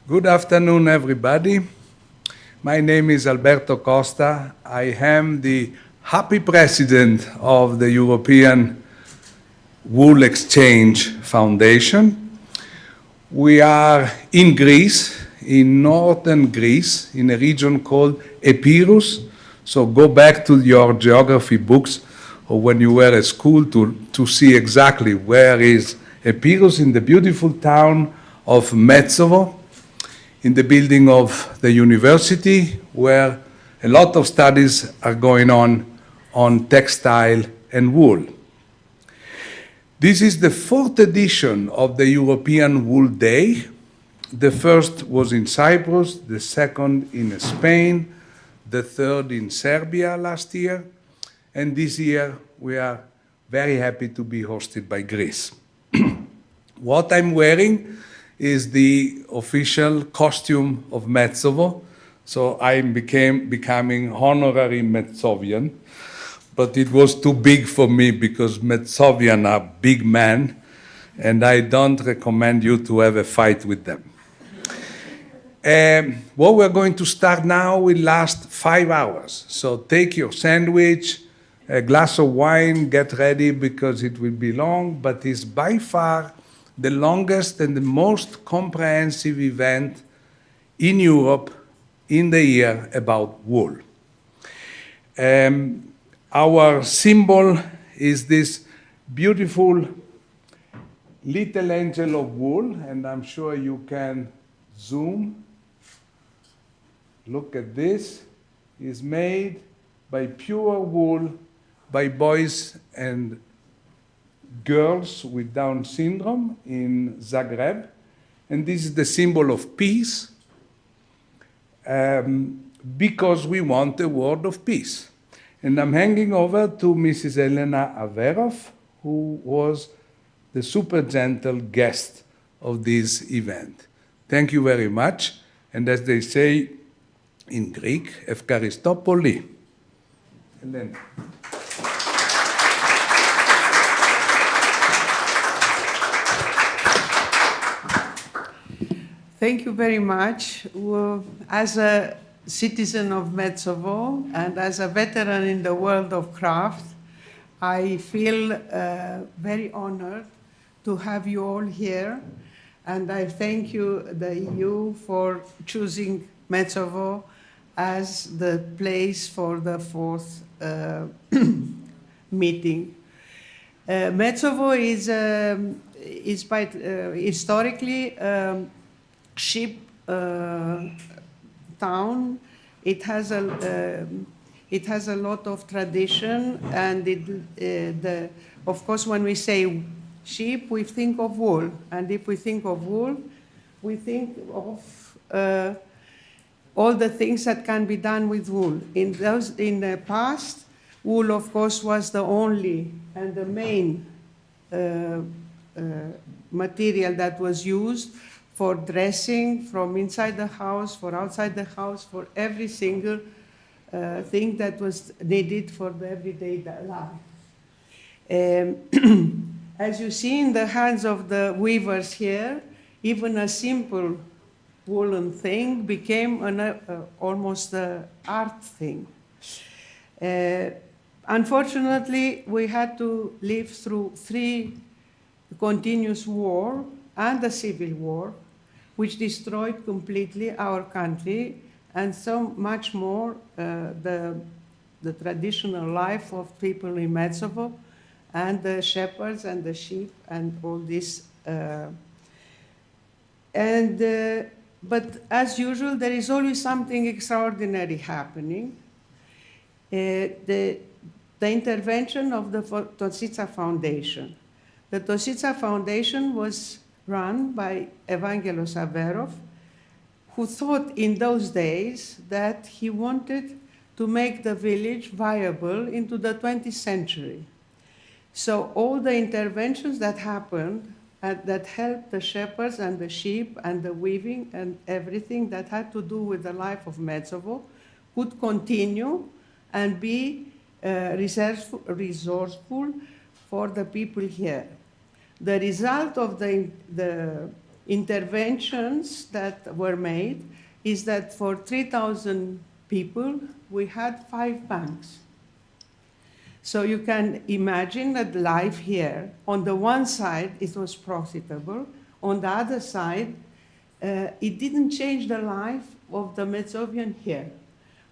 Good afternoon, everybody. My name is Alberto Costa. I am the happy president of the European Wool Exchange Foundation. We are in Greece, in northern Greece, in a region called Epirus. So go back to your geography books or when you were at school to see exactly where is Epirus, in the beautiful town of Metsovo, in the building of the university, where a lot of studies are going on textile and wool. This is the fourth edition of the European Wool Day. The first was in Cyprus, the second in Spain, the third in Serbia last year, and this year we are very happy to be hosted by Greece. What I'm wearing is the official costume of Metsovo, so I becoming honorary Metsovian, but it was too big for me because Metsovian are big men, and I don't recommend you to have a fight with them. What we're going to start now will last 5 hours, so take your sandwich, a glass of wine, get ready because it will be long, but it's by far the longest and the most comprehensive event in Europe in the year about wool. Our symbol is this beautiful little angel of wool, and I'm sure you can zoom. Look at this. It's made by pure wool by boys and girls with Down syndrome in Zagreb, and this is the symbol of peace, because we want a world of peace. And I'm handing over to Mrs. Elena Averov, who was the super gentle guest of this event. Thank you very much, and as they say in Greek, Efkaristo poli. Elena. Thank you very much. Well, as a citizen of Metsovo and as a veteran in the world of craft, I feel very honored to have you all here. And I thank you, the EU, for choosing Metsovo as the place for the fourth meeting. Metsovo is quite historically sheep town. It has a lot of tradition, and of course, when we say sheep, we think of wool, and if we think of wool, we think of all the things that can be done with wool. In the past, wool, of course, was the only and the main material that was used for dressing, from inside the house, for outside the house, for every single thing that was needed for the everyday life. As you see in the hands of the weavers here, even a simple woolen thing became almost an art thing. Unfortunately, we had to live through 3 continuous wars and the civil war, which destroyed completely our country and so much more the traditional life of people in Metsovo and the shepherds and the sheep and all this. But as usual, there is always something extraordinary happening. The intervention of the Tositsa Foundation. The Tositsa Foundation was run by Evangelos Averov, who thought in those days that he wanted to make the village viable into the 20th century. So all the interventions that happened that helped the shepherds and the sheep and the weaving and everything that had to do with the life of Metsovo could continue and be resourceful for the people here. The result of the interventions that were made is that for 3,000 people, we had 5 banks. So you can imagine that life here, on the one side, it was profitable. On the other side, it didn't change the life of the Metzovian here.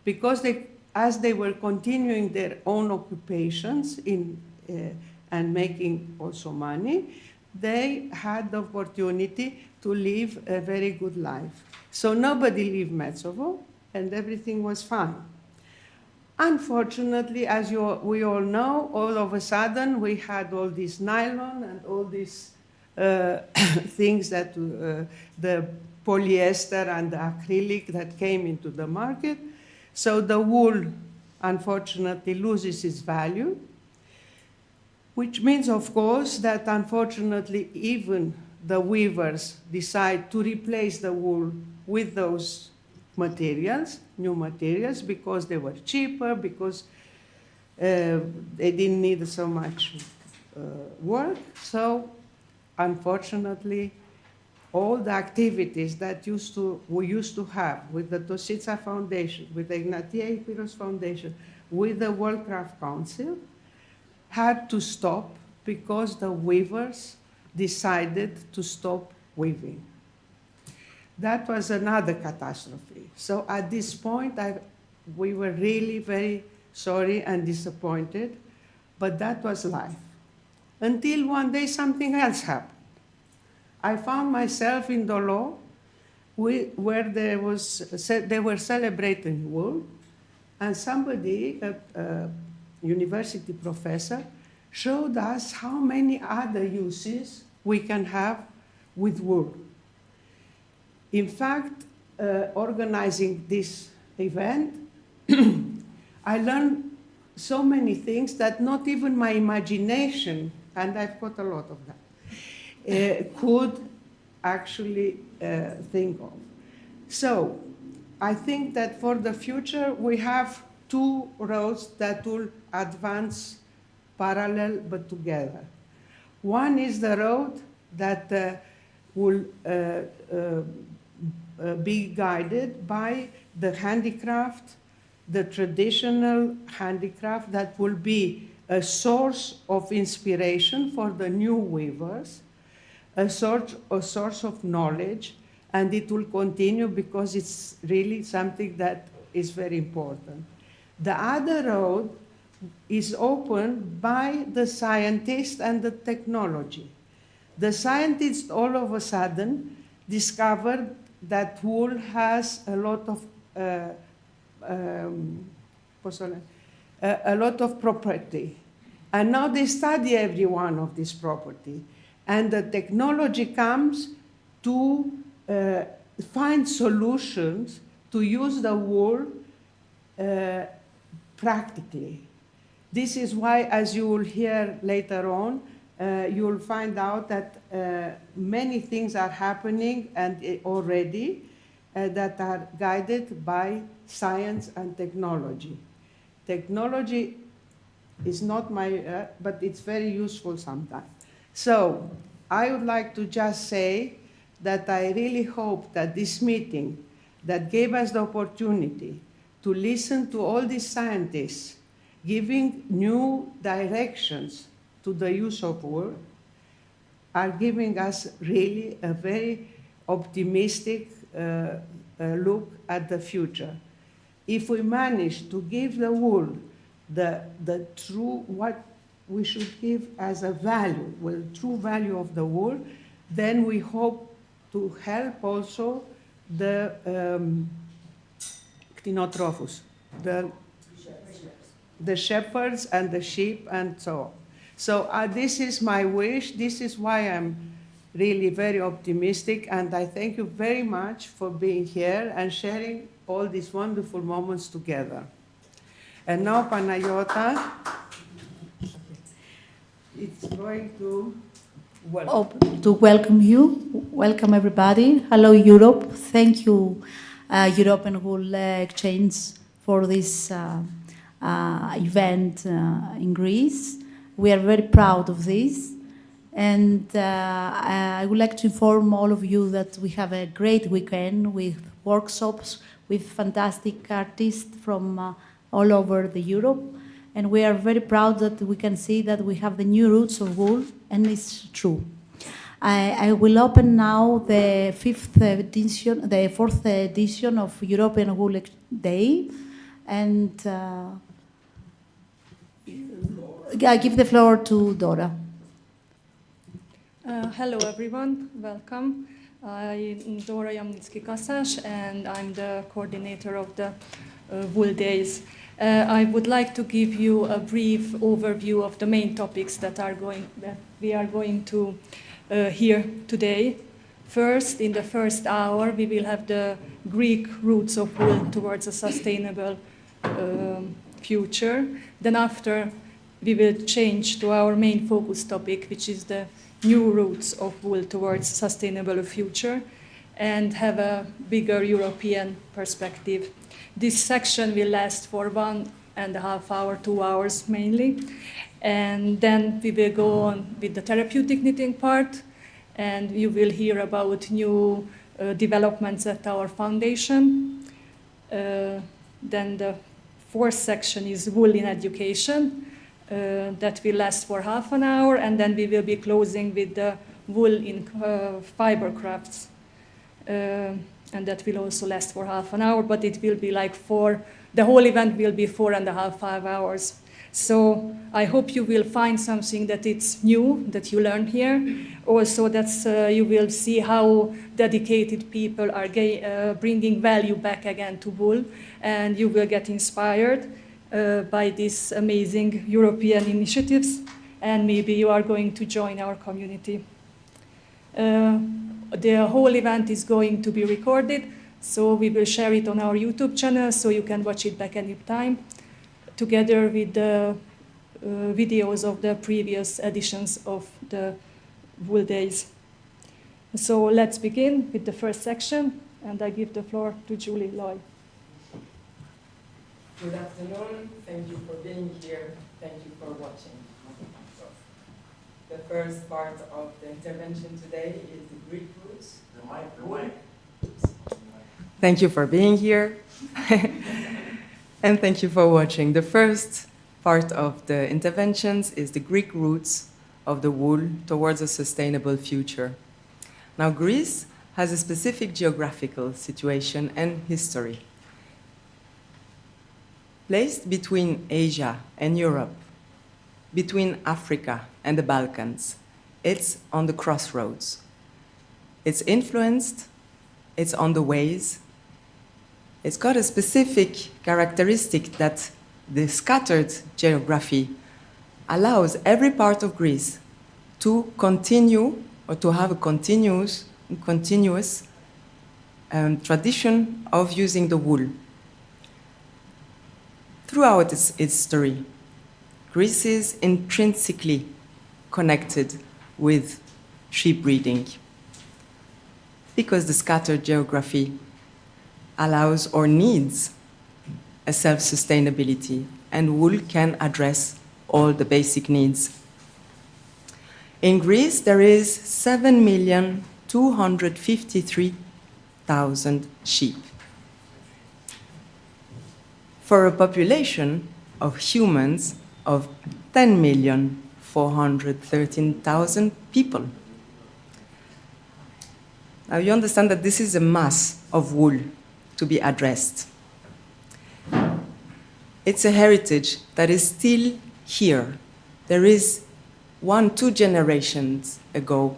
Because as they were continuing their own occupations and making also money, they had the opportunity to live a very good life. So nobody left Metzovo, and everything was fine. Unfortunately, as we all know, all of a sudden we had all this nylon and all these things that the polyester and the acrylic that came into the market. So the wool, unfortunately, loses its value, which means, of course, that unfortunately even the weavers decide to replace the wool with those materials, new materials, because they were cheaper, because they didn't need so much work. So, unfortunately, all the activities that we used to have with the Tositsa Foundation, with the Ignatia Epiros Foundation, with the World Craft Council, had to stop because the weavers decided to stop weaving. That was another catastrophe. So at this point, we were really very sorry and disappointed, but that was life. Until one day something else happened. I found myself in Dolo, where they were celebrating wool, and somebody, a university professor, showed us how many other uses we can have with wool. In fact, organizing this event, I learned so many things that not even my imagination, and I've got a lot of that, could actually think of. So I think that for the future, we have 2 roads that will advance parallel but together. One is the road that will be guided by the handicraft, the traditional handicraft that will be a source of inspiration for the new weavers, a source of knowledge, and it will continue because it's really something that is very important. The other road is opened by the scientists and the technology. The scientists all of a sudden discovered that wool has a lot of property. And now they study every one of these property. And the technology comes to find solutions to use the wool practically. This is why, as you will hear later on, you will find out that many things are happening and already that are guided by science and technology. Technology is not my, but it's very useful sometimes. So I would like to just say that I really hope that this meeting that gave us the opportunity to listen to all these scientists giving new directions to the use of wool are giving us really a very optimistic look at the future. If we manage to give the wool the true, what we should give as a value, well, true value of the wool, then we hope to help also the ktinotrophus, the shepherds and the sheep and so on. So this is my wish. This is why I'm really very optimistic, and I thank you very much for being here and sharing all these wonderful moments together. And now Panayota is going to welcome you. Welcome everybody. Hello Europe. Thank you European Wool Exchange for this event in Greece. We are very proud of this. And I would like to inform all of you that we have a great weekend with workshops with fantastic artists from all over the Europe. And we are very proud that we can see that we have the new roots of wool, and it's true. I will open now the fourth edition of European Wool Day, and I give the floor to Dora. Hello everyone, welcome. I'm Dora Jamnicki-Kasás and I'm the coordinator of the Wool Days. I would like to give you a brief overview of the main topics that we are going to hear today. First, in the first hour, we will have the Greek roots of wool towards a sustainable future. Then after, we will change to our main focus topic, which is the new roots of wool towards sustainable future, and have a bigger European perspective. This section will last for 1.5 hours, 2 hours mainly. And then we will go on with the therapeutic knitting part, and you will hear about new developments at our foundation. Then the fourth section is wool in education. That will last for half an hour, and then we will be closing with the wool in fiber crafts. And that will also last for half an hour, but it will be like the whole event will be 4.5, 5 hours. So I hope you will find something that it's new, that you learn here. Also that you will see how dedicated people are bringing value back again to wool, and you will get inspired by these amazing European initiatives, and maybe you are going to join our community. The whole event is going to be recorded, so we will share it on our YouTube channel, so you can watch it back anytime, together with the videos of the previous editions of the Wool Days. So let's begin with the first section, and I give the floor to Julie Loy. Good afternoon. Thank you for being here. Thank you for watching. The first part of the intervention today is the Greek roots. The mic. Thank you for being here. And thank you for watching. The first part of the interventions is the Greek roots of the wool towards a sustainable future. Now, Greece has a specific geographical situation and history. Placed between Asia and Europe, between Africa and the Balkans, it's on the crossroads. It's influenced, it's on the ways. It's got a specific characteristic that the scattered geography allows every part of Greece to continue or to have a continuous tradition of using the wool. Throughout its history, Greece is intrinsically connected with sheep breeding because the scattered geography allows or needs a self-sustainability, and wool can address all the basic needs. In Greece, there is 7,253,000 sheep. For a population of humans of 10,413,000 people. Now you understand that this is a mass of wool to be addressed. It's a heritage that is still here. There is 1-2 generations ago,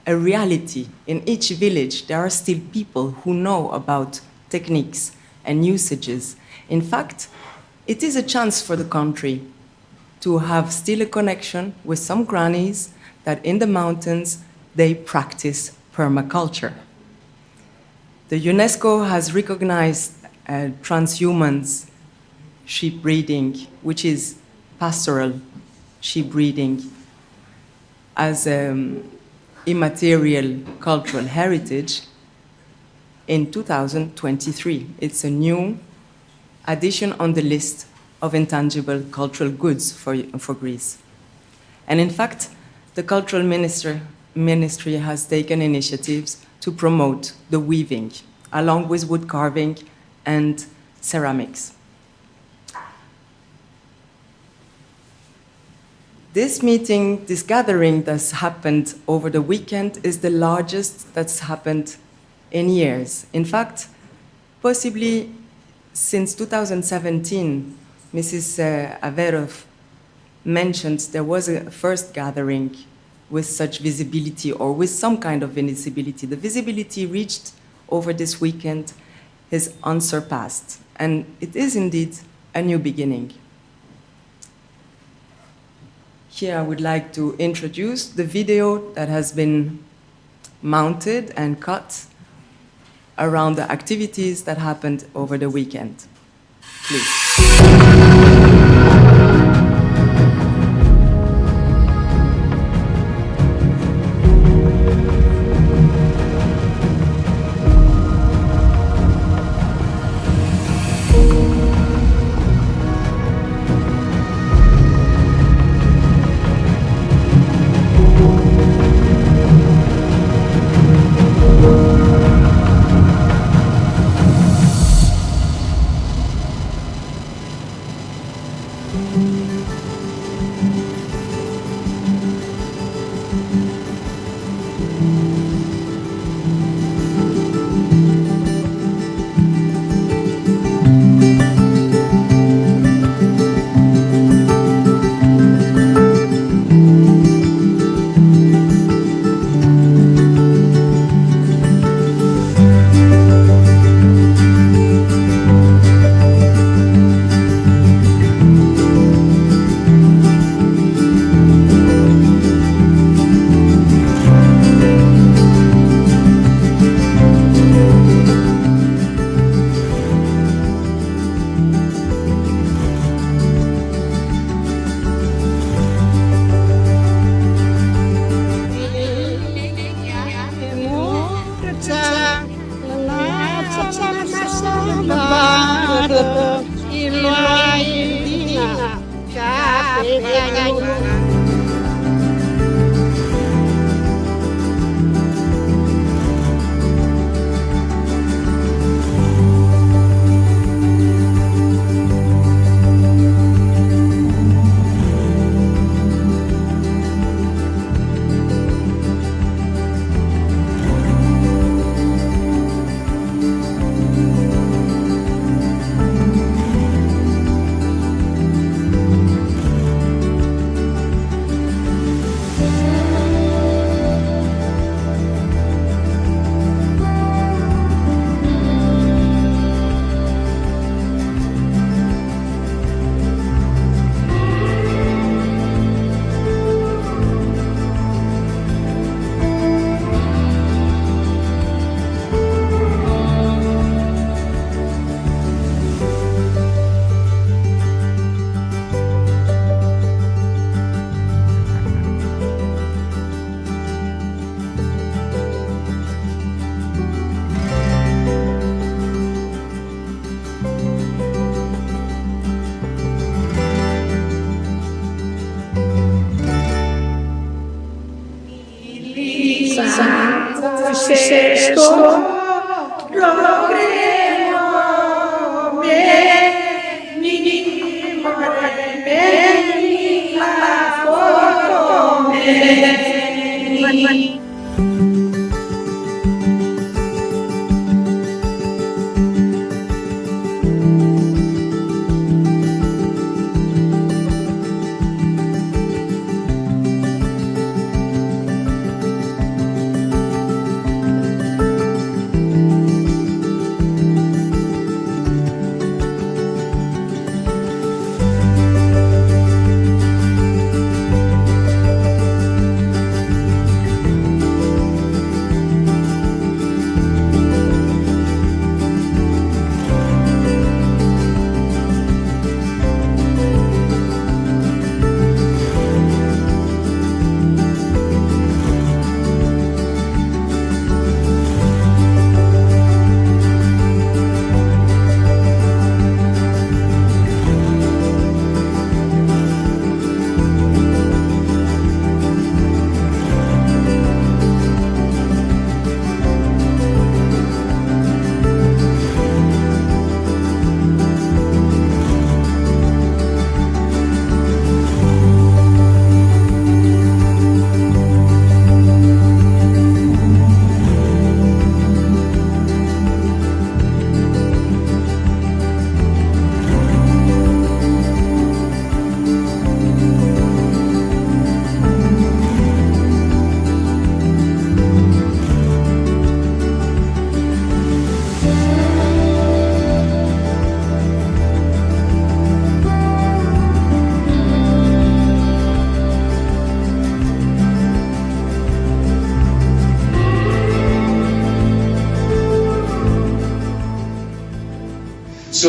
a reality. In each village, there are still people who know about techniques and usages. In fact, it is a chance for the country to have still a connection with some grannies that in the mountains, they practice permaculture. The UNESCO has recognized transhumans sheep breeding, which is pastoral sheep breeding, as immaterial cultural heritage in 2023. It's a new addition on the list of intangible cultural goods for Greece. And in fact, the Cultural Ministry has taken initiatives to promote the weaving, along with wood carving and ceramics. This meeting, this gathering that's happened over the weekend is the largest that's happened in years. In fact, possibly since 2017, Mrs. Averov mentioned there was a first gathering with such visibility or with some kind of visibility. The visibility reached over this weekend is unsurpassed, and it is indeed a new beginning. Here I would like to introduce the video that has been mounted and cut around the activities that happened over the weekend. Please.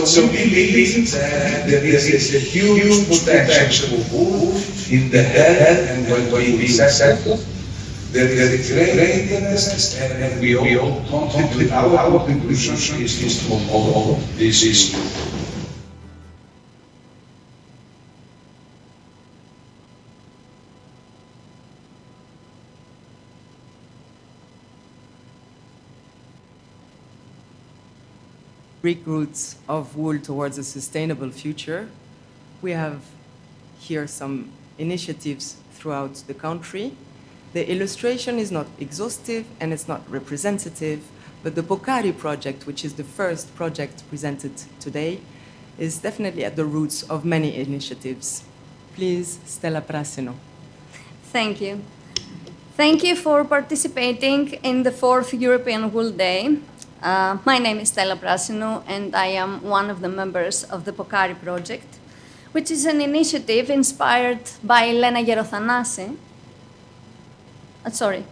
So we believe that there is a huge potential for wool in the health and well-being sector. There is a great interest, and we all contribute. Our contribution is to follow this issue. Greek roots of wool towards a sustainable future. We have here some initiatives throughout the country. The illustration is not exhaustive and it's not representative, but the Pokari project, which is the first project presented today, is definitely at the roots of many initiatives. Please, Stella Prasino. Thank you. Thank you for participating in the 4th European Wool Day. My name is Stella Prasino, and I am one of the members of the Pokari project, which is an initiative inspired by Elena Gerothanase. Sorry,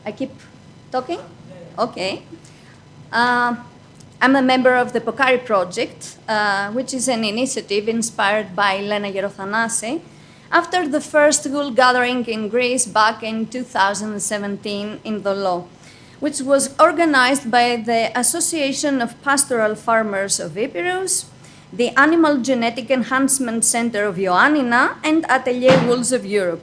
I keep talking? Okay. I'm a member of the Pokari project, which is an initiative inspired by Elena Gerothanase after the first wool gathering in Greece back in 2017 in the law, which was organized by the Association of Pastoral Farmers of Epirus, the Animal Genetic Enhancement Center of Ioannina, and Atelier Wools of Europe.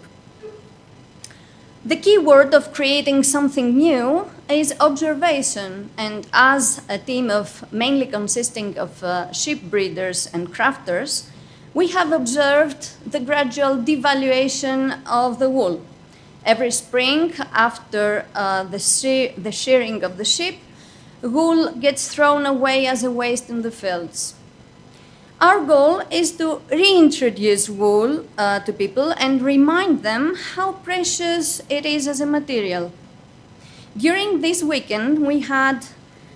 The key word of creating something new is observation, and as a team of mainly consisting of sheep breeders and crafters, we have observed the gradual devaluation of the wool. Every spring, after the shearing of the sheep, wool gets thrown away as a waste in the fields. Our goal is to reintroduce wool to people and remind them how precious it is as a material. During this weekend, we had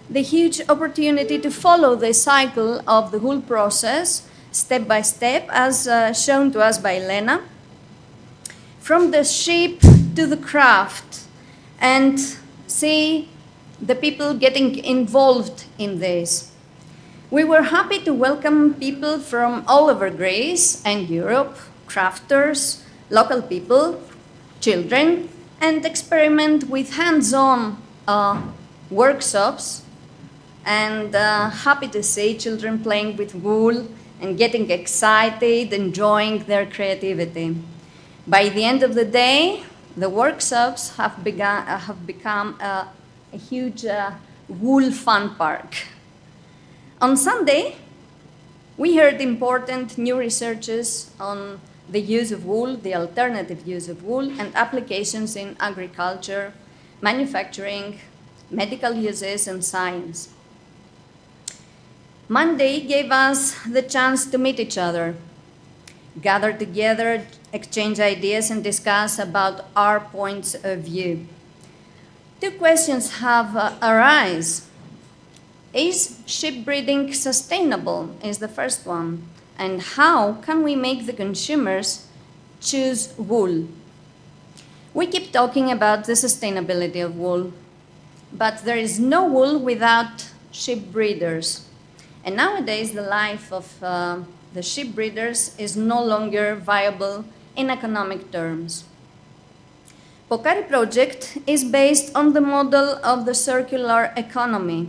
the huge opportunity to follow the cycle of the wool process step by step, as shown to us by Elena, from the sheep to the craft, and see the people getting involved in this. We were happy to welcome people from all over Greece and Europe, crafters, local people, children, and experiment with hands-on workshops, and happy to see children playing with wool and getting excited, enjoying their creativity. By the end of the day, the workshops have become a huge wool fun park. On Sunday, we heard important new researches on the use of wool, the alternative use of wool, and applications in agriculture, manufacturing, medical uses, and science. Monday gave us the chance to meet each other, gather together, exchange ideas, and discuss about our points of view. Two questions have arisen. Is sheep breeding sustainable, is the first one, and how can we make the consumers choose wool? We keep talking about the sustainability of wool, but there is no wool without sheep breeders. And nowadays, the life of the sheep breeders is no longer viable in economic terms. Pokari project is based on the model of the circular economy.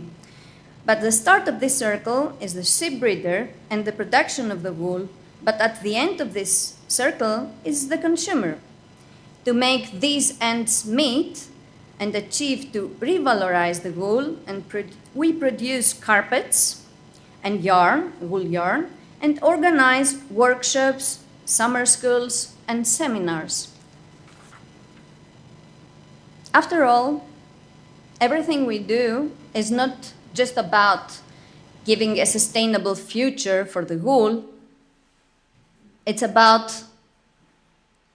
But the start of this circle is the sheep breeder and the production of the wool, but at the end of this circle is the consumer. To make these ends meet and achieve to revalorize the wool, and we produce carpets and yarn, wool yarn, and organize workshops, summer schools, and seminars. After all, everything we do is not just about giving a sustainable future for the wool. It's about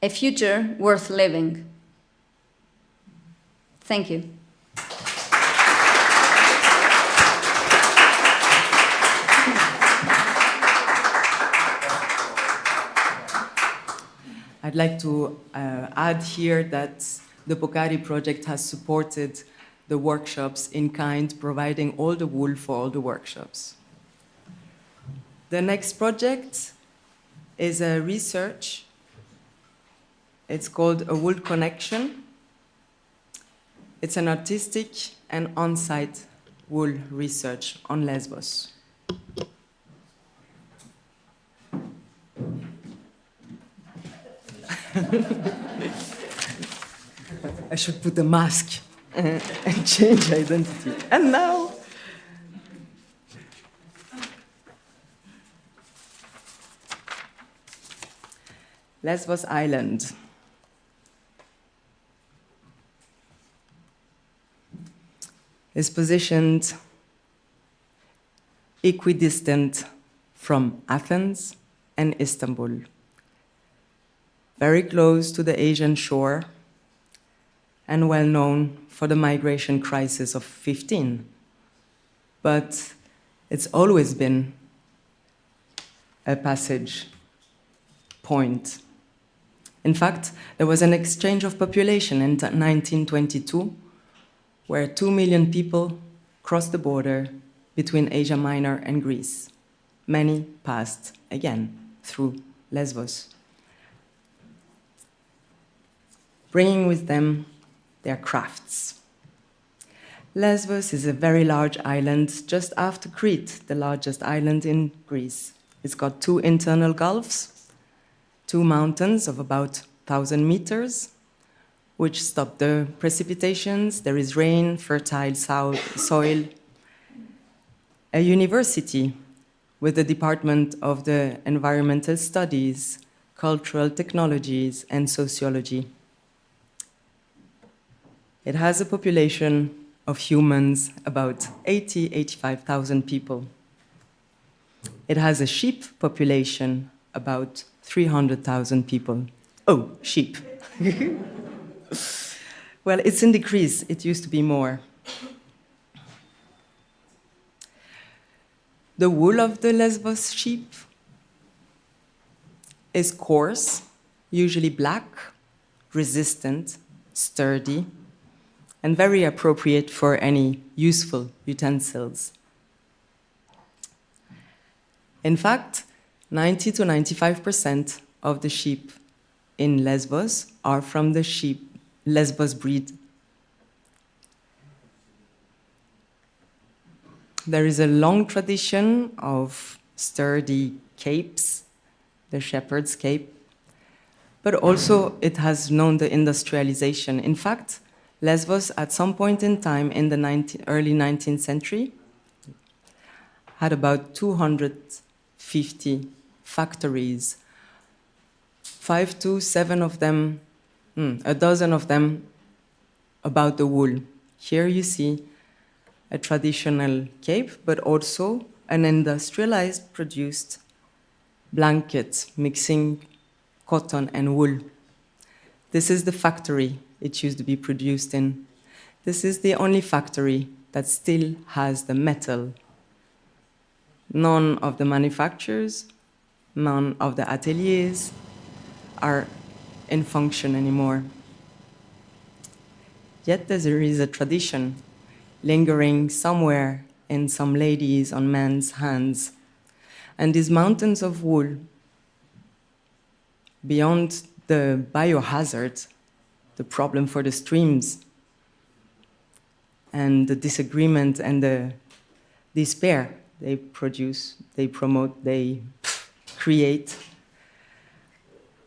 a future worth living. Thank you. I'd like to add here that the Pokari project has supported the workshops in kind, providing all the wool for all the workshops. The next project is a research. It's called A Wool Connection. It's an artistic and on-site wool research on Lesbos. I should put a mask and change identity. And now, Lesbos Island. Is positioned equidistant from Athens and Istanbul, very close to the Asian shore and well known for the migration crisis of 15. But it's always been a passage point. In fact, there was an exchange of population in 1922 where 2 million people crossed the border between Asia Minor and Greece. Many passed, again, through Lesbos, bringing with them their crafts. Lesbos is a very large island, just after Crete, the largest island in Greece. It's got 2 internal gulfs, 2 mountains of about 1,000 meters, which stop the precipitations. There is rain, fertile soil, a university with the Department of the Environmental Studies, Cultural Technologies, and Sociology. It has a population of humans, about 85,000 people. It has a sheep population, about 300,000 people. Oh, sheep. Well, it's in decrease. It used to be more. The wool of the Lesbos sheep is coarse, usually black, resistant, sturdy, and very appropriate for any useful utensils. In fact, 90 to 95% of the sheep in Lesbos are from the Lesbos breed. There is a long tradition of sturdy capes, the shepherd's cape, but also it has known the industrialization. In fact, Lesbos, at some point in time in the early 19th century, had about 250 factories, 5 to 7 of them, a dozen of them about the wool. Here you see a traditional cape, but also an industrialized produced blanket mixing cotton and wool. This is the factory it used to be produced in. This is the only factory that still has the metal. None of the manufacturers, none of the ateliers are in function anymore. Yet there is a tradition lingering somewhere in some ladies on men's hands. And these mountains of wool, beyond the biohazard, the problem for the streams, and the disagreement and the despair they produce, they promote, they create,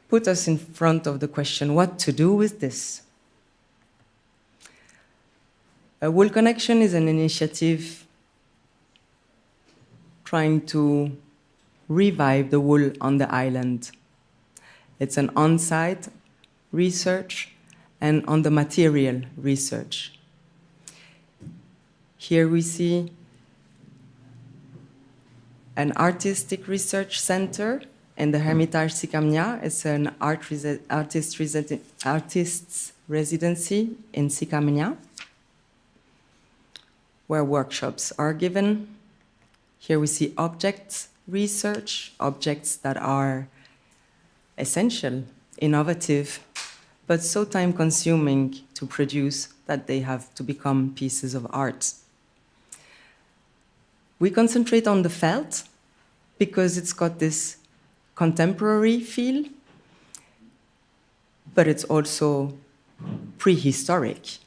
put us in front of the question, what to do with this? A Wool Connection is an initiative trying to revive the wool on the island. It's an on-site research and on the material research. Here we see an artistic research center in the Hermitage Sikamnia. It's an artist's residency in Sikamnia, where workshops are given. Here we see objects research, objects that are essential, innovative, but so time-consuming to produce that they have to become pieces of art. We concentrate on the felt, because it's got this contemporary feel, but it's also prehistoric.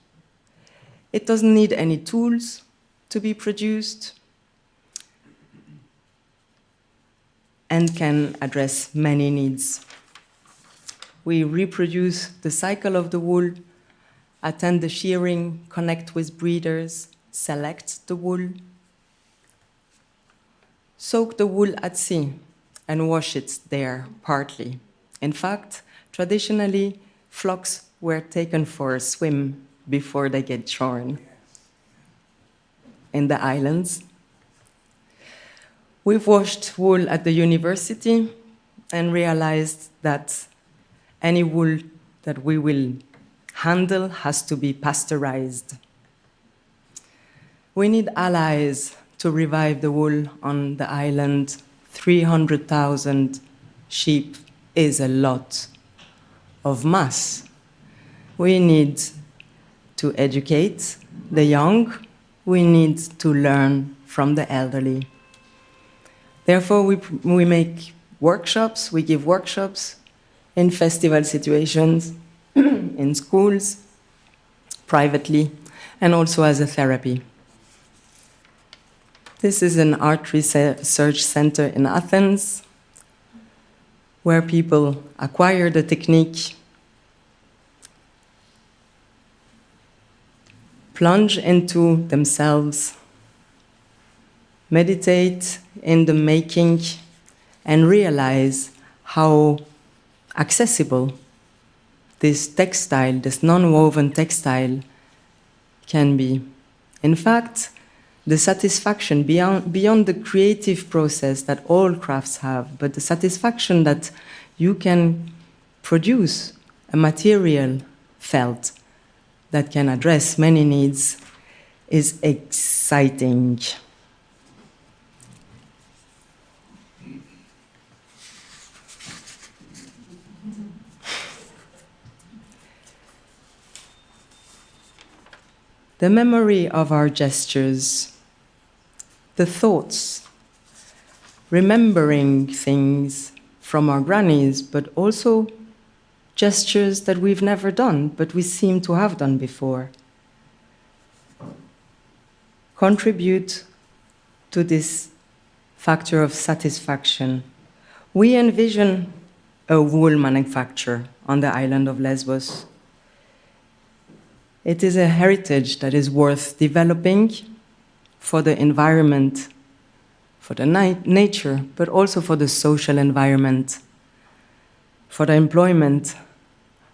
It doesn't need any tools to be produced and can address many needs. We reproduce the cycle of the wool, attend the shearing, connect with breeders, select the wool, soak the wool at sea, and wash it there partly. In fact, traditionally, flocks were taken for a swim before they get shorn in the islands. We've washed wool at the university and realized that any wool that we will handle has to be pasteurized. We need allies to revive the wool on the island. 300,000 sheep is a lot of mass. We need to educate the young. We need to learn from the elderly. Therefore, we make workshops, we give workshops in festival situations, in schools, privately, and also as a therapy. This is an art research center in Athens, where people acquire the technique, plunge into themselves, meditate in the making, and realize how accessible this textile, this non-woven textile, can be. In fact, the satisfaction beyond the creative process that all crafts have, but the satisfaction that you can produce a material felt that can address many needs is exciting. The memory of our gestures, the thoughts, remembering things from our grannies, but also gestures that we've never done, but we seem to have done before, contribute to this factor of satisfaction. We envision a wool manufacture on the island of Lesbos. It is a heritage that is worth developing for the environment, for the nature, but also for the social environment, for the employment,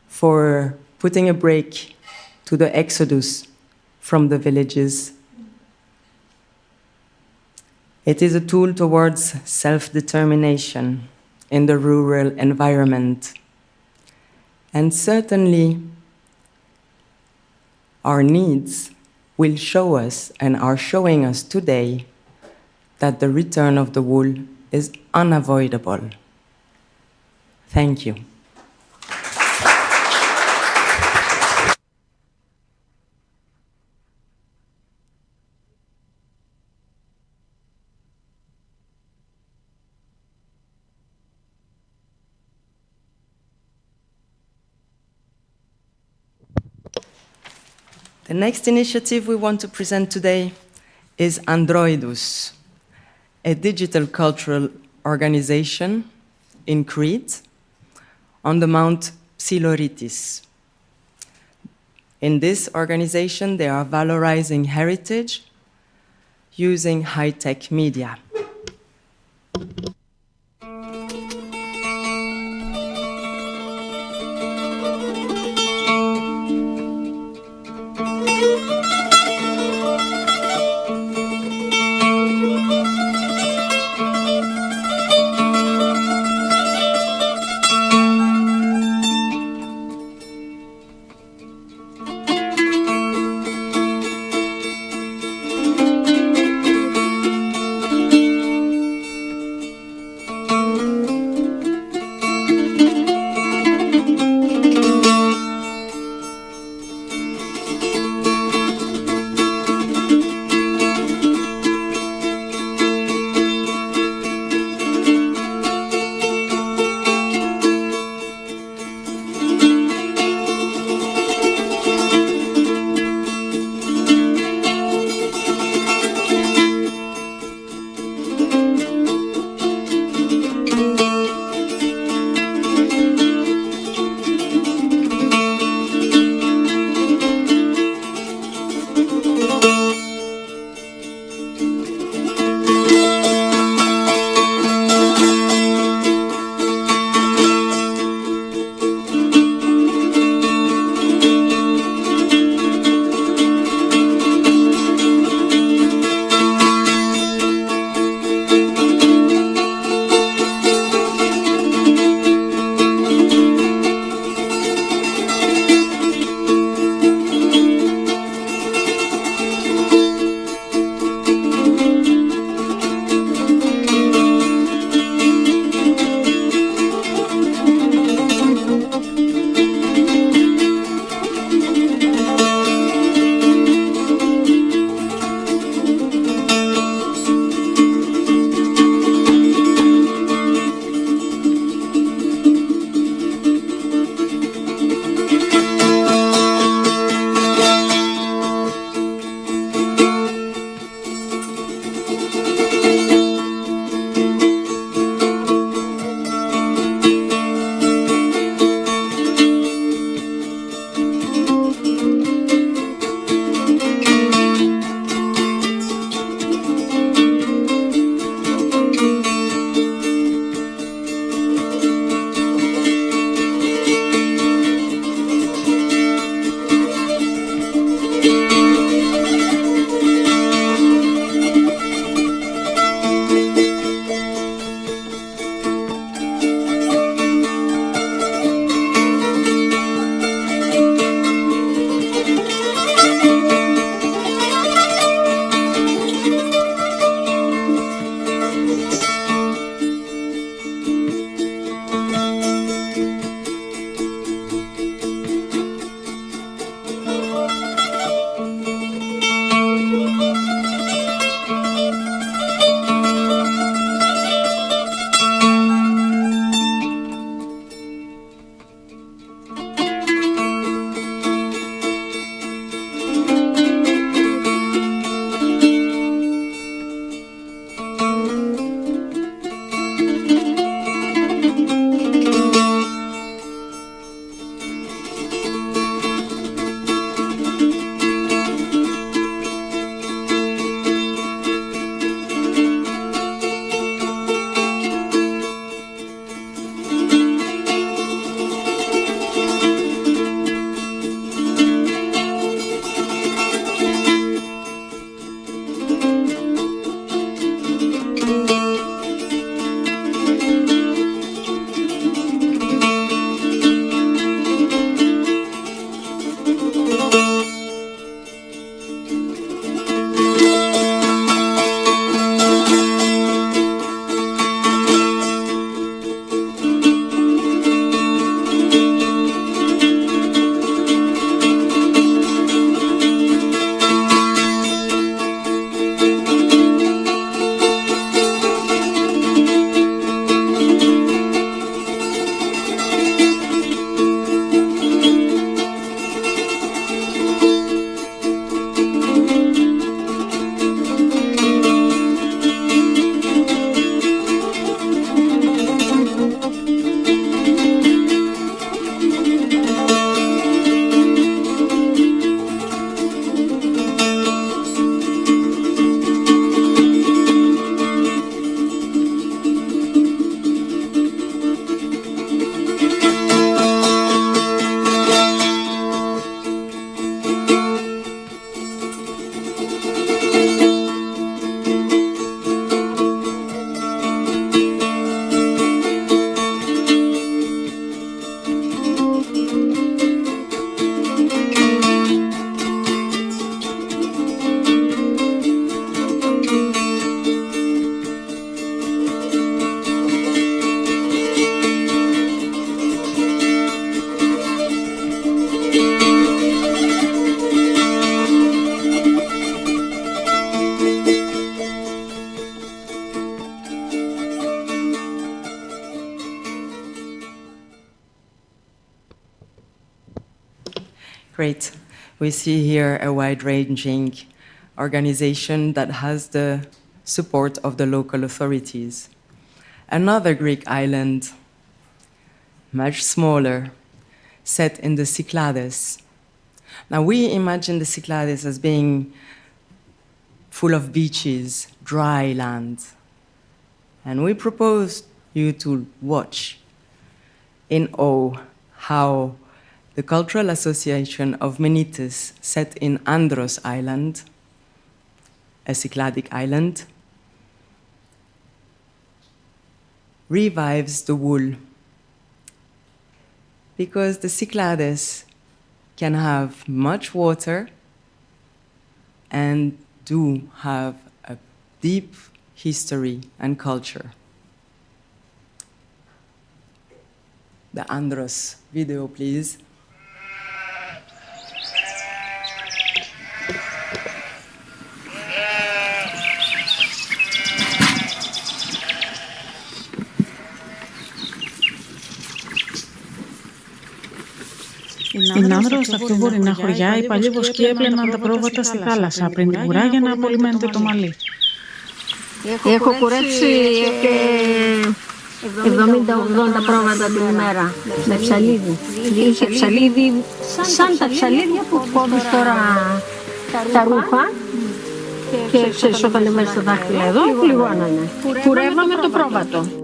for putting a break to the exodus from the villages. It is a tool towards self-determination in the rural environment. And certainly, our needs will show us and are showing us today that the return of the wool is unavoidable. Thank you. The next initiative we want to present today is Androidus, a digital cultural organization in Crete on the Mount Psiloritis. In this organization, they are valorizing heritage using high-tech media. Great. We see here a wide-ranging organization that has the support of the local authorities. Another Greek island, much smaller, set in the Cyclades. Now, we imagine the Cyclades as being full of beaches, dry land. And we propose you to watch in awe how the Cultural Association of Menites, set in Andros Island, a Cycladic island, revives the wool. Because the Cyclades can have much water and do have a deep history and culture. The Andros video, please. Στην Άνδρο, στα πιο βορεινά χωριά, οι παλιοί βοσκοί έπλαιναν τα πρόβατα στη θάλασσα πριν την κουρά για να απολυμμένεται το μαλλί. Έχω κουρέψει και 70-80 πρόβατα την ημέρα με ψαλίδι. Είχε ψαλίδι σαν τα ψαλίδια που κόβεις τώρα τα ρούχα και ξεσώκανε μέσα στα δάχτυλα εδώ, πληγώνανε. Κουρεύαμε το πρόβατο.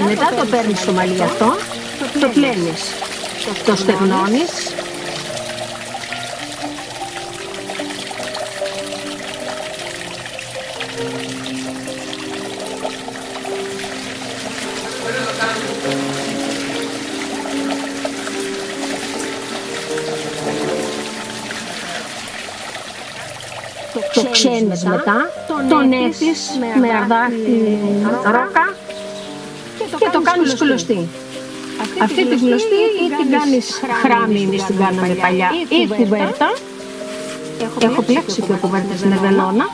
Μετά το παίρνεις στο μαλλί αυτό, το πλένεις, το στεγνώνεις. Το ξένεις μετά, τον έθεις με αρδάχτη ρόκα και το κάνεις κλωστή. Αυτή τη κλωστή ή την κάνεις χράμι, εμείς την κάναμε παλιά, ή κουβέρτα. Έχω πλέξει και κουβέρτες με βελόνα.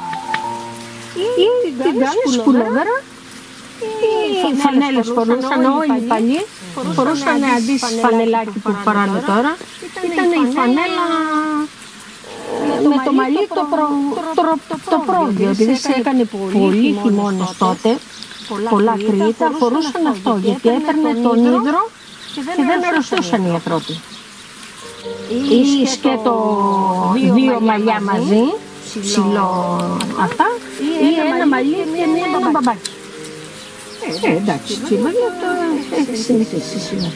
Ή την κάνεις πουλόβερα. Οι φανέλες φορούσαν όλοι οι παλιοί. Φορούσαν αντί φανελάκι που φοράνε τώρα. Ήταν η φανέλα με το μαλλί το πρόβιο. Επειδή σε έκανε πολύ χειμώνες τότε, πολλά κρύτα, φορούσαν αυτό γιατί έπαιρνε τον ύδρο και δεν αρρωστούσαν οι ανθρώποι. Ή και το δύο μαλλιά μαζί, ψηλό αυτά, ή ένα μαλλί και ένα μπαμπάκι. Εντάξει, σήμερα το έχει συνηθίσει σήμερα.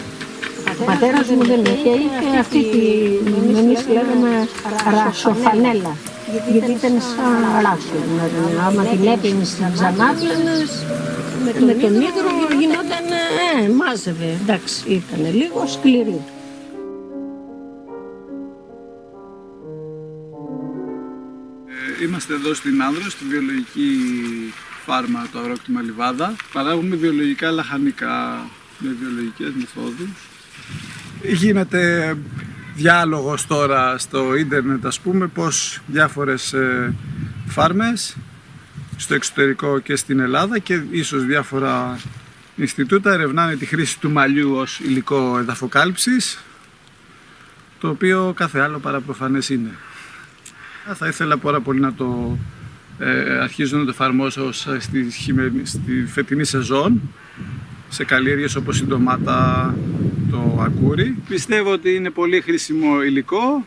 Ο πατέρας μου δεν είχε, είχε αυτή την, εμείς λέγαμε ρασοφανέλα, γιατί ήταν σαν ράσο. Άμα την έπαιρνες στην ξανάπλαινες, με τον ύδρο γινόταν, μάζευε, εντάξει, ήταν λίγο σκληρή. Είμαστε εδώ στην Άνδρο, στη βιολογική φάρμα του αγρόκτημα Λιβάδα. Παράγουμε βιολογικά λαχανικά με βιολογικές μεθόδους. Γίνεται διάλογος τώρα στο ίντερνετ, ας πούμε, πως διάφορες φάρμες στο εξωτερικό και στην Ελλάδα και ίσως διάφορα Ινστιτούτα ερευνάνε τη χρήση του μαλλιού ως υλικό εδαφοκάλυψης, το οποίο κάθε άλλο παραπροφανές είναι. Θα ήθελα πάρα πολύ να το αρχίζω να το εφαρμόσω στη φετινή σεζόν, σε καλλιέργειες όπως η ντομάτα, το ακούρι. Πιστεύω ότι είναι πολύ χρήσιμο υλικό,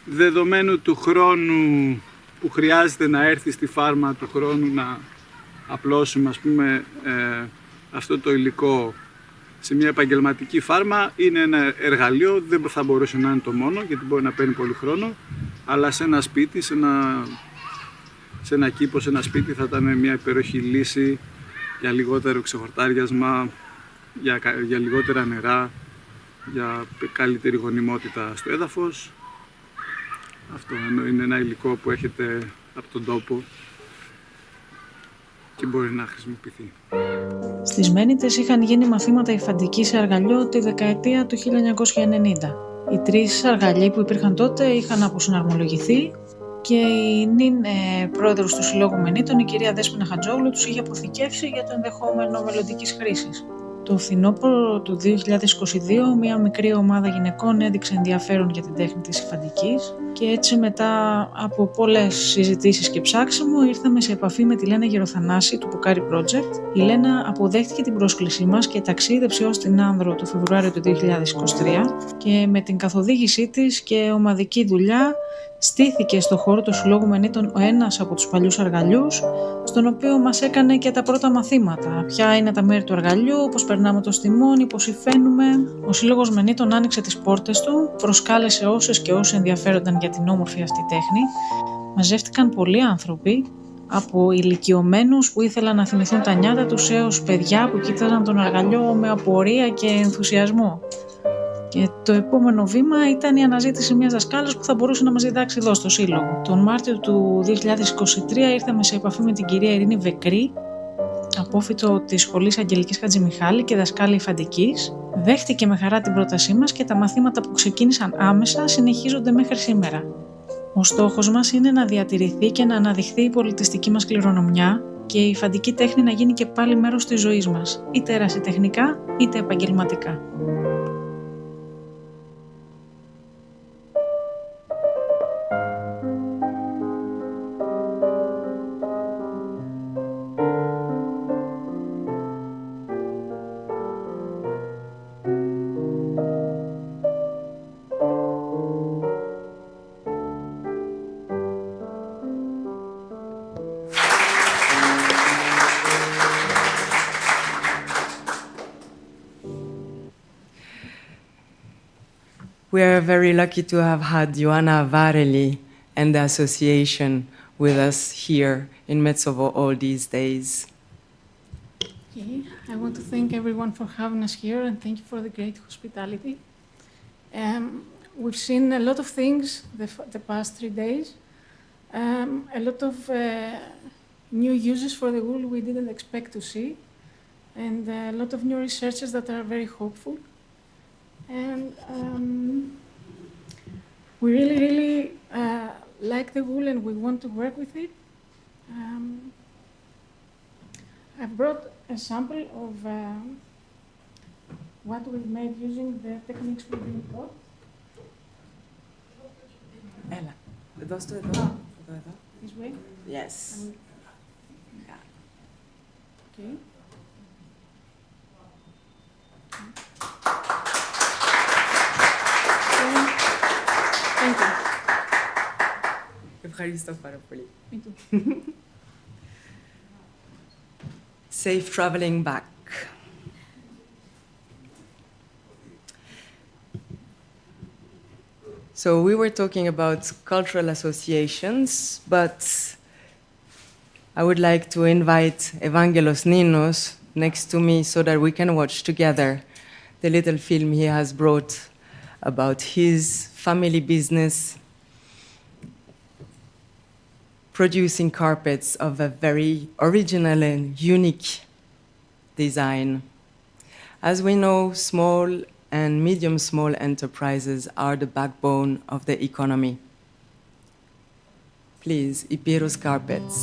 δεδομένου του χρόνου που χρειάζεται να έρθει στη φάρμα, του χρόνου να απλώσουμε, ας πούμε, αυτό το υλικό σε μια επαγγελματική φάρμα, είναι ένα εργαλείο, δεν θα μπορούσε να είναι το μόνο, γιατί μπορεί να παίρνει πολύ χρόνο, αλλά σε ένα σπίτι, σε ένα κήπο, σε ένα σπίτι θα ήταν μια υπέροχη λύση για λιγότερο ξεχορτάριασμα, για λιγότερα νερά, για καλύτερη γονιμότητα στο έδαφος. Αυτό είναι ένα υλικό που έχετε από τον τόπο και μπορεί να χρησιμοποιηθεί. Στις Μένιτες είχαν γίνει μαθήματα υφαντικής σε αργαλιό τη δεκαετία του 1990. Οι 3 αργαλιοί που υπήρχαν τότε είχαν αποσυναρμολογηθεί και η νυν πρόεδρος του Συλλόγου Μενίτων, η κυρία Δέσποινα Χατζόγλου, τους είχε αποθηκεύσει για το ενδεχόμενο μελλοντικής χρήσης. Το φθινόπωρο του 2022, μια μικρή ομάδα γυναικών έδειξε ενδιαφέρον για την τέχνη της υφαντικής και έτσι μετά από πολλές συζητήσεις και ψάξιμο ήρθαμε σε επαφή με τη Λένα Γεροθανάση του Πουκάρι Project. Η Λένα αποδέχτηκε την πρόσκλησή μας και ταξίδεψε ως την Άνδρο το Φεβρουάριο του 2023 και με την καθοδήγησή της και ομαδική δουλειά στήθηκε στο χώρο του Συλλόγου Μενίτων ο ένας από τους παλιούς αργαλιούς, στον οποίο μας έκανε και τα πρώτα μαθήματα. Ποια είναι τα μέρη του αργαλιού, πώς περνάμε το στιμόνι, πώς υφαίνουμε. Ο Σύλλογος Μενίτων άνοιξε τις πόρτες του, προσκάλεσε όσες και όσοι ενδιαφέρονταν για την όμορφη αυτή τέχνη. Μαζεύτηκαν πολλοί άνθρωποι, από ηλικιωμένους που ήθελαν να θυμηθούν τα νιάτα τους έως παιδιά που κοίταζαν τον αργαλιό με απορία και ενθουσιασμό. Και το επόμενο βήμα ήταν η αναζήτηση μιας δασκάλας που θα μπορούσε να μας διδάξει εδώ στο Σύλλογο. Τον Μάρτιο του 2023 ήρθαμε σε επαφή με την κυρία Ειρήνη Βεκρή, απόφοιτο της Σχολής Αγγελικής Χατζημιχάλη και δασκάλη υφαντικής. Δέχτηκε με χαρά την πρότασή μας και τα μαθήματα που ξεκίνησαν άμεσα συνεχίζονται μέχρι σήμερα. Ο στόχος μας είναι να διατηρηθεί και να αναδειχθεί η πολιτιστική μας κληρονομιά και η υφαντική τέχνη να γίνει και πάλι μέρος της ζωής μας, είτε ερασιτεχνικά είτε επαγγελματικά. We are very lucky to have had Ioana Vareli and the association with us here in Metsovo all these days. Okay. I want to thank everyone for having us here and thank you for the great hospitality. We've seen a lot of things the past 3 days, a lot of new uses for the wool we didn't expect to see, and a lot of new researches that are very hopeful. And we really like the wool and we want to work with it. I've brought a sample of what we've made using the techniques we've been taught. Ella, δώσ' το εδώ. This way? Yes. Okay. Thank you. Ευχαριστώ πάρα πολύ. Me too. Safe traveling back. So we were talking about cultural associations, but I would like to invite Evangelos Ninos next to me so that we can watch together the little film he has brought about his family business producing carpets of a very original and unique design. As we know, small and medium-small enterprises are the backbone of the economy. Please, Epirus Carpets.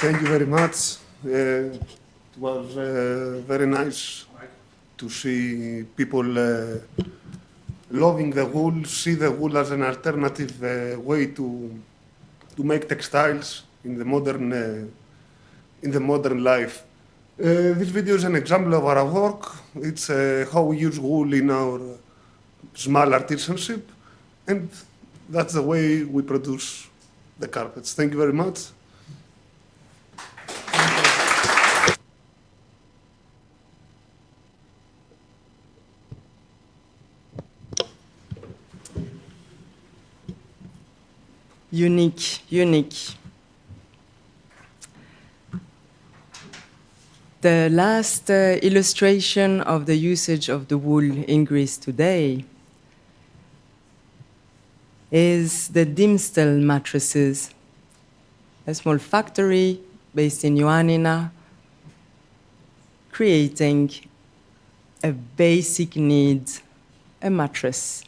Thank you very much. It was very nice to see people loving the wool, see the wool as an alternative way to make textiles in the modern life. This video is an example of our work. It's how we use wool in our small artisanship, and that's the way we produce the carpets. Thank you very much. Unique. The last illustration of the usage of the wool in Greece today is the Dimstel mattresses, a small factory based in Ioannina, creating a basic need, a mattress.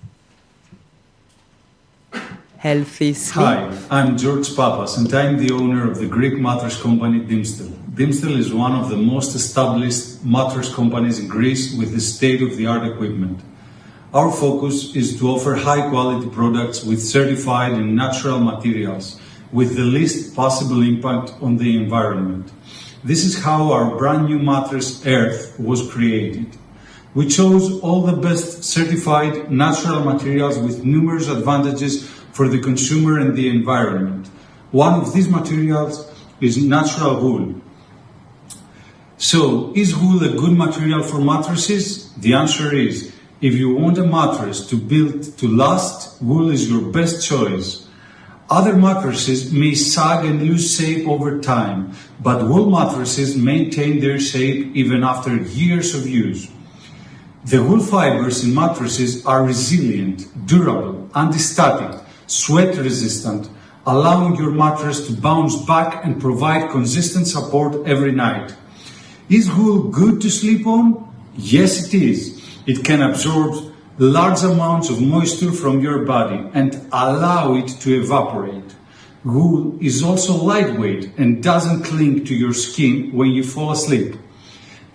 Healthy sleep. Hi, I'm George Papas, and I'm the owner of the Greek mattress company Dimstel. Dimstel is one of the most established mattress companies in Greece with the state-of-the-art equipment. Our focus is to offer high-quality products with certified and natural materials with the least possible impact on the environment. This is how our brand new mattress Earth was created. We chose all the best certified natural materials with numerous advantages for the consumer and the environment. One of these materials is natural wool. So, is wool a good material for mattresses? The answer is, if you want a mattress to build to last, wool is your best choice. Other mattresses may sag and lose shape over time, but wool mattresses maintain their shape even after years of use. The wool fibers in mattresses are resilient, durable, anti-static, sweat-resistant, allowing your mattress to bounce back and provide consistent support every night. Is wool good to sleep on? Yes, it is. It can absorb large amounts of moisture from your body and allow it to evaporate. Wool is also lightweight and doesn't cling to your skin when you fall asleep.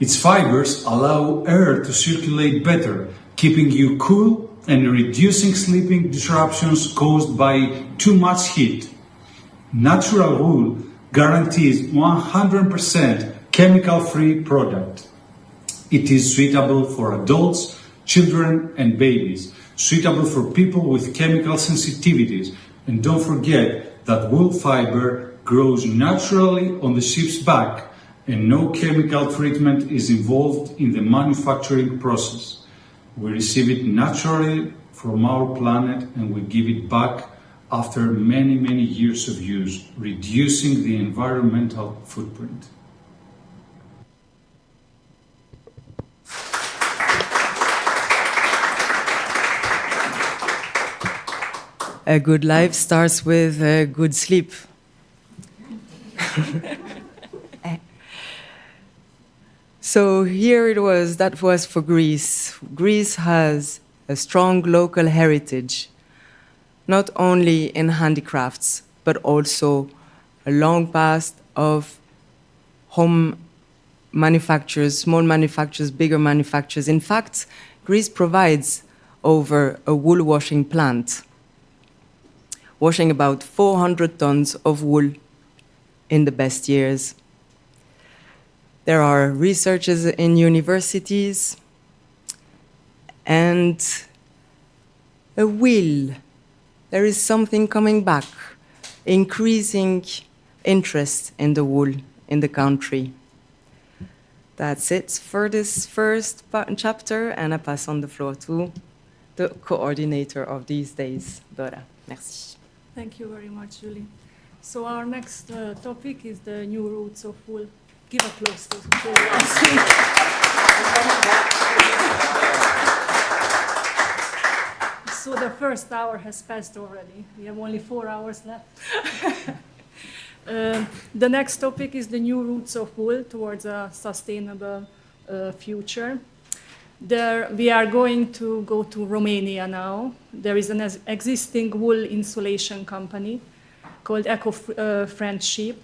Its fibers allow air to circulate better, keeping you cool and reducing sleeping disruptions caused by too much heat. Natural wool guarantees 100% chemical-free product. It is suitable for adults, children and babies, suitable for people with chemical sensitivities, and don't forget that wool fiber grows naturally on the ship's back and no chemical treatment is involved in the manufacturing process. We receive it naturally from our planet and we give it back after many, many years of use, reducing the environmental footprint. A good life starts with a good sleep. So here it was, that was for Greece. Greece has a strong local heritage, not only in handicrafts, but also a long past of home manufacturers, small manufacturers, bigger manufacturers. In fact, Greece provides over a wool washing plant, washing about 400 tons of wool in the best years. There are researchers in universities and a will. There is something coming back, increasing interest in the wool in the country. That's it for this first chapter, and I pass on the floor to the coordinator of these days, Dora. Merci. Thank you very much, Julie. So our next topic is the new roots of wool. Give applause to Julie. So the first hour has passed already. We have only 4 hours left. The next topic is the new roots of wool towards a sustainable future. We are going to go to Romania now. There is an existing wool insulation company called Eco Friendship.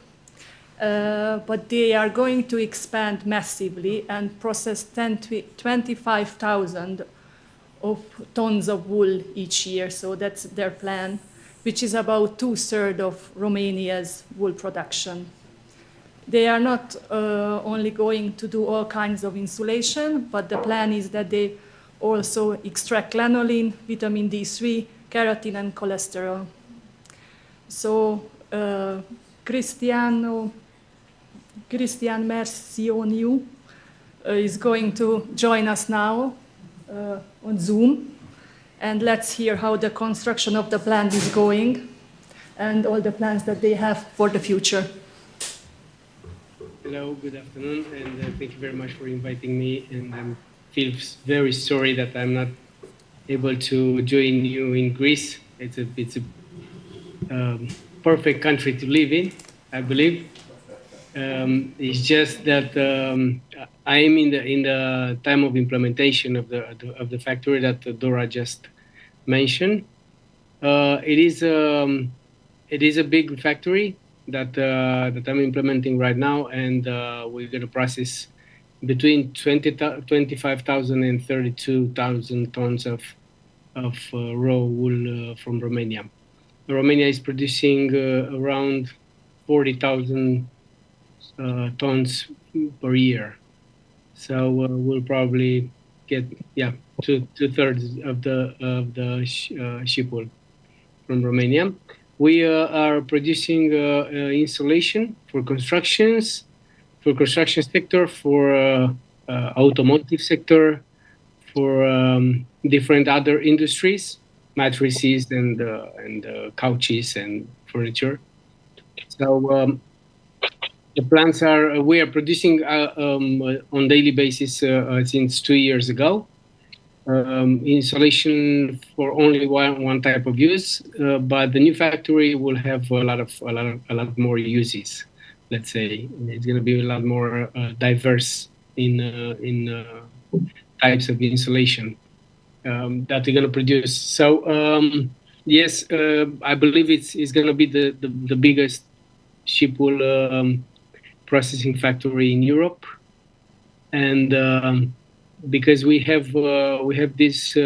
but they are going to expand massively and process 25,000 of tons of wool each year. So that's their plan, which is about 2/3 of Romania's wool production. They are not only going to do all kinds of insulation, but the plan is that they also extract lanolin, vitamin D3, keratin, and cholesterol. So Cristian Mercioniu is going to join us now on Zoom. And let's hear how the construction of the plant is going and all the plans that they have for the future. Hello, good afternoon, and thank you very much for inviting me. And I feel very sorry that I'm not able to join you in Greece. It's a perfect country to live in, I believe. It's just that I am in the time of implementation of the factory that Dora just mentioned. It is a big factory that I'm implementing right now, and we're going to process between 25,000 and 32,000 tons of raw wool from Romania. Romania is producing around 40,000 tons per year, so we'll probably get two-thirds of the sheep wool from Romania. We are producing insulation for construction sector, for automotive sector, for different other industries, mattresses and couches and furniture. So the plants we are producing on daily basis since 2 years ago. Insulation for only one type of use, but the new factory will have a lot more uses. Let's say it's going to be a lot more diverse in types of insulation that we're going to produce. So yes, I believe it's going to be the biggest sheep wool processing factory in Europe, and because we have this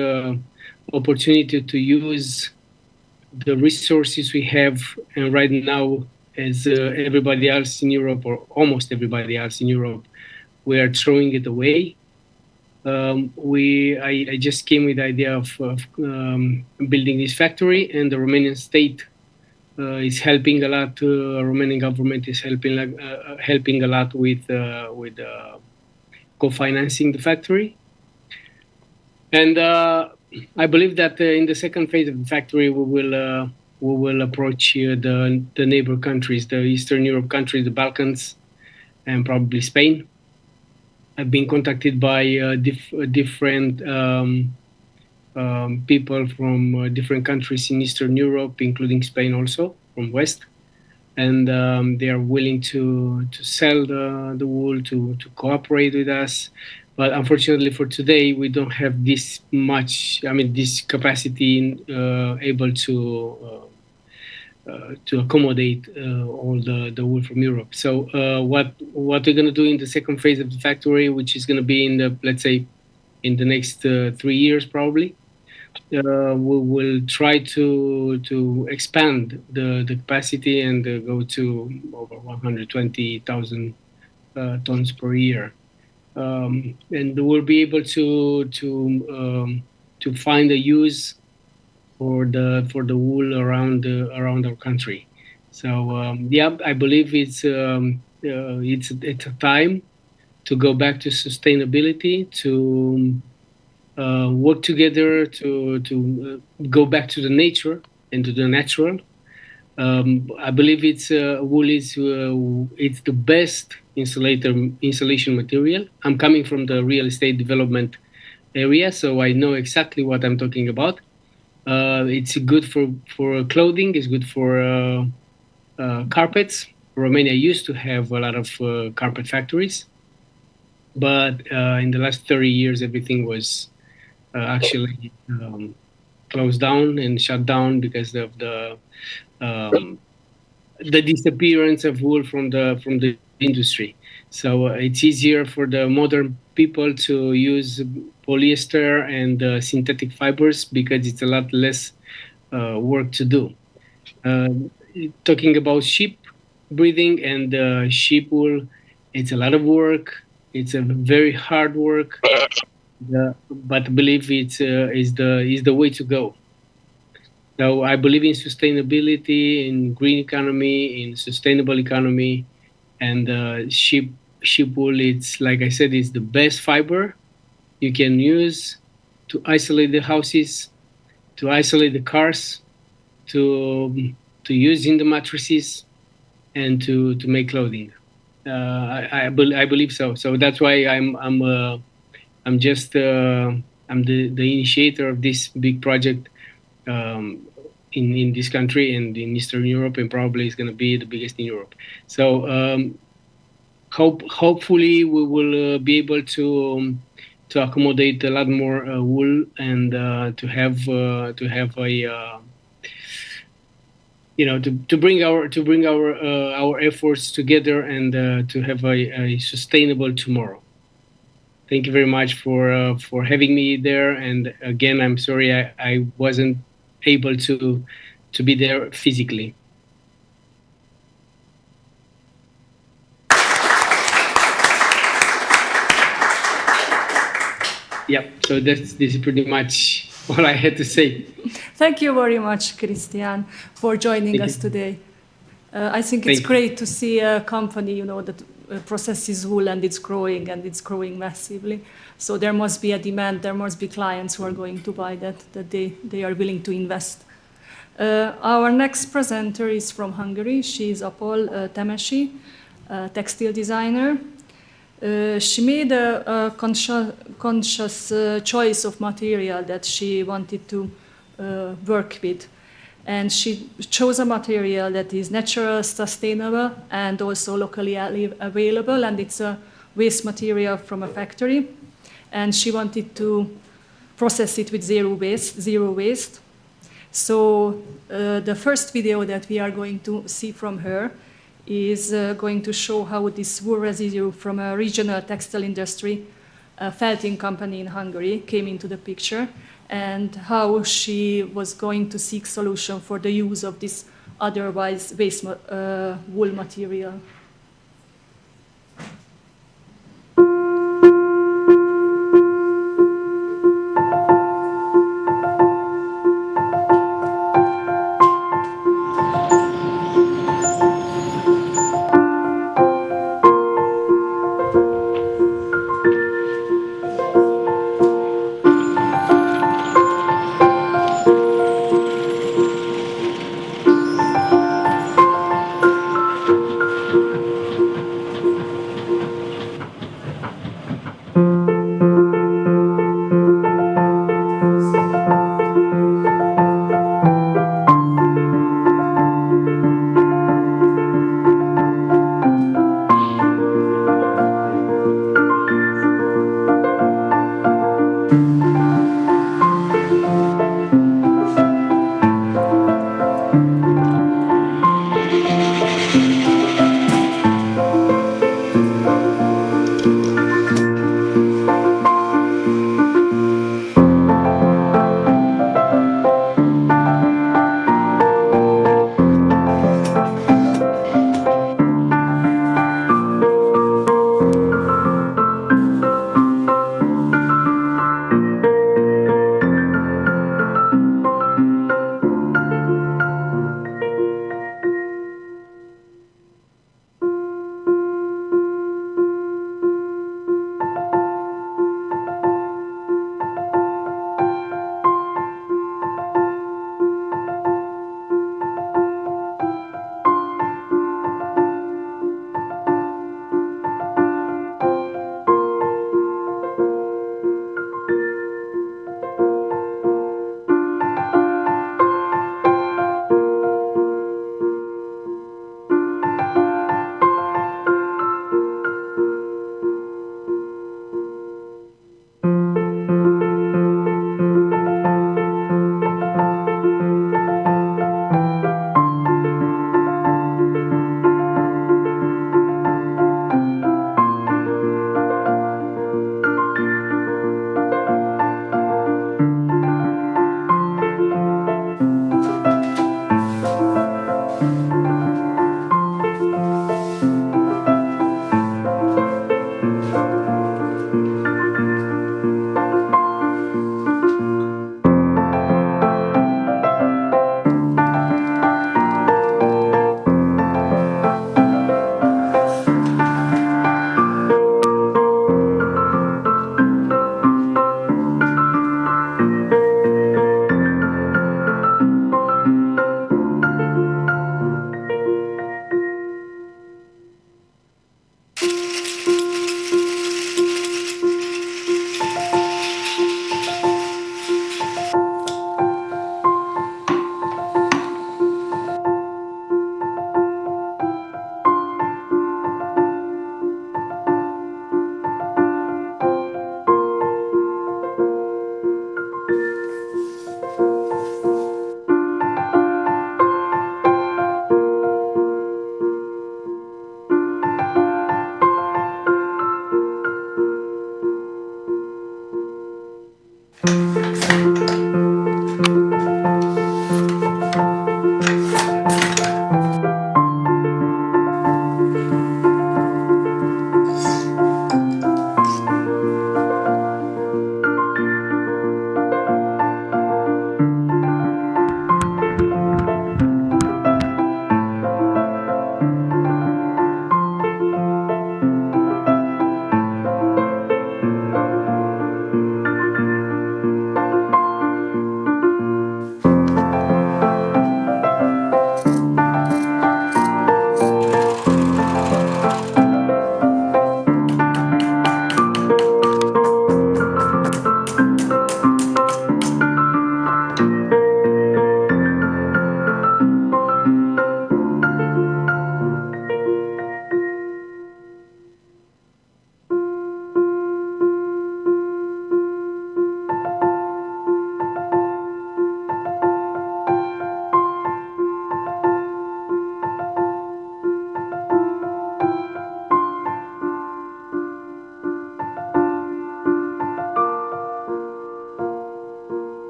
opportunity to use the resources we have, and right now, as everybody else in Europe, or almost everybody else in Europe, we are throwing it away. I just came with the idea of building this factory, and the Romanian state is helping a lot. Romanian government is helping a lot with co-financing the factory, and I believe that in the second phase of the factory we will approach the neighbor countries, the Eastern Europe countries, the Balkans, and probably Spain. I've been contacted by different people from different countries in Eastern Europe, including Spain also, from West. And they are willing to sell the wool, to cooperate with us. But unfortunately for today, we don't have this capacity able to accommodate all the wool from Europe. So what we're going to do in the second phase of the factory, which is going to be in the next 3 years probably, we will try to expand the capacity and go to over 120,000 tons per year, and we'll be able to find a use for the wool around our country. So I believe it's a time to go back to sustainability, to work together, to go back to the nature and to the natural. I believe wool is it's the best insulation material. I'm coming from the real estate development area, so I know exactly what I'm talking about. It's good for clothing. It's good for carpets. Romania used to have a lot of carpet factories, but in the last 30 years, everything was actually closed down and shut down because of the the disappearance of wool from the industry. So it's easier for the modern people to use polyester and synthetic fibers because it's a lot less work to do. Talking about sheep breeding and sheep wool, it's a lot of work. It's a very hard work, but I believe it's is the way to go. So I believe in sustainability, in green economy, in sustainable economy, and sheep wool. It's like I said, it's the best fiber you can use to isolate the houses, to isolate the cars, to use in the mattresses, and to make clothing. I believe so. So that's why I'm just I'm the initiator of this big project in this country and in Eastern Europe, and probably it's going to be the biggest in Europe. So hopefully we will be able to accommodate a lot more wool and to have a to bring our efforts together and to have a sustainable tomorrow. Thank you very much for having me there. And again, I'm sorry I wasn't able to be there physically. Yeah, so this is pretty much all I had to say. Thank you very much, Christian, for joining us today. I think it's great to see a company, that processes wool and it's growing massively. So there must be a demand, there must be clients who are going to buy that they are willing to invest. Our next presenter is from Hungary. She is Apol Temesi, a textile designer. She made a conscious choice of material that she wanted to work with. And she chose a material that is natural, sustainable, and also locally available. And it's a waste material from a factory. And she wanted to process it with zero waste. So the first video that we are going to see from her is going to show how this wool residue from a regional textile industry, a felting company in Hungary, came into the picture, and how she was going to seek solution for the use of this otherwise waste wool material.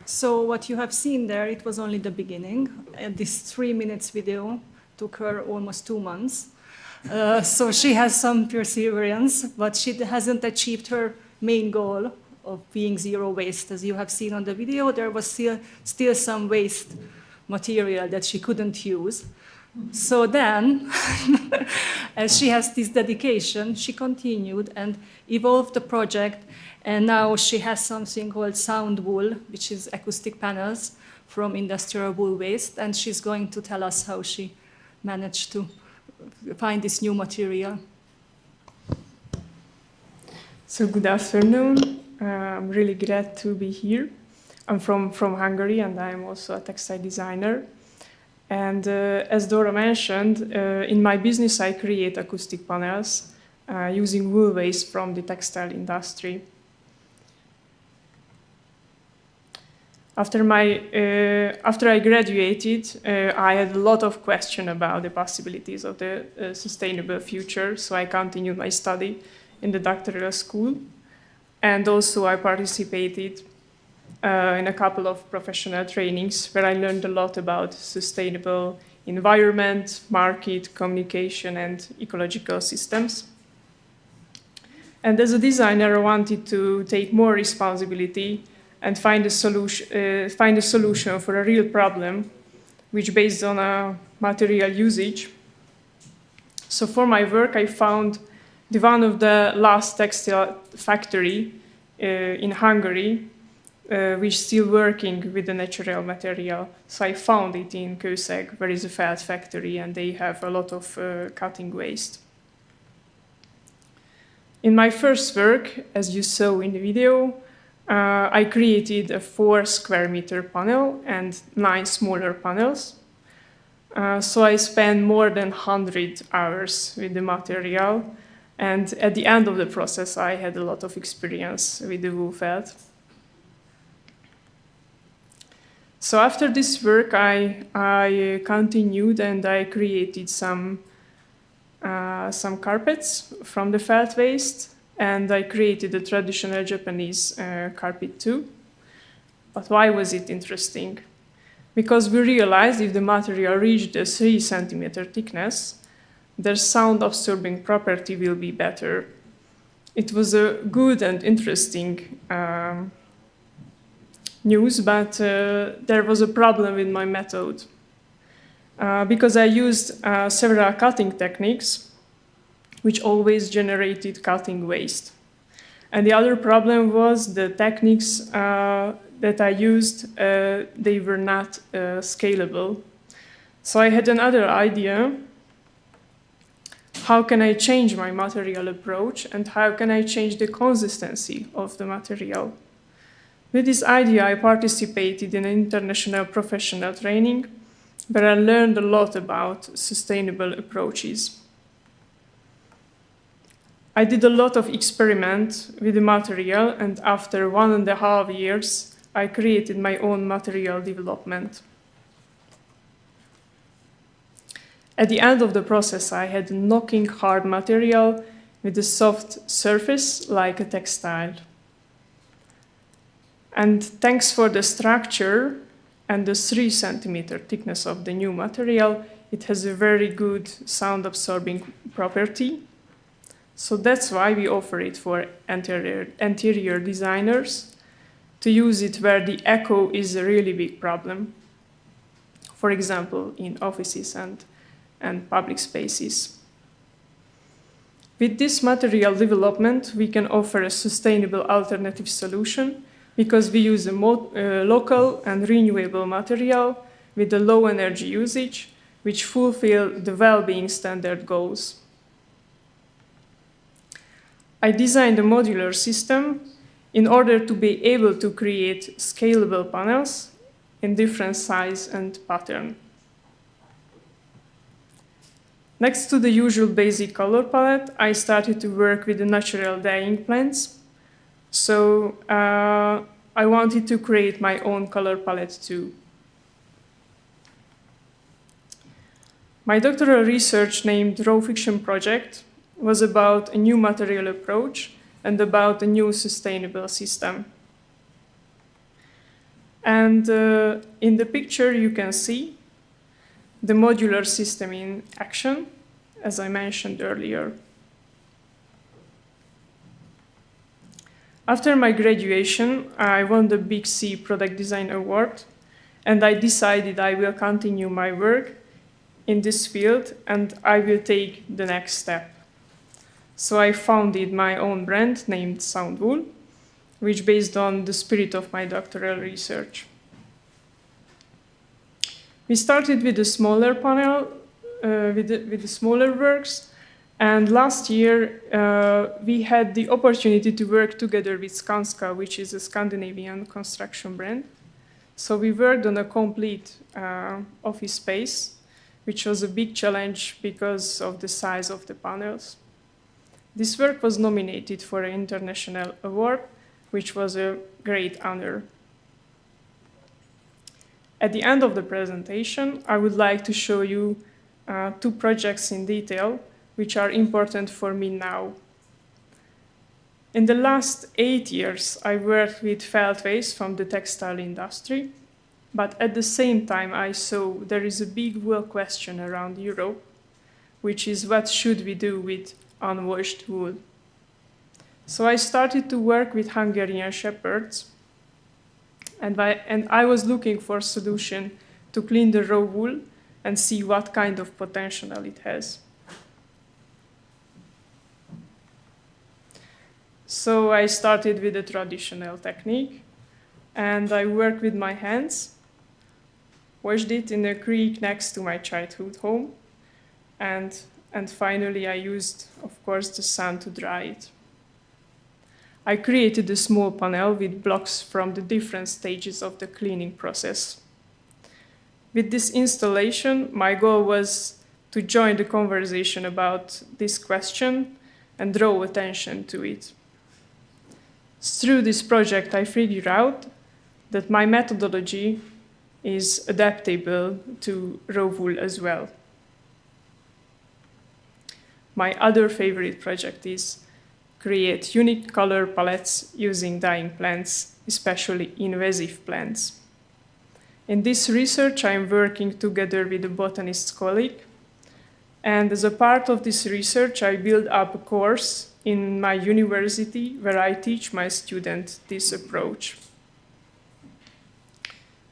So what you have seen there, it was only the beginning. This 3 minutes video took her almost 2 months. So she has some perseverance, but she hasn't achieved her main goal of being zero waste. As you have seen on the video, there was still some waste material that she couldn't use. So then, as she has this dedication, she continued and evolved the project, and now she has something called sound wool, which is acoustic panels from industrial wool waste, and she's going to tell us how she managed to find this new material. So good afternoon. I'm really glad to be here. I'm from Hungary, and I'm also a textile designer. And as Dora mentioned, in my business I create acoustic panels using wool waste from the textile industry. After I graduated, I had a lot of questions about the possibilities of the sustainable future, so I continued my study in the doctoral school. And also I participated in a couple of professional trainings where I learned a lot about sustainable environment, market, communication, and ecological systems. And as a designer, I wanted to take more responsibility and find a solution for a real problem, which based on a material usage. So for my work, I found one of the last textile factory in Hungary, which is still working with the natural material. So I found it in Kőszeg, where is a felt factory, and they have a lot of cutting waste. In my first work, as you saw in the video, I created a 4 square meter panel and 9 smaller panels. So I spent more than 100 hours with the material, and at the end of the process, I had a lot of experience with the wool felt. So after this work, I continued and I created some carpets from the felt waste, and I created a traditional Japanese carpet too. But why was it interesting? Because we realized if the material reached a 3 centimeter thickness, their sound absorbing property will be better. It was a good and interesting news, but there was a problem with my method. Because I used several cutting techniques, which always generated cutting waste. And the other problem was the techniques that I used, they were not scalable. So I had another idea. How can I change my material approach, and how can I change the consistency of the material? With this idea, I participated in an international professional training where I learned a lot about sustainable approaches. I did a lot of experiments with the material, and after 1.5 years, I created my own material development. At the end of the process, I had knocking hard material with a soft surface like a textile. And thanks for the structure and the 3 centimeter thickness of the new material, it has a very good sound absorbing property. So that's why we offer it for interior designers to use it where the echo is a really big problem. For example, in offices and public spaces. With this material development, we can offer a sustainable alternative solution because we use a local and renewable material with a low energy usage, which fulfill the well-being standard goals. I designed a modular system in order to be able to create scalable panels in different size and pattern. Next to the usual basic color palette, I started to work with the natural dyeing plants. So I wanted to create my own color palette too. My doctoral research named Raw Fiction Project was about a new material approach and about a new sustainable system. And in the picture you can see the modular system in action, as I mentioned earlier. After my graduation, I won the Big C Product Design Award, and I decided I will continue my work in this field and I will take the next step. So I founded my own brand named Soundwool, which based on the spirit of my doctoral research. We started with a smaller panel, with the smaller works, and last year we had the opportunity to work together with Skanska, which is a Scandinavian construction brand. So we worked on a complete office space, which was a big challenge because of the size of the panels. This work was nominated for an international award, which was a great honor. At the end of the presentation, I would like to show you 2 projects in detail, which are important for me now. In the last 8 years, I worked with felt waste from the textile industry, but at the same time, I saw there is a big wool question around Europe, which is what should we do with unwashed wool. So I started to work with Hungarian shepherds, and I was looking for a solution to clean the raw wool and see what kind of potential it has. So I started with a traditional technique, and I worked with my hands, washed it in a creek next to my childhood home, and finally I used, of course, the sun to dry it. I created a small panel with blocks from the different stages of the cleaning process. With this installation, my goal was to join the conversation about this question and draw attention to it. Through this project, I figured out that my methodology is adaptable to raw wool as well. My other favorite project is create unique color palettes using dyeing plants, especially invasive plants. In this research, I am working together with a botanist colleague, and as a part of this research, I built up a course in my university where I teach my students this approach.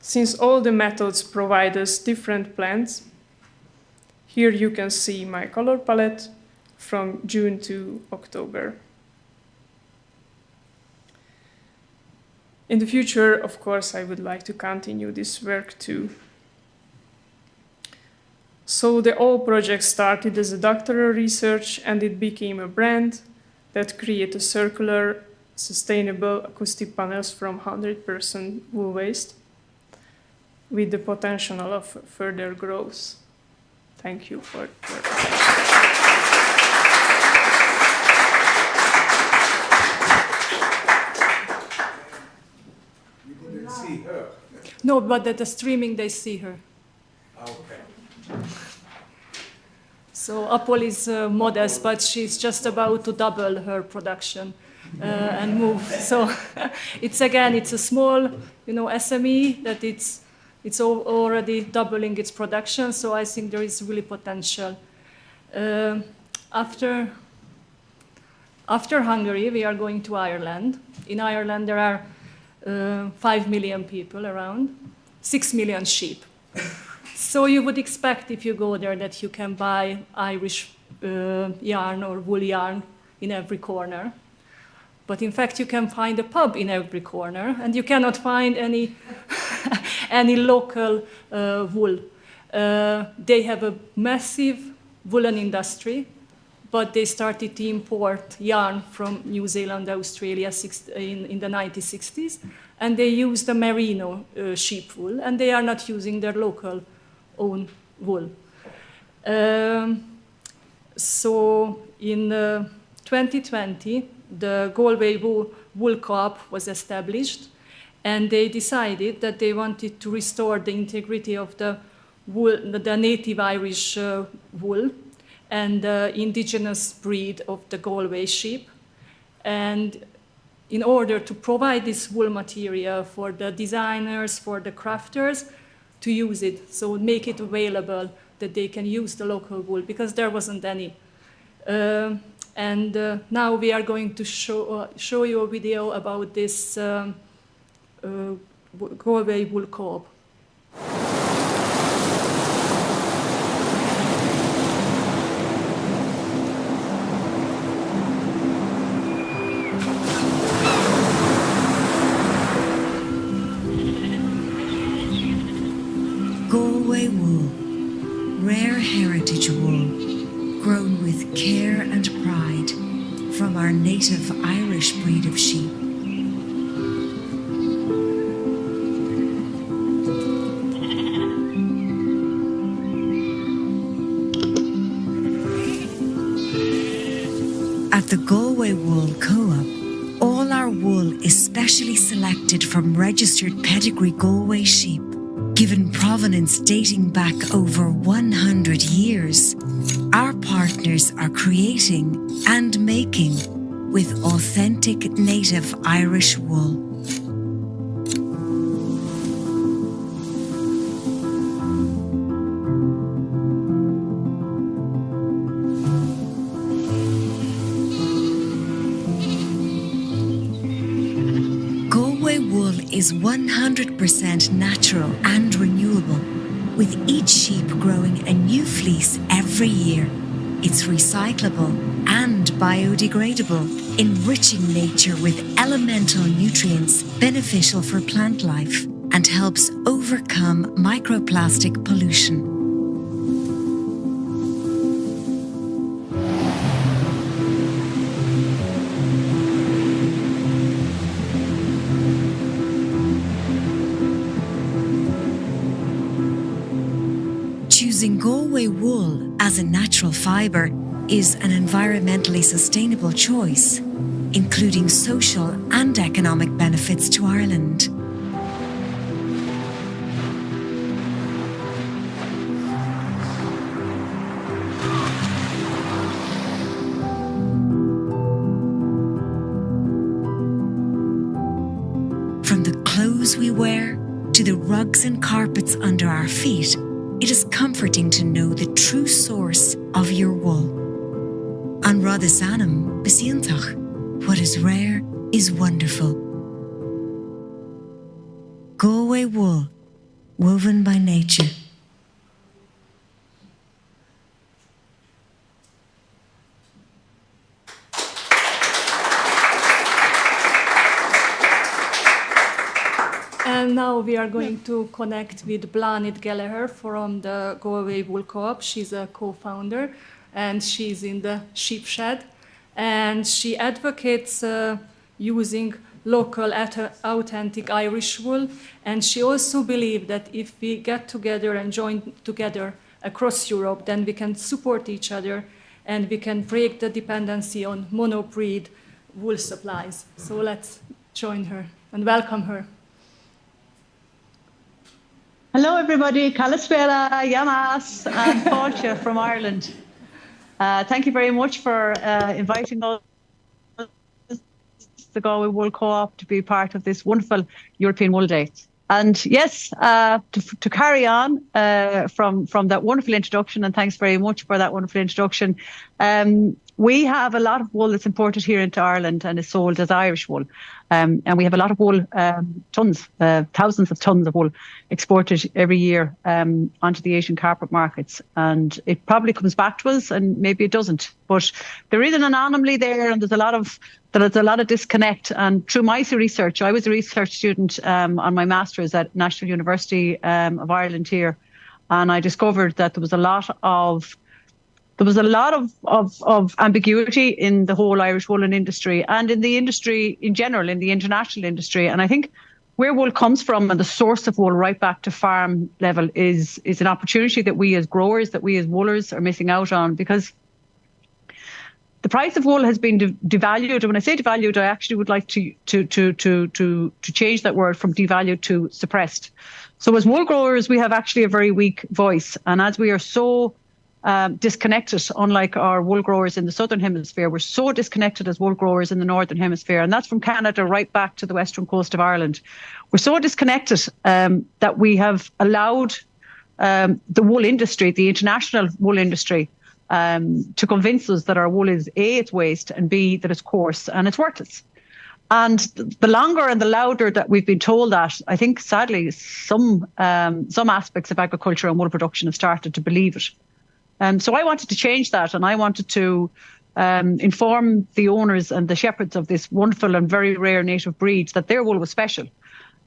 Since all the methods provide us different plants, here you can see my color palette from June to October. In the future, of course, I would like to continue this work too. So the whole project started as a doctoral research, and it became a brand that created circular, sustainable acoustic panels from 100% wool waste with the potential of further growth. Thank you for your attention. See her. No, but at the streaming they see her. Okay. So Apple is modest, but she's just about to double her production and move. So it's a small, SME that it's already doubling its production. So I think there is really potential. After Hungary, we are going to Ireland. In Ireland, there are 5 million people around, 6 million sheep. So you would expect if you go there that you can buy Irish yarn or wool yarn in every corner. But in fact, you can find a pub in every corner, and you cannot find any, any local wool. They have a massive woolen industry, but they started to import yarn from New Zealand, Australia in the 1960s, and they use the merino sheep wool, and they are not using their local own wool. So in 2020, the Galway Wool Co-op was established, and they decided that they wanted to restore the integrity of the wool, the native Irish wool and the indigenous breed of the Galway sheep. And in order to provide this wool material for the designers, for the crafters, to use it, so make it available that they can use the local wool, because there wasn't any. Now we are going to show you a video about this Galway Wool Co-op. Galway wool, rare heritage wool, grown with care and pride from our native Irish breed of sheep. At the Galway Wool Co-op, all our wool is specially selected from registered pedigree Galway sheep, given provenance dating back over 100 years. Our partners are creating and making with authentic native Irish wool. Galway wool is 100% natural and renewable, with each sheep growing a new fleece every year. It's recyclable and biodegradable, enriching nature with elemental nutrients beneficial for plant life and helps overcome microplastic pollution. Choosing Galway wool as a natural fibre is an environmentally sustainable choice, including social and economic benefits to Ireland. From the clothes we wear to the rugs and carpets under our feet, it is comforting to know the true source of your wool. An rud is anam besiantach. What is rare is wonderful. Galway wool, woven by nature. And now we are going to connect with Bláthnaid Gallagher from the Galway Wool Co-op. She's a co-founder, and she's in the sheep shed. And she advocates using local, authentic Irish wool. And she also believes that if we get together and join together across Europe, then we can support each other and we can break the dependency on monobreed wool supplies. So let's join her and welcome her. Hello, everybody. Kalispera, Yamas, and Portia from Ireland. Thank you very much for inviting us, the Galway Wool Co-op, to be part of this wonderful European Wool Day. And yes, to carry on from that wonderful introduction, and thanks very much for that wonderful introduction. We have a lot of wool that's imported here into Ireland and is sold as Irish wool. And we have a lot of wool, tons, thousands of tons of wool exported every year onto the Asian carpet markets. And it probably comes back to us, and maybe it doesn't. But there is an anomaly there, and there's a lot of disconnect. And through my research, I was a research student on my master's at National University of Ireland here, and I discovered that there was a lot of ambiguity in the whole Irish woolen industry and in the industry in general, in the international industry. And I think where wool comes from and the source of wool right back to farm level is an opportunity that we as growers, that we as woolers are missing out on, because the price of wool has been devalued. And when I say devalued, I actually would like to change that word from devalued to suppressed. So as wool growers, we have actually a very weak voice. And as we are so disconnected, unlike our wool growers in the southern hemisphere, we're so disconnected as wool growers in the northern hemisphere, and that's from Canada right back to the western coast of Ireland. We're so disconnected that we have allowed the wool industry, the international wool industry, to convince us that our wool is A, it's waste, and B, that it's coarse and it's worthless. And the longer and the louder that we've been told that, I think sadly some aspects of agriculture and wool production have started to believe it. So I wanted to change that, and I wanted to inform the owners and the shepherds of this wonderful and very rare native breed that their wool was special.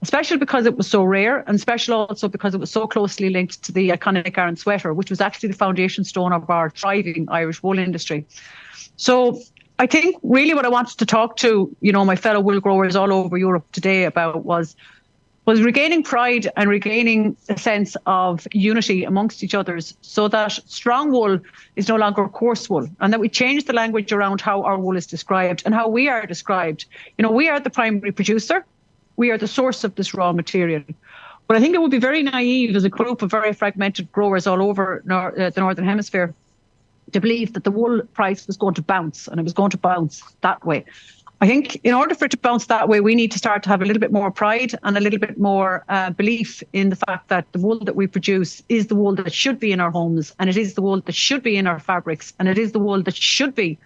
Special because it was so rare, and special also because it was so closely linked to the iconic Aran sweater, which was actually the foundation stone of our thriving Irish wool industry. So I think really what I wanted to talk to, my fellow wool growers all over Europe today about was regaining pride and regaining a sense of unity amongst each other, so that strong wool is no longer coarse wool, and that we change the language around how our wool is described and how we are described. We are the primary producer. We are the source of this raw material. But I think it would be very naive as a group of very fragmented growers all over the Northern Hemisphere to believe that the wool price was going to bounce, and it was going to bounce that way. I think in order for it to bounce that way, we need to start to have a little bit more pride and a little bit more belief in the fact that the wool that we produce is the wool that should be in our homes, and it is the wool that should be in our fabrics, and it is the wool that should be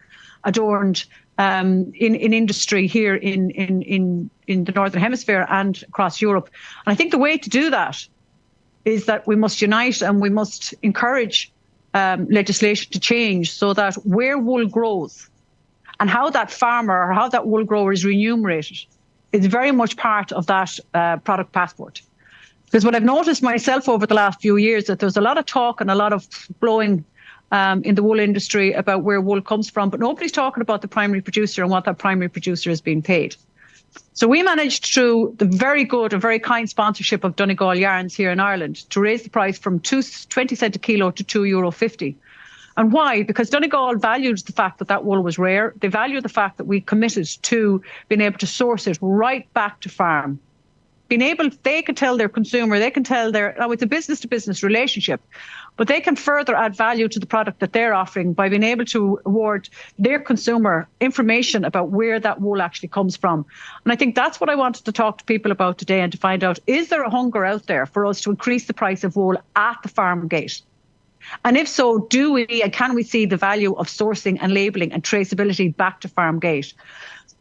adorned in industry here in the Northern Hemisphere and across Europe. And I think the way to do that is that we must unite, and we must encourage legislation to change so that where wool grows, and how that farmer or how that wool grower is remunerated is very much part of that product passport. Because what I've noticed myself over the last few years, that there's a lot of talk and a lot of blowing in the wool industry about where wool comes from, but nobody's talking about the primary producer and what that primary producer is being paid. So we managed, through the very good and very kind sponsorship of Donegal Yarns here in Ireland, to raise the price from 20 cent a kilo to €2.50. And why? Because Donegal valued the fact that that wool was rare. They valued the fact that we committed to being able to source it right back to farm. They can tell their consumer, it's a business-to-business relationship, but they can further add value to the product that they're offering by being able to award their consumer information about where that wool actually comes from. And I think that's what I wanted to talk to people about today, and to find out, is there a hunger out there for us to increase the price of wool at the farm gate? And if so, do we and can we see the value of sourcing and labelling and traceability back to farm gate?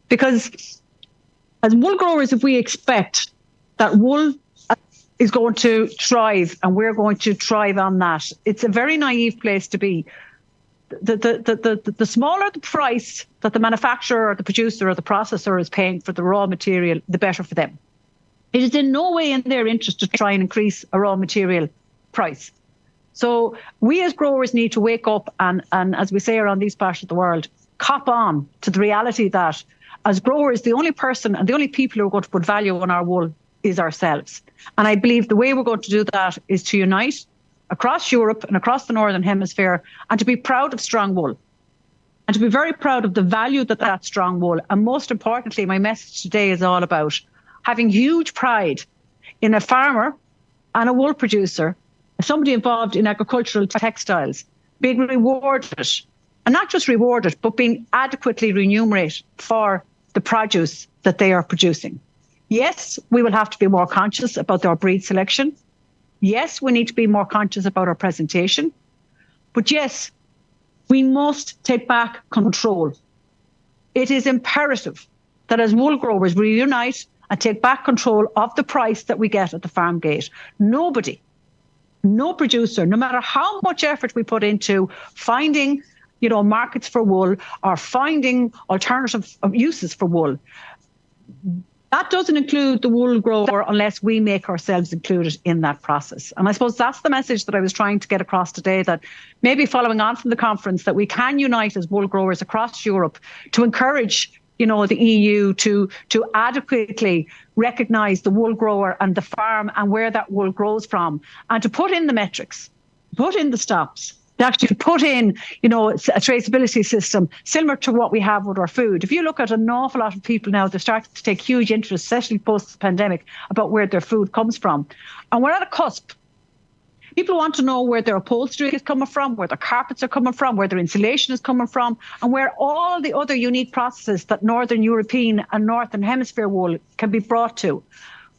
Because as wool growers, if we expect that wool is going to thrive and we're going to thrive on that, it's a very naive place to be. The smaller the price that the manufacturer or the producer or the processor is paying for the raw material, the better for them. It is in no way in their interest to try and increase a raw material price. So we as growers need to wake up and as we say around these parts of the world, cop on to the reality that as growers, the only person and the only people who are going to put value on our wool is ourselves. And I believe the way we're going to do that is to unite across Europe and across the Northern Hemisphere, and to be proud of strong wool, and to be very proud of the value that strong wool. And most importantly, my message today is all about having huge pride in a farmer and a wool producer, somebody involved in agricultural textiles, being rewarded and not just rewarded, but being adequately remunerated for the produce that they are producing. Yes, we will have to be more conscious about our breed selection. Yes, we need to be more conscious about our presentation. But yes, we must take back control. It is imperative that as wool growers, we unite and take back control of the price that we get at the farm gate. Nobody, no producer, no matter how much effort we put into finding, markets for wool or finding alternative uses for wool, that doesn't include the wool grower unless we make ourselves included in that process. And I suppose that's the message that I was trying to get across today, that maybe following on from the conference, that we can unite as wool growers across Europe to encourage the EU to adequately recognise the wool grower and the farm and where that wool grows from, and to put in the metrics, put in the stops, to actually put in, a traceability system similar to what we have with our food. If you look at an awful lot of people now, they're starting to take huge interest, especially post-pandemic, about where their food comes from. And we're at a cusp. People want to know where their upholstery is coming from, where their carpets are coming from, where their insulation is coming from, and where all the other unique processes that Northern European and Northern Hemisphere wool can be brought to.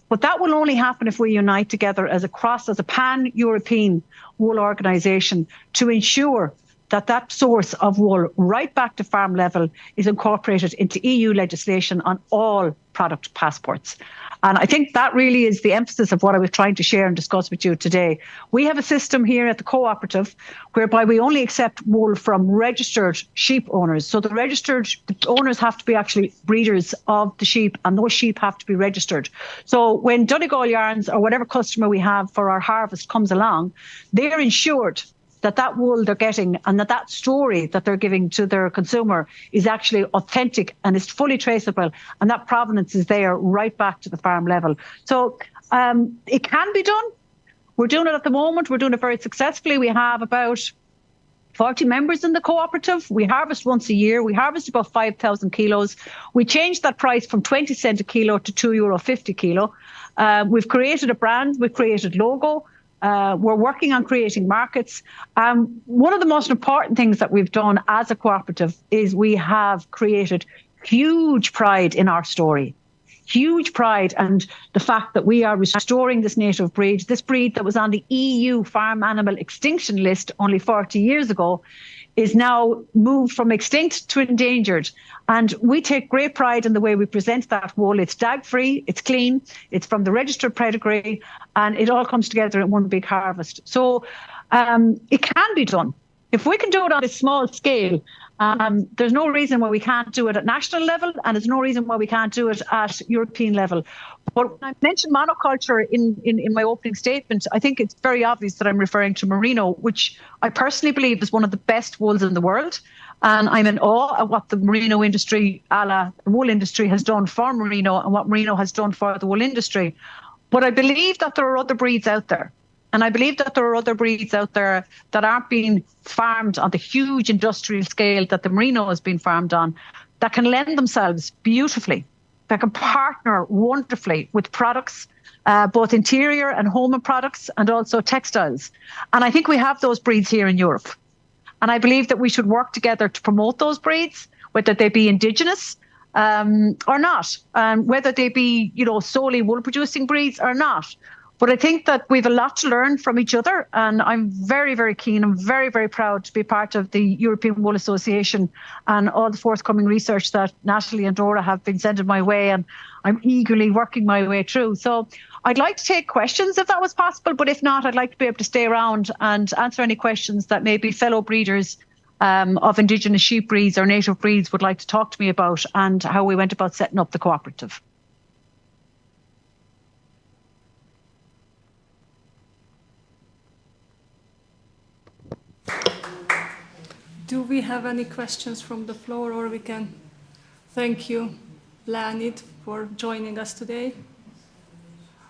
But that will only happen if we unite together as a pan-European wool organisation to ensure that that source of wool right back to farm level is incorporated into EU legislation on all product passports. And I think that really is the emphasis of what I was trying to share and discuss with you today. We have a system here at the cooperative whereby we only accept wool from registered sheep owners. So the owners have to be actually breeders of the sheep, and those sheep have to be registered. So when Donegal Yarns or whatever customer we have for our harvest comes along, they're insured that wool they're getting and that story that they're giving to their consumer is actually authentic and is fully traceable, and that provenance is there right back to the farm level. So it can be done. We're doing it at the moment. We're doing it very successfully. We have about 40 members in the cooperative. We harvest once a year. We harvest about 5,000 kilos. We changed that price from 20 cent a kilo to €2.50 a kilo. We've created a brand. We've created logo. We're working on creating markets. One of the most important things that we've done as a cooperative is we have created huge pride in our story. Huge pride, and the fact that we are restoring this native breed, this breed that was on the EU farm animal extinction list only 40 years ago, is now moved from extinct to endangered. And we take great pride in the way we present that wool. It's dag-free, it's clean, it's from the registered pedigree, and it all comes together in one big harvest. So it can be done. If we can do it on a small scale, there's no reason why we can't do it at national level, and there's no reason why we can't do it at European level. But when I mentioned monoculture in my opening statement, I think it's very obvious that I'm referring to merino, which I personally believe is one of the best wools in the world. And I'm in awe of what the merino industry, the wool industry, has done for merino and what merino has done for the wool industry. But I believe that there are other breeds out there. And I believe that there are other breeds out there that aren't being farmed on the huge industrial scale that the merino has been farmed on, that can lend themselves beautifully, that can partner wonderfully with products, both interior and home products, and also textiles. And I think we have those breeds here in Europe. And I believe that we should work together to promote those breeds, whether they be indigenous or not, and whether they be, solely wool-producing breeds or not. But I think that we have a lot to learn from each other, and I'm very, very keen. I'm very, very proud to be part of the European Wool Association and all the forthcoming research that Natalie and Dora have been sending my way, and I'm eagerly working my way through. So I'd like to take questions if that was possible, but if not, I'd like to be able to stay around and answer any questions that maybe fellow breeders of indigenous sheep breeds or native breeds would like to talk to me about, and how we went about setting up the cooperative. Do we have any questions from the floor, or we can thank you, Leonid, for joining us today?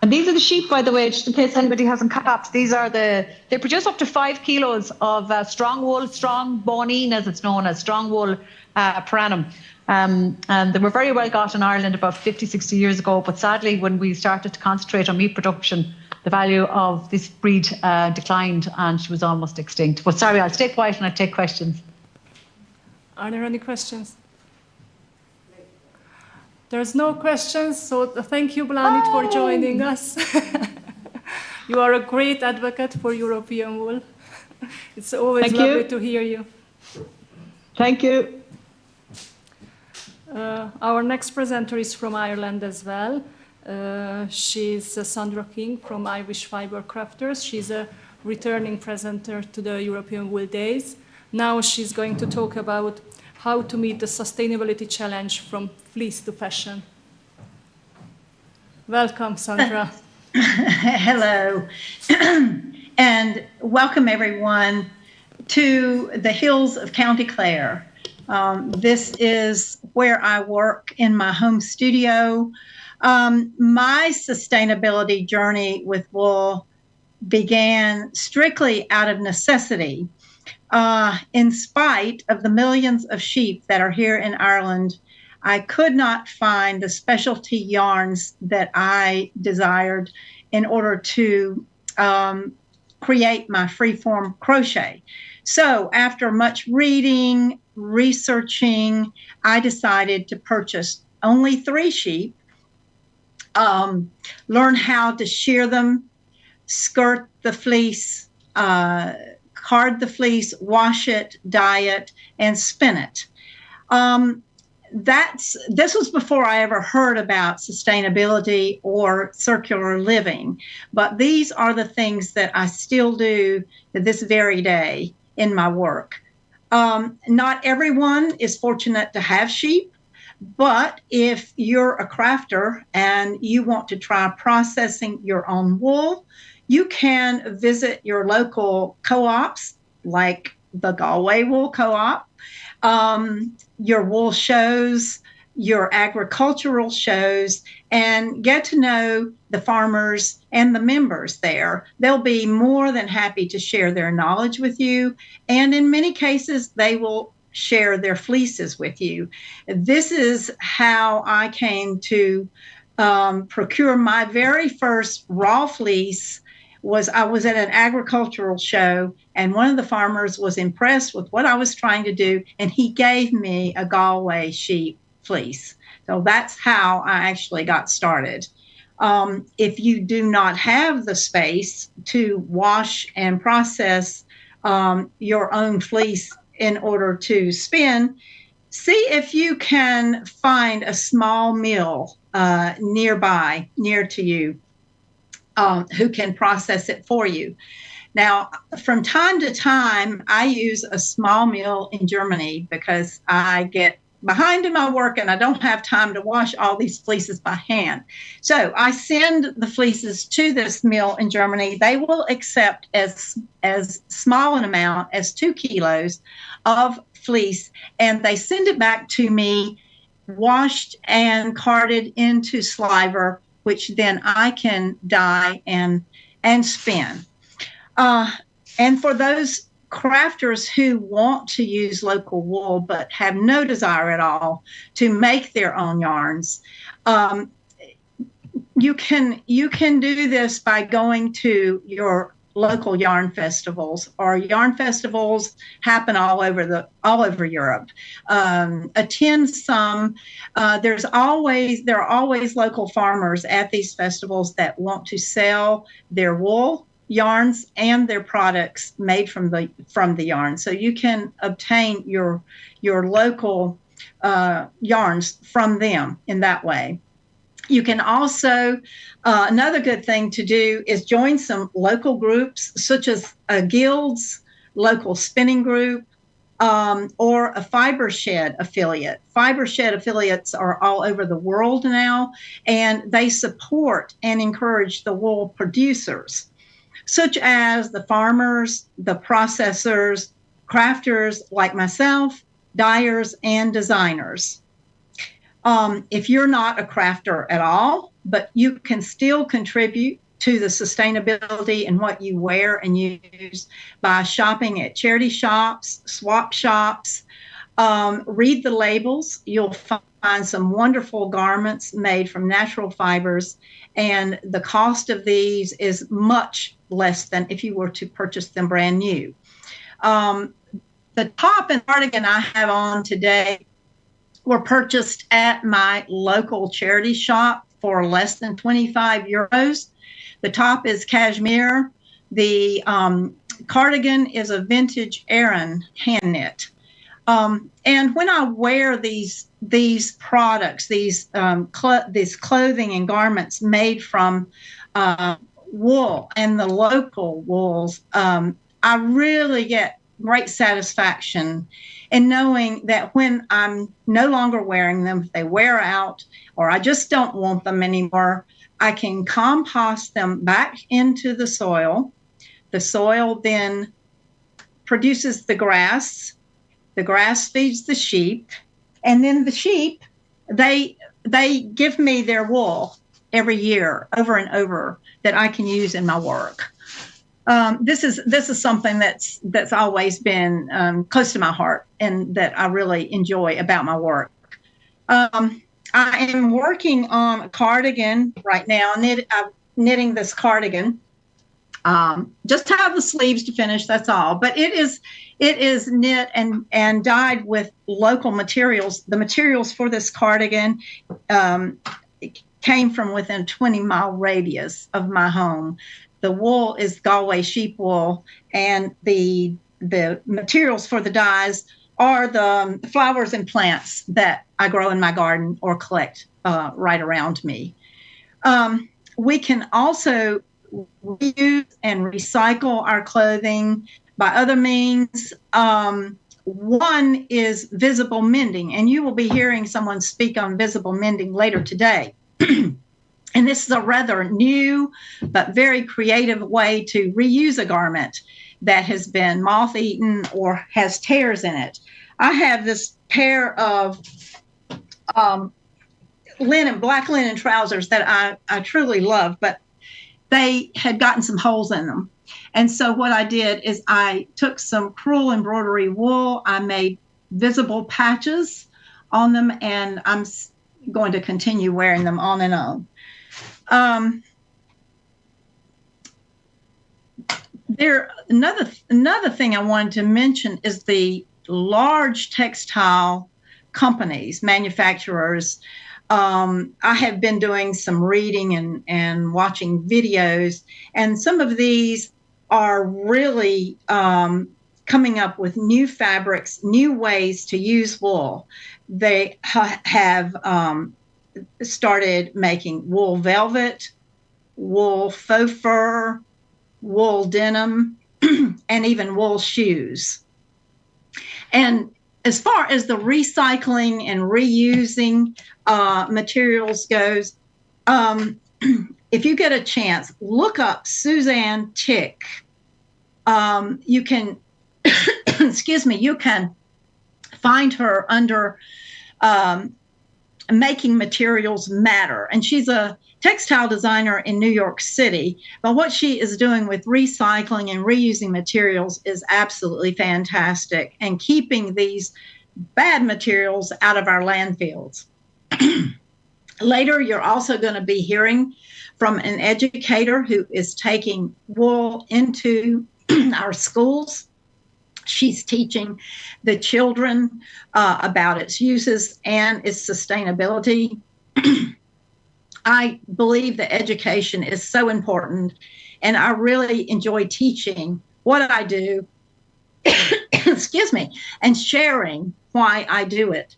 And these are the sheep, by the way, just in case anybody hasn't caught up. They produce up to 5 kilos of strong wool, strong bonnine, as it's known as, strong wool per annum. And they were very well got in Ireland about 50, 60 years ago. But sadly, when we started to concentrate on meat production, the value of this breed declined and she was almost extinct. But sorry, I'll stay quiet and I'll take questions. Are there any questions? There's no questions, so thank you, Blanit, for joining us. You are a great advocate for European wool. It's always lovely to hear you. Thank you. Our next presenter is from Ireland as well. She's Sandra King from Irish Fibre Crafters. She's a returning presenter to the European Wool Days. Now she's going to talk about how to meet the sustainability challenge from fleece to fashion. Welcome, Sandra. Hello, and welcome everyone to the hills of County Clare. This is where I work in my home studio. My sustainability journey with wool began strictly out of necessity. In spite of the millions of sheep that are here in Ireland, I could not find the specialty yarns that I desired in order to create my freeform crochet. So after much reading, researching, I decided to purchase only 3 sheep, learn how to shear them, skirt the fleece, card the fleece, wash it, dye it, and spin it. This was before I ever heard about sustainability or circular living, but these are the things that I still do to this very day in my work. Not everyone is fortunate to have sheep, but if you're a crafter and you want to try processing your own wool, you can visit your local co-ops like the Galway Wool Co-op, your wool shows, your agricultural shows, and get to know the farmers and the members there. They'll be more than happy to share their knowledge with you, and in many cases, they will share their fleeces with you. This is how I came to procure my very first raw fleece. I was at an agricultural show, and one of the farmers was impressed with what I was trying to do, and he gave me a Galway sheep fleece. So that's how I actually got started. If you do not have the space to wash and process your own fleece in order to spin, see if you can find a small mill nearby, near to you, who can process it for you. Now, from time to time, I use a small mill in Germany because I get behind in my work and I don't have time to wash all these fleeces by hand. So I send the fleeces to this mill in Germany. They will accept as small an amount as 2 kilos of fleece, and they send it back to me washed and carded into sliver, which then I can dye and spin. And for those crafters who want to use local wool but have no desire at all to make their own yarns, you can do this by going to your local yarn festivals, or yarn festivals happen all over Europe. Attend some. There are always local farmers at these festivals that want to sell their wool yarns and their products made from the yarn. So you can obtain your local yarns from them in that way. You can also, another good thing to do is join some local groups, such as a guild's local spinning group, or a Fibre Shed affiliate. Fibre Shed affiliates are all over the world now, and they support and encourage the wool producers, such as the farmers, the processors, crafters like myself, dyers, and designers. If you're not a crafter at all, but you can still contribute to the sustainability in what you wear and use by shopping at charity shops, swap shops, read the labels. You'll find some wonderful garments made from natural fibers, and the cost of these is much less than if you were to purchase them brand new. The top and cardigan I have on today were purchased at my local charity shop for less than 25 euros. The top is cashmere. The cardigan is a vintage Aran hand knit. And when I wear these products, these clothing and garments made from wool and the local wools, I really get great satisfaction in knowing that when I'm no longer wearing them, if they wear out or I just don't want them anymore, I can compost them back into the soil. The soil then produces the grass. The grass feeds the sheep, and then the sheep, they give me their wool every year over and over that I can use in my work. This is something that's always been close to my heart and that I really enjoy about my work. I am working on a cardigan right now. I'm knitting this cardigan. Just have the sleeves to finish, that's all. But it is knit and dyed with local materials. The materials for this cardigan came from within a 20-mile radius of my home. The wool is Galway sheep wool, and the materials for the dyes are the flowers and plants that I grow in my garden or collect right around me. We can also reuse and recycle our clothing by other means. One is visible mending, and you will be hearing someone speak on visible mending later today. And this is a rather new but very creative way to reuse a garment that has been moth-eaten or has tears in it. I have this pair of black linen trousers that I truly love, but they had gotten some holes in them. And so what I did is I took some crewel embroidery wool, I made visible patches on them, and I'm going to continue wearing them on and on. Another thing I wanted to mention is the large textile companies, manufacturers. I have been doing some reading and watching videos, and some of these are really coming up with new fabrics, new ways to use wool. They have started making wool velvet, wool faux fur, wool denim, and even wool shoes. And as far as the recycling and reusing materials goes, if you get a chance, look up Suzanne Tick. You can, excuse me, you can find her under Making Materials Matter. And she's a textile designer in New York City. But what she is doing with recycling and reusing materials is absolutely fantastic, and keeping these bad materials out of our landfills. Later, you're also going to be hearing from an educator who is taking wool into our schools. She's teaching the children about its uses and its sustainability. I believe that education is so important, and I really enjoy teaching what I do, excuse me, and sharing why I do it.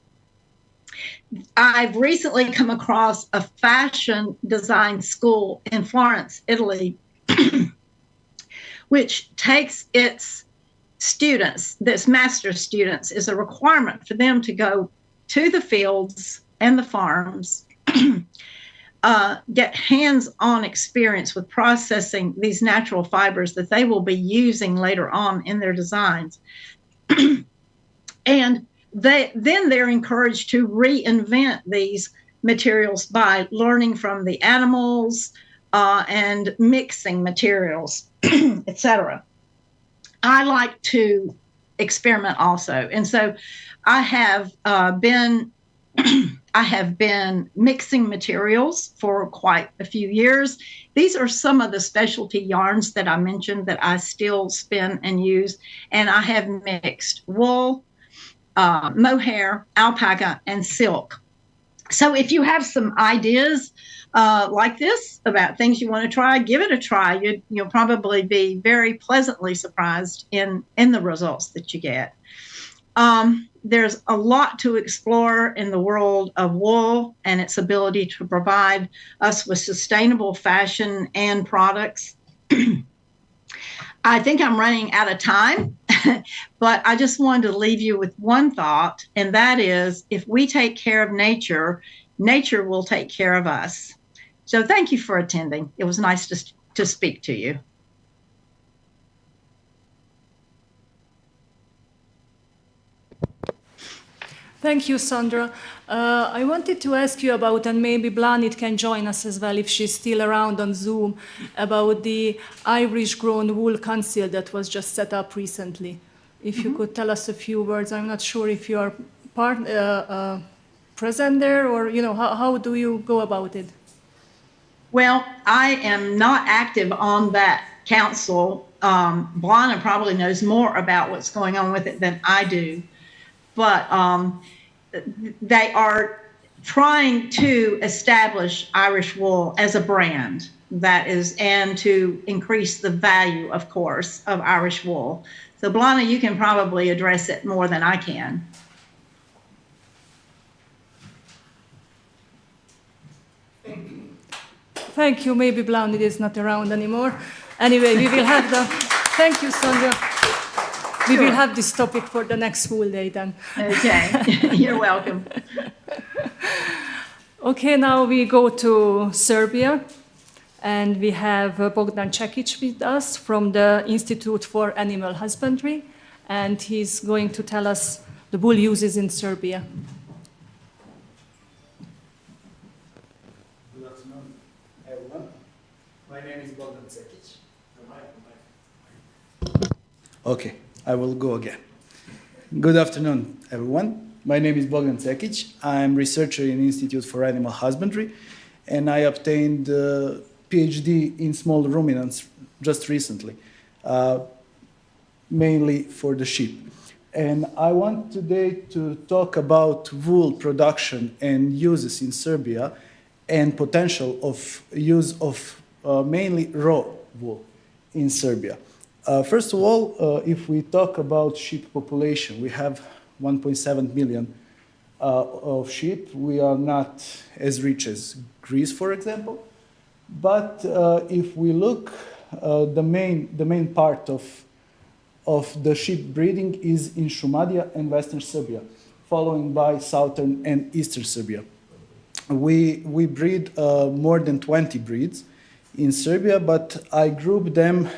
I've recently come across a fashion design school in Florence, Italy, which takes its students, this master's students, is a requirement for them to go to the fields and the farms, get hands-on experience with processing these natural fibers that they will be using later on in their designs. And they're encouraged to reinvent these materials by learning from the animals and mixing materials, etc. I like to experiment also. And so I have been I have been mixing materials for quite a few years. These are some of the specialty yarns that I mentioned that I still spin and use. And I have mixed wool, mohair, alpaca, and silk. So if you have some ideas like this about things you want to try, give it a try. You'll probably be very pleasantly surprised in the results that you get. There's a lot to explore in the world of wool and its ability to provide us with sustainable fashion and products. I think I'm running out of time, but I just wanted to leave you with one thought, and that is, if we take care of nature, nature will take care of us. So thank you for attending. It was nice to speak to you. Thank you, Sandra. I wanted to ask you about, and maybe Blanit can join us as well if she's still around on Zoom, about the Irish-grown wool council that was just set up recently. If you could tell us a few words. I'm not sure if you are present there, or how do you go about it? Well, I am not active on that council. Blana probably knows more about what's going on with it than I do. But they are trying to establish Irish wool as a brand, that is, and to increase the value, of course, of Irish wool. So Blana, you can probably address it more than I can. Thank you. Maybe Blana is not around anymore. Anyway, we will have the... Thank you, Sandra. We will have this topic for the next Wool Day then. Okay, you're welcome. Okay, now we go to Serbia, and we have Bogdan Čekić with us from the Institute for Animal Husbandry, and he's going to tell us the wool uses in Serbia. Good afternoon, everyone. My name is Bogdan Čekić. Okay. I will go again. Good afternoon, everyone. My name is Bogdan Čekić. I'm researcher in Institute for Animal Husbandry, and I obtained a PhD in small ruminants just recently, mainly for the sheep. And I want today to talk about wool production and uses in Serbia and potential of use of mainly raw wool in Serbia. First of all, if we talk about sheep population, we have 1.7 million of sheep. We are not as rich as Greece, for example. But if we look, the main part of the sheep breeding is in Šumadija and Western Serbia, following by Southern and Eastern Serbia. We breed more than 20 breeds in Serbia, but I group them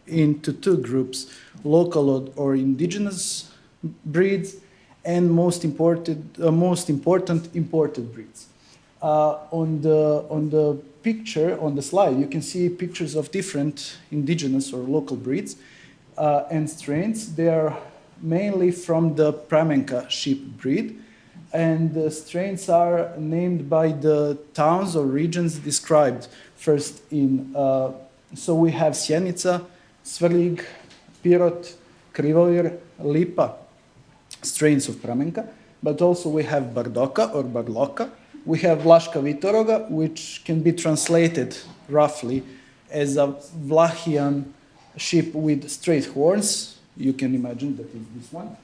into two groups: local or indigenous breeds, and most important imported breeds. On the picture on the slide, you can see pictures of different indigenous or local breeds and strains. They are mainly from the Pramenka sheep breed, and the strains are named by the towns or regions described first in. So we have Sjenica, Svrljig, Pirot, Krivovir, Lipa, strains of Pramenka, but also we have Bardoka or Barloka. We have Vlaška Vitoroga, which can be translated roughly as a Vlachian sheep with straight horns. You can imagine that is this one.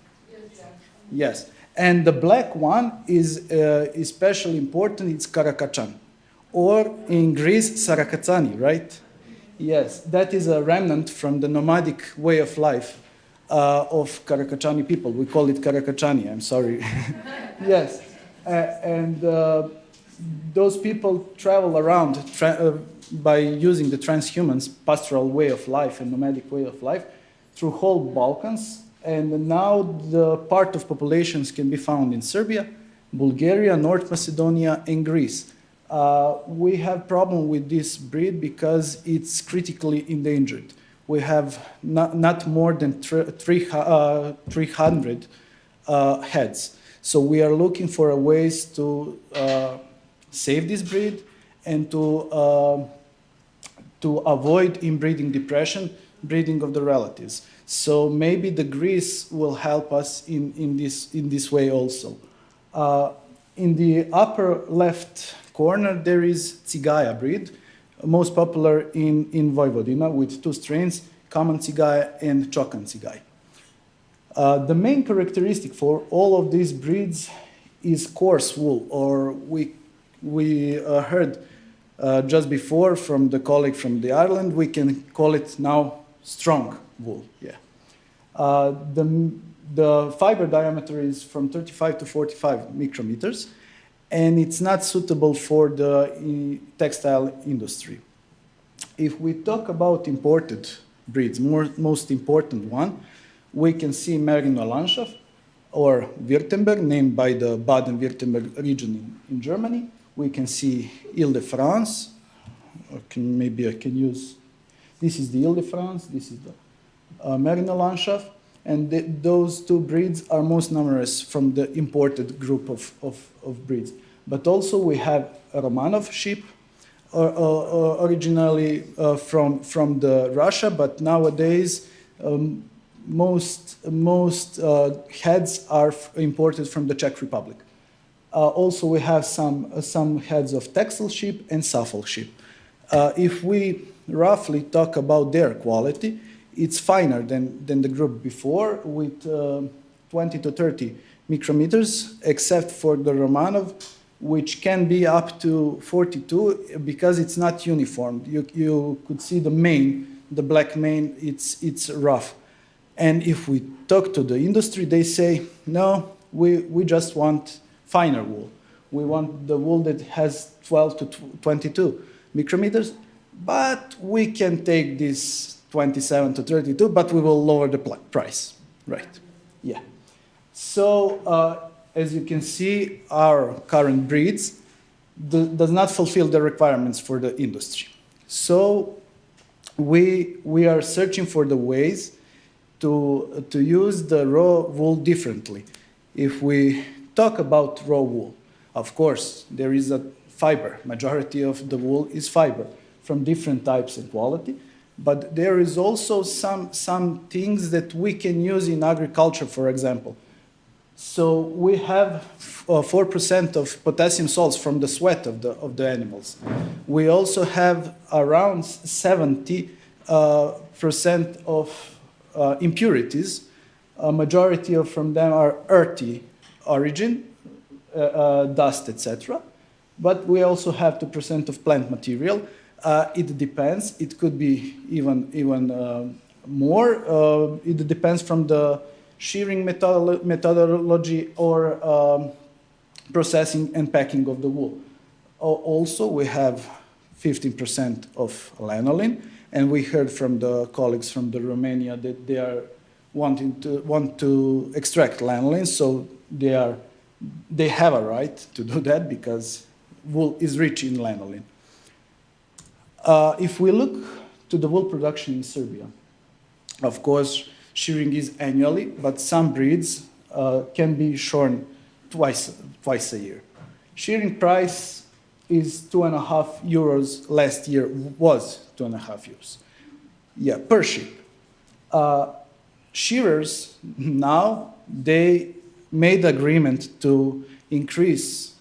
Yes. And the black one is especially important. It's Karakachan, or in Greece, Sarakatsani, right? Yes, that is a remnant from the nomadic way of life of Karakachani people. We call it Karakachani, I'm sorry. Yes, and those people travel around by using the transhumans' pastoral way of life and nomadic way of life through whole Balkans. And now the part of populations can be found in Serbia, Bulgaria, North Macedonia, and Greece. We have problem with this breed because it's critically endangered. We have not more than 300 heads. So we are looking for ways to save this breed and to avoid inbreeding depression, breeding of the relatives. So maybe the grease will help us in this way also. In the upper left corner, there is Tsigaya breed, most popular in Vojvodina with two strains, Common Tsigaya and Chokan Tsigaya. The main characteristic for all of these breeds is coarse wool, or we heard just before from the colleague from the Ireland, we can call it now strong wool. Yeah. The fiber diameter is from 35 to 45 micrometers, and it's not suitable for the textile industry. If we talk about imported breeds, most important one, we can see Merino Landschaft or Württemberg, named by the Baden-Württemberg region in Germany. We can see Ile-de-France. Maybe I can use, this is the Ile-de-France, this is the Merino Landschaft, and those two breeds are most numerous from the imported group of breeds. But also we have a Romanov sheep, originally from the Russia, but nowadays most heads are imported from the Czech Republic. Also, we have some heads of texel sheep and Suffolk sheep. If we roughly talk about their quality, it's finer than the group before, with 20 to 30 micrometers, except for the Romanov, which can be up to 42 because it's not uniform. You could see the mane, the black mane, it's rough. And if we talk to the industry, they say, no, we just want finer wool. We want the wool that has 12 to 22 micrometers, but we can take this 27 to 32, but we will lower the price, right? Yeah. So as you can see, our current breeds does not fulfill the requirements for the industry. So we are searching for the ways to use the raw wool differently. If we talk about raw wool, of course, there is a fiber. Majority of the wool is fiber from different types and quality, but there is also some things that we can use in agriculture, for example. So we have 4% of potassium salts from the sweat of the animals. We also have around 70% of impurities. A majority from them are earthy origin, dust, etc. But we also have 2% of plant material. It depends. It could be even more. It depends from the shearing methodology or processing and packing of the wool. Also, we have 15% of lanolin, and we heard from the colleagues from Romania that they are want to extract lanolin, so they have a right to do that because wool is rich in lanolin. If we look to the wool production in Serbia, of course, shearing is annually, but some breeds can be shorn twice a year. Shearing price is 2.5 euros. Last year was 2.5 euros. Yeah, per sheep. Shearers now, they made agreement to increase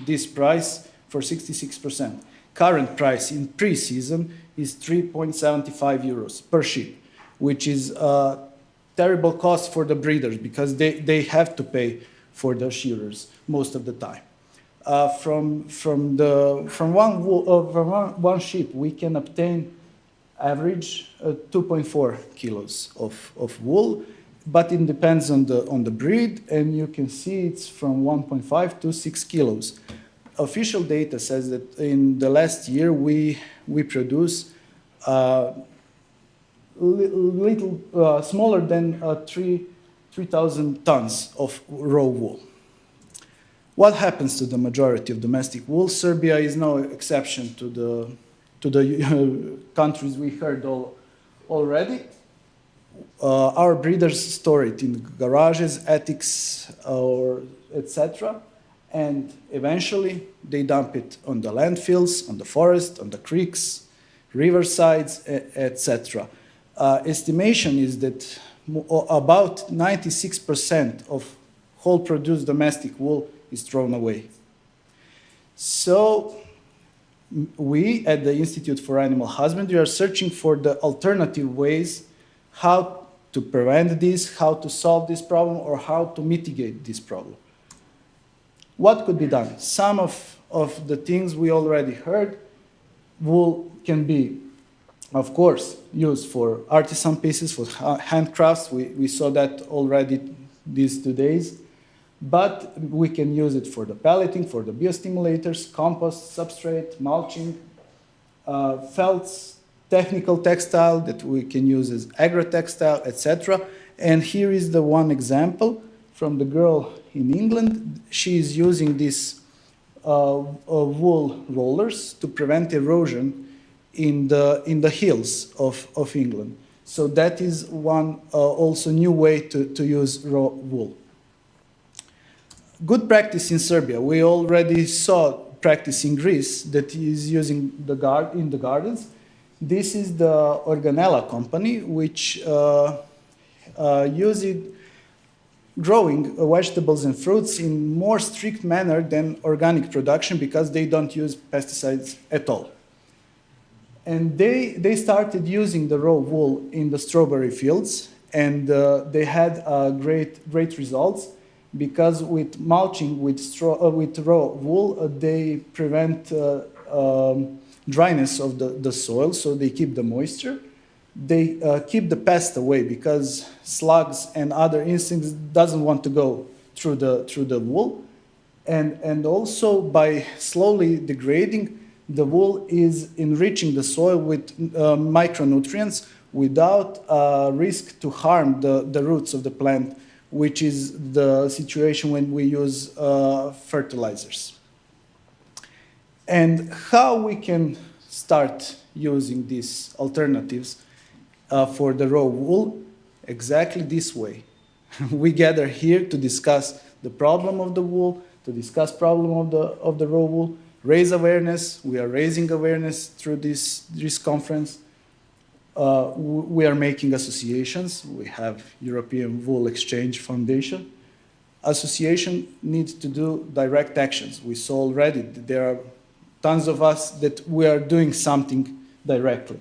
this price for 66%. Current price in pre-season is 3.75 euros per sheep, which is a terrible cost for the breeders because they have to pay for the shearers most of the time. From one sheep, we can obtain average 2.4 kilos of wool, but it depends on the breed, and you can see it's from 1.5 to 6 kilos. Official data says that in the last year we produce little smaller than 3,000 tons of raw wool. What happens to the majority of domestic wool? Serbia is no exception to the countries we heard already. Our breeders store it in garages, attics, or etc. And eventually they dump it on the landfills, on the forest, on the creeks, riversides, etc. Estimation is that about 96% of whole produced domestic wool is thrown away. So we at the Institute for Animal Husbandry are searching for the alternative ways how to prevent this, how to solve this problem, or how to mitigate this problem. What could be done? Some of the things we already heard. Wool can be, of course, used for artisan pieces, for handcrafts. We saw that already these 2 days. But we can use it for the pelleting, for the biostimulators, compost, substrate, mulching, felts, technical textile that we can use as agro-textile, etc. And here is the one example from the girl in England. She is using these wool rollers to prevent erosion in the hills of England. So that is one also new way to use raw wool. Good practice in Serbia. We already saw practice in Greece that is using in the gardens. This is the Organella company, which uses growing vegetables and fruits in more strict manner than organic production because they don't use pesticides at all. And they started using the raw wool in the strawberry fields, and they had great results. Because with mulching with raw wool, they prevent dryness of the soil, so they keep the moisture. They keep the pest away because slugs and other insects doesn't want to go through the wool, and also by slowly degrading, the wool is enriching the soil with micronutrients without risk to harm the roots of the plant, which is the situation when we use fertilizers. And how we can start using these alternatives for the raw wool? Exactly this way. We gather here to discuss the problem of the wool, to discuss problem of the raw wool, raise awareness. We are raising awareness through this conference. We are making associations. We have European Wool Exchange Foundation. Association needs to do direct actions. We saw already that there are tons of us that we are doing something directly.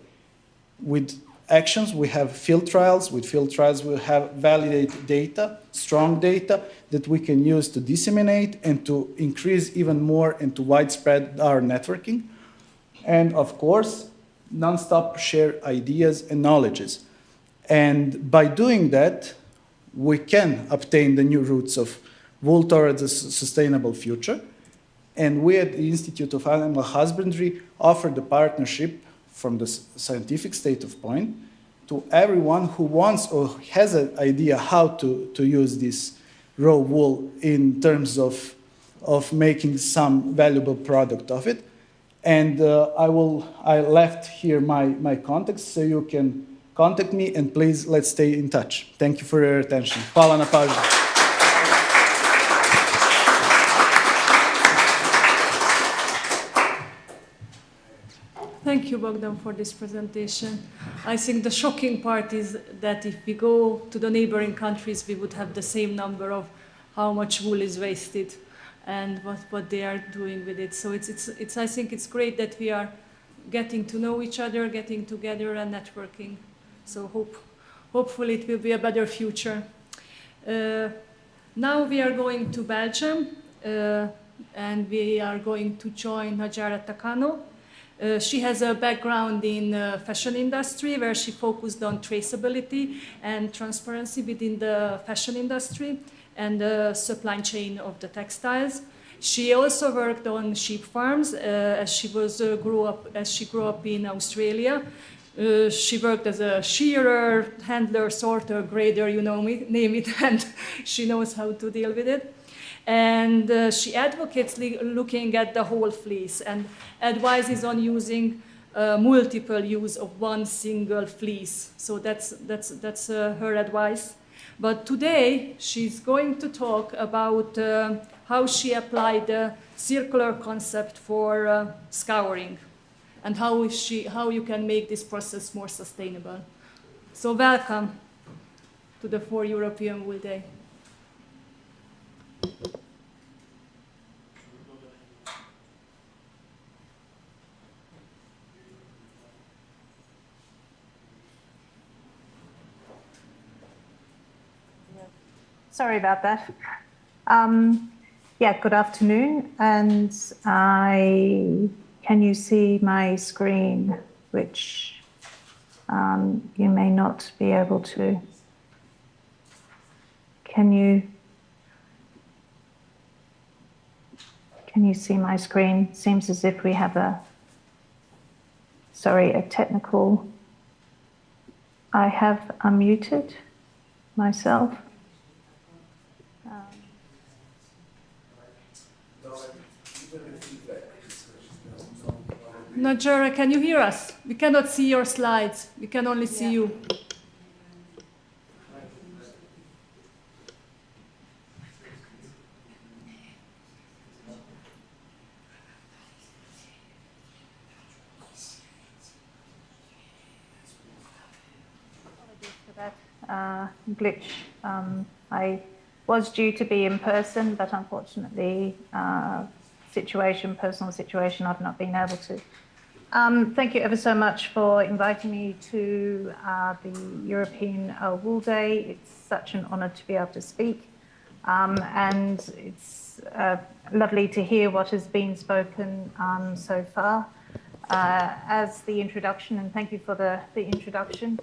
With actions, we have field trials. With field trials, we have validated data, strong data that we can use to disseminate and to increase even more and to widespread our networking. And of course, non-stop share ideas and knowledges. And by doing that, we can obtain the new roots of wool towards a sustainable future. And we at the Institute of Animal Husbandry offer the partnership from the scientific state of point to everyone who wants or has an idea how to use this raw wool in terms of making some valuable product of it. And I left here my contacts so you can contact me, and please let's stay in touch. Thank you for your attention. Hvala na pažnju. Thank you, Bogdan, for this presentation. I think the shocking part is that if we go to the neighboring countries, we would have the same number of how much wool is wasted and what they are doing with it. So I think it's great that we are getting to know each other, getting together and networking. So hopefully it will be a better future. Now we are going to Belgium and we are going to join Najara Takano. She has a background in fashion industry where she focused on traceability and transparency within the fashion industry and the supply chain of the textiles. She also worked on sheep farms as she grew up in Australia. She worked as a shearer, handler, sorter, grader, name it, and she knows how to deal with it. And she advocates looking at the whole fleece and advises on using multiple use of one single fleece. So that's her advice. But today, she's going to talk about how she applied the circular concept for scouring and how you can make this process more sustainable. So welcome to the 4 European Wool Day. Sorry about that. Yeah, good afternoon. And can you see my screen, which you may not be able to? Can you see my screen? Seems as if we have a technical. I have unmuted myself. Najera, can you hear us? We cannot see your slides. We can only see you. Glitch. I was due to be in person, but unfortunately, personal situation, I've not been able to. Thank you ever so much for inviting me to the European Wool Day. It's such an honour to be able to speak, and it's lovely to hear what has been spoken so far. As the introduction, and thank you for the introduction.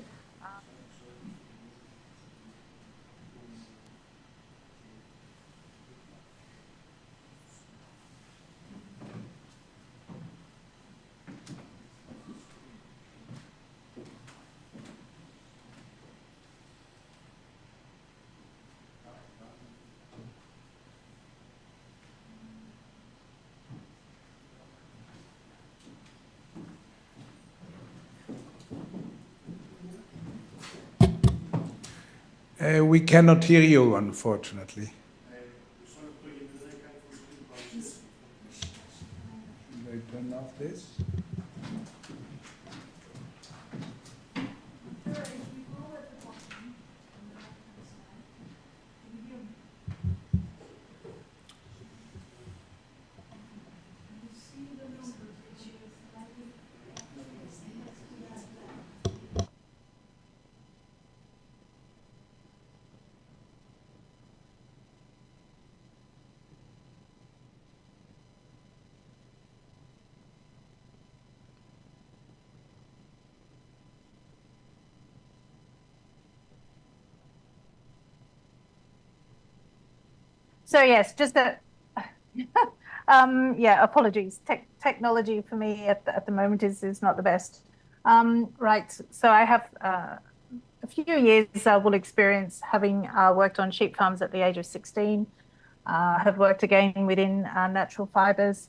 We cannot hear you, unfortunately. Should I turn off this? So yes, just a apologies. Technology for me at the moment is not the best. Right. So I have a few years wool experience, having worked on sheep farms at the age of 16. Have worked again within natural fibres,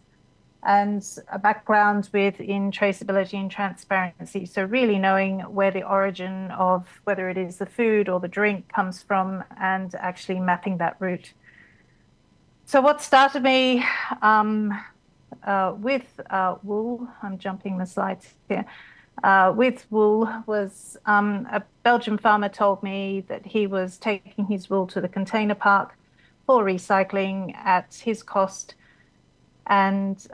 and a background in traceability and transparency. So really knowing where the origin of whether it is the food or the drink comes from, and actually mapping that route. So what started me with wool, I'm jumping the slides here, with wool was a Belgian farmer told me that he was taking his wool to the container park for recycling at his cost. And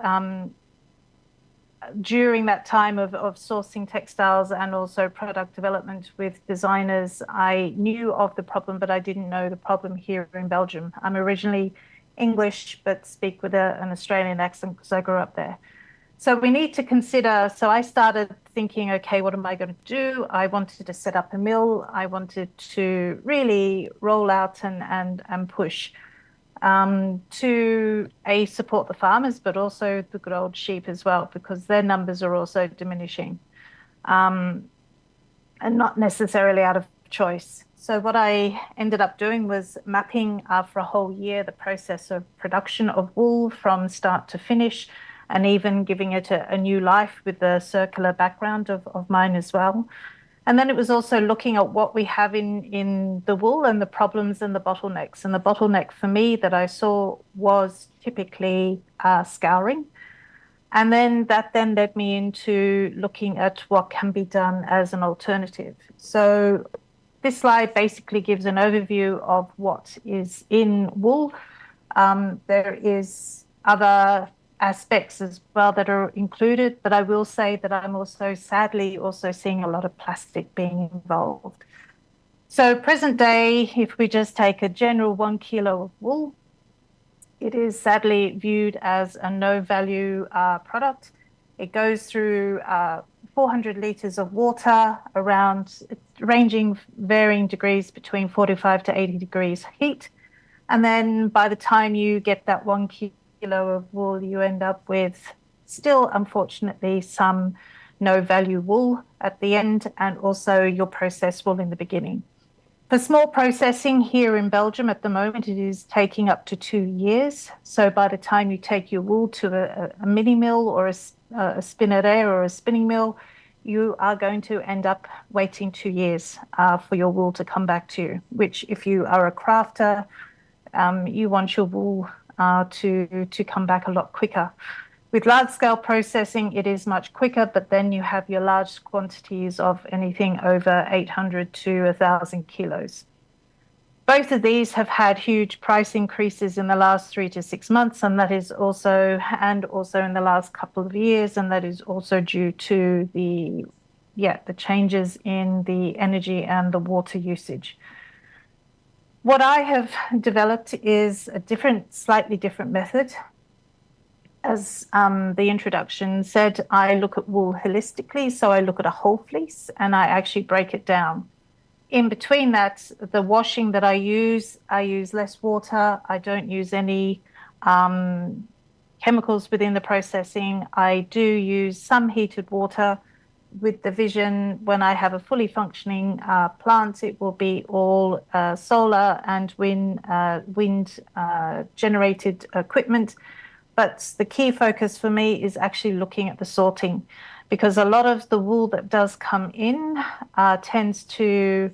during that time of sourcing textiles and also product development with designers, I knew of the problem, but I didn't know the problem here in Belgium. I'm originally English, but speak with an Australian accent because I grew up there. So we need to consider, so I started thinking, okay, what am I going to do? I wanted to set up a mill. I wanted to really roll out and push to support the farmers, but also the good old sheep as well, because their numbers are also diminishing, and not necessarily out of choice. So what I ended up doing was mapping for a whole year the process of production of wool from start to finish, and even giving it a new life with the circular background of mine as well. And then it was also looking at what we have in the wool and the problems and the bottlenecks. And the bottleneck for me that I saw was typically scouring. And then that then led me into looking at what can be done as an alternative. So this slide basically gives an overview of what is in wool. There is other aspects as well that are included, but I will say that I'm also sadly also seeing a lot of plastic being involved. So present day, if we just take a general 1 kilo of wool, it is sadly viewed as a no value product. It goes through 400 liters of water, ranging varying degrees between 45 to 80 degrees heat. And then by the time you get that 1 kilo of wool, you end up with still, unfortunately, some no value wool at the end, and also your processed wool in the beginning. For small processing here in Belgium at the moment, it is taking up to 2 years. So by the time you take your wool to a mini mill or a spinneret or a spinning mill, you are going to end up waiting 2 years for your wool to come back to you, which if you are a crafter, you want your wool to come back a lot quicker. With large-scale processing, it is much quicker, but then you have your large quantities of anything over 800 to 1,000 kilos. Both of these have had huge price increases in the last 3 to 6 months, and that is also in the last couple of years, and that is also due to the changes in the energy and the water usage. What I have developed is a slightly different method. As the introduction said, I look at wool holistically, so I look at a whole fleece and I actually break it down. In between that, the washing that I use less water. I don't use any chemicals within the processing. I do use some heated water with the vision when I have a fully functioning plant, it will be all solar and wind generated equipment. But the key focus for me is actually looking at the sorting, because a lot of the wool that does come in tends to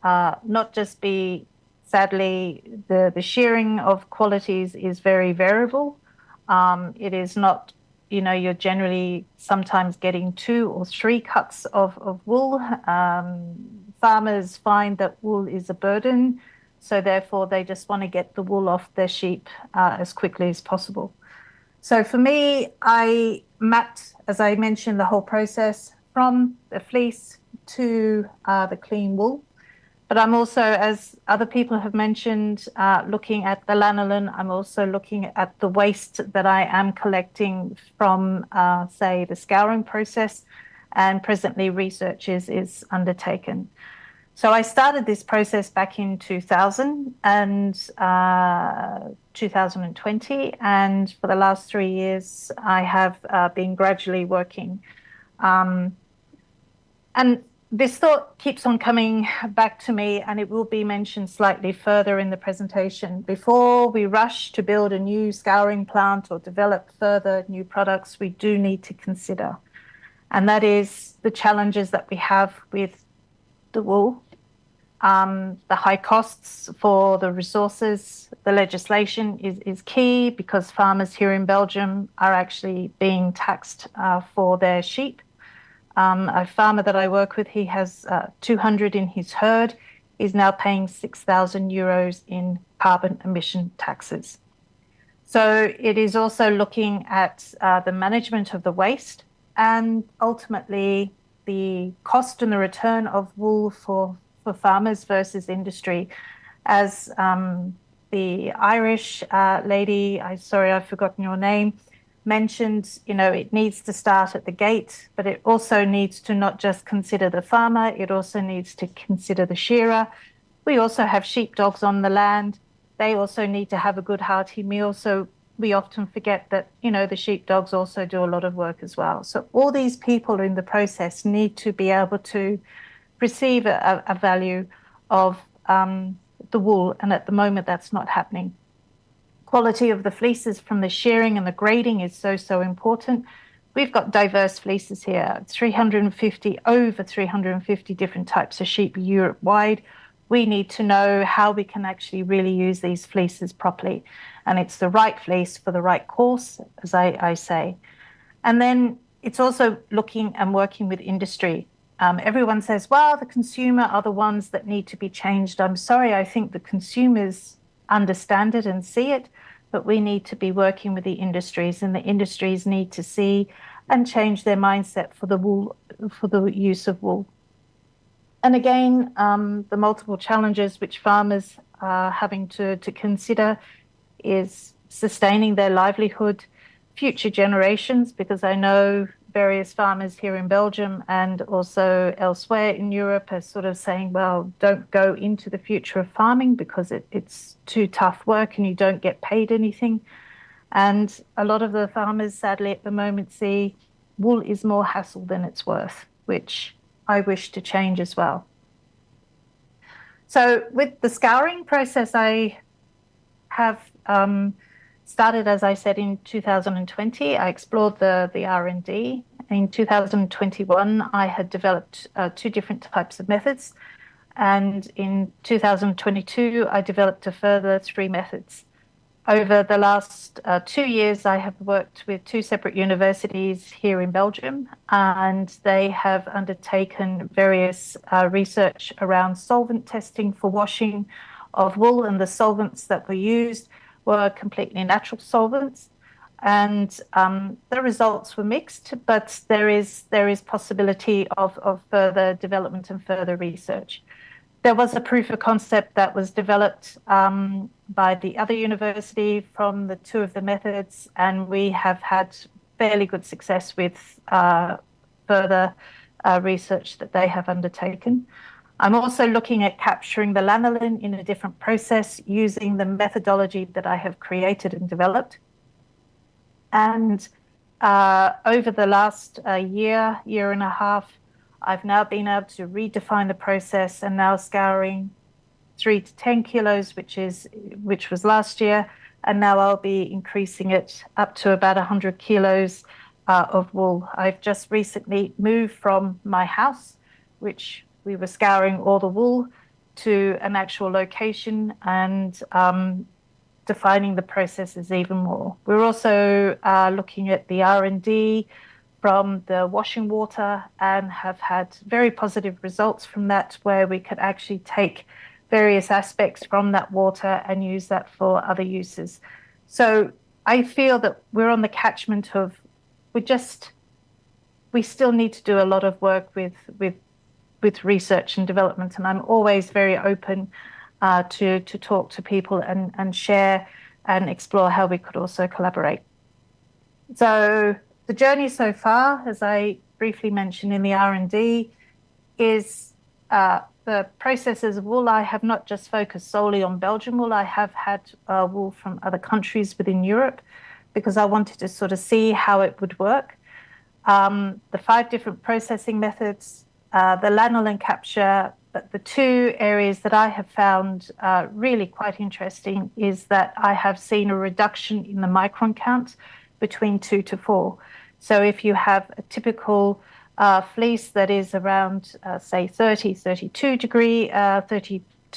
not just be, sadly, the shearing of qualities is very variable. It is not, you're generally sometimes getting 2 or 3 cuts of wool. Farmers find that wool is a burden, so therefore they just want to get the wool off their sheep as quickly as possible. So for me, I mapped, as I mentioned, the whole process from the fleece to the clean wool. But I'm also, as other people have mentioned, looking at the lanolin. I'm also looking at the waste that I am collecting from, say, the scouring process, and presently research is undertaken. So I started this process back in 2000 and 2020, and for the last 3 years, I have been gradually working. And this thought keeps on coming back to me, and it will be mentioned slightly further in the presentation. Before we rush to build a new scouring plant or develop further new products, we do need to consider, and that is the challenges that we have with the wool, the high costs for the resources. The legislation is key, because farmers here in Belgium are actually being taxed for their sheep. A farmer that I work with, he has 200 in his herd, is now paying 6,000 euros in carbon emission taxes. So it is also looking at the management of the waste, and ultimately the cost and the return of wool for farmers versus industry. As the Irish lady, I've forgotten your name, mentioned, it needs to start at the gate, but it also needs to not just consider the farmer, it also needs to consider the shearer. We also have sheepdogs on the land. They also need to have a good hearty meal. So we often forget that, the sheepdogs also do a lot of work as well. So all these people in the process need to be able to receive a value of the wool, and at the moment that's not happening. Quality of the fleeces from the shearing and the grading is so important. we've got diverse fleeces here, over 350 different types of sheep Europe-wide. We need to know how we can actually really use these fleeces properly. And it's the right fleece for the right course, as I say. And then it's also looking and working with industry. Everyone says, well, the consumer are the ones that need to be changed. I'm sorry, I think the consumers understand it and see it, but we need to be working with the industries, and the industries need to see and change their mindset for the wool, for the use of wool. And again, the multiple challenges which farmers are having to consider is sustaining their livelihood, future generations, because I know various farmers here in Belgium and also elsewhere in Europe are sort of saying, well, don't go into the future of farming because it's too tough work and you don't get paid anything. And a lot of the farmers, sadly, at the moment see wool is more hassle than it's worth, which I wish to change as well. So with the scouring process, I have started, as I said, in 2020. I explored the R&D. In 2021, I had developed 2 different types of methods. And in 2022, I developed a further 3 methods. Over the last 2 years, I have worked with 2 separate universities here in Belgium, and they have undertaken various research around solvent testing for washing of wool, and the solvents that were used were completely natural solvents. And the results were mixed, but there is possibility of further development and further research. There was a proof of concept that was developed by the other university from the 2 of the methods, and we have had fairly good success with further research that they have undertaken. I'm also looking at capturing the lanolin in a different process using the methodology that I have created and developed. And over the last year and a half, I've now been able to redefine the process and now scouring 3 to 10 kilos, which was last year, and now I'll be increasing it up to about 100 kilos of wool. I've just recently moved from my house, which we were scouring all the wool, to an actual location and defining the processes even more. We're also looking at the R&D from the washing water and have had very positive results from that, where we could actually take various aspects from that water and use that for other uses. So I feel that we're on the catchment of, we still need to do a lot of work with research and development, and I'm always very open to talk to people and share and explore how we could also collaborate. So the journey so far, as I briefly mentioned in the R&D, is the processes of wool. I have not just focused solely on Belgian wool. I have had wool from other countries within Europe because I wanted to sort of see how it would work. The 5 different processing methods, the lanolin capture, but the 2 areas that I have found really quite interesting is that I have seen a reduction in the micron count between 2 to 4. So if you have a typical fleece that is around, say, 30 to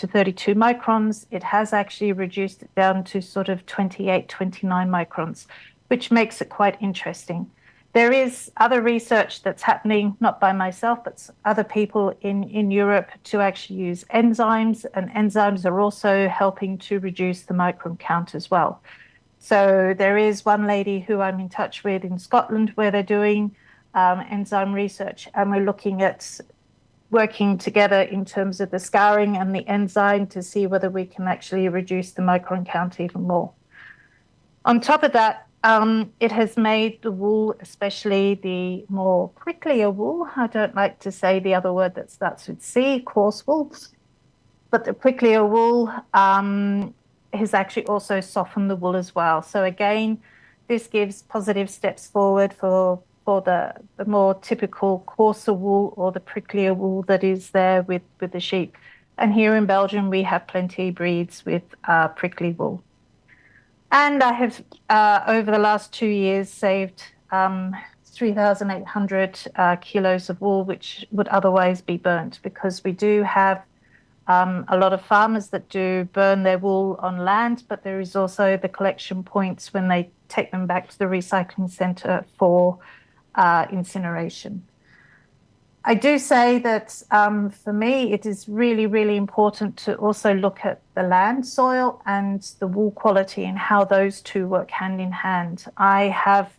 32 microns, it has actually reduced it down to sort of 28, 29 microns, which makes it quite interesting. There is other research that's happening, not by myself, but other people in Europe, to actually use enzymes, and enzymes are also helping to reduce the micron count as well. So there is one lady who I'm in touch with in Scotland where they're doing enzyme research, and we're looking at working together in terms of the scouring and the enzyme to see whether we can actually reduce the micron count even more. On top of that, it has made the wool, especially the more pricklier wool, I don't like to say the other word that starts with C, coarse wool, but the pricklier wool has actually also softened the wool as well. So again, this gives positive steps forward for the more typical coarser wool or the pricklier wool that is there with the sheep. And here in Belgium, we have plenty of breeds with prickly wool. And I have, over the last 2 years, saved 3,800 kilos of wool, which would otherwise be burnt, because we do have a lot of farmers that do burn their wool on land, but there is also the collection points when they take them back to the recycling centre for incineration. I do say that for me, it is really, really important to also look at the land soil and the wool quality and how those two work hand in hand. I have,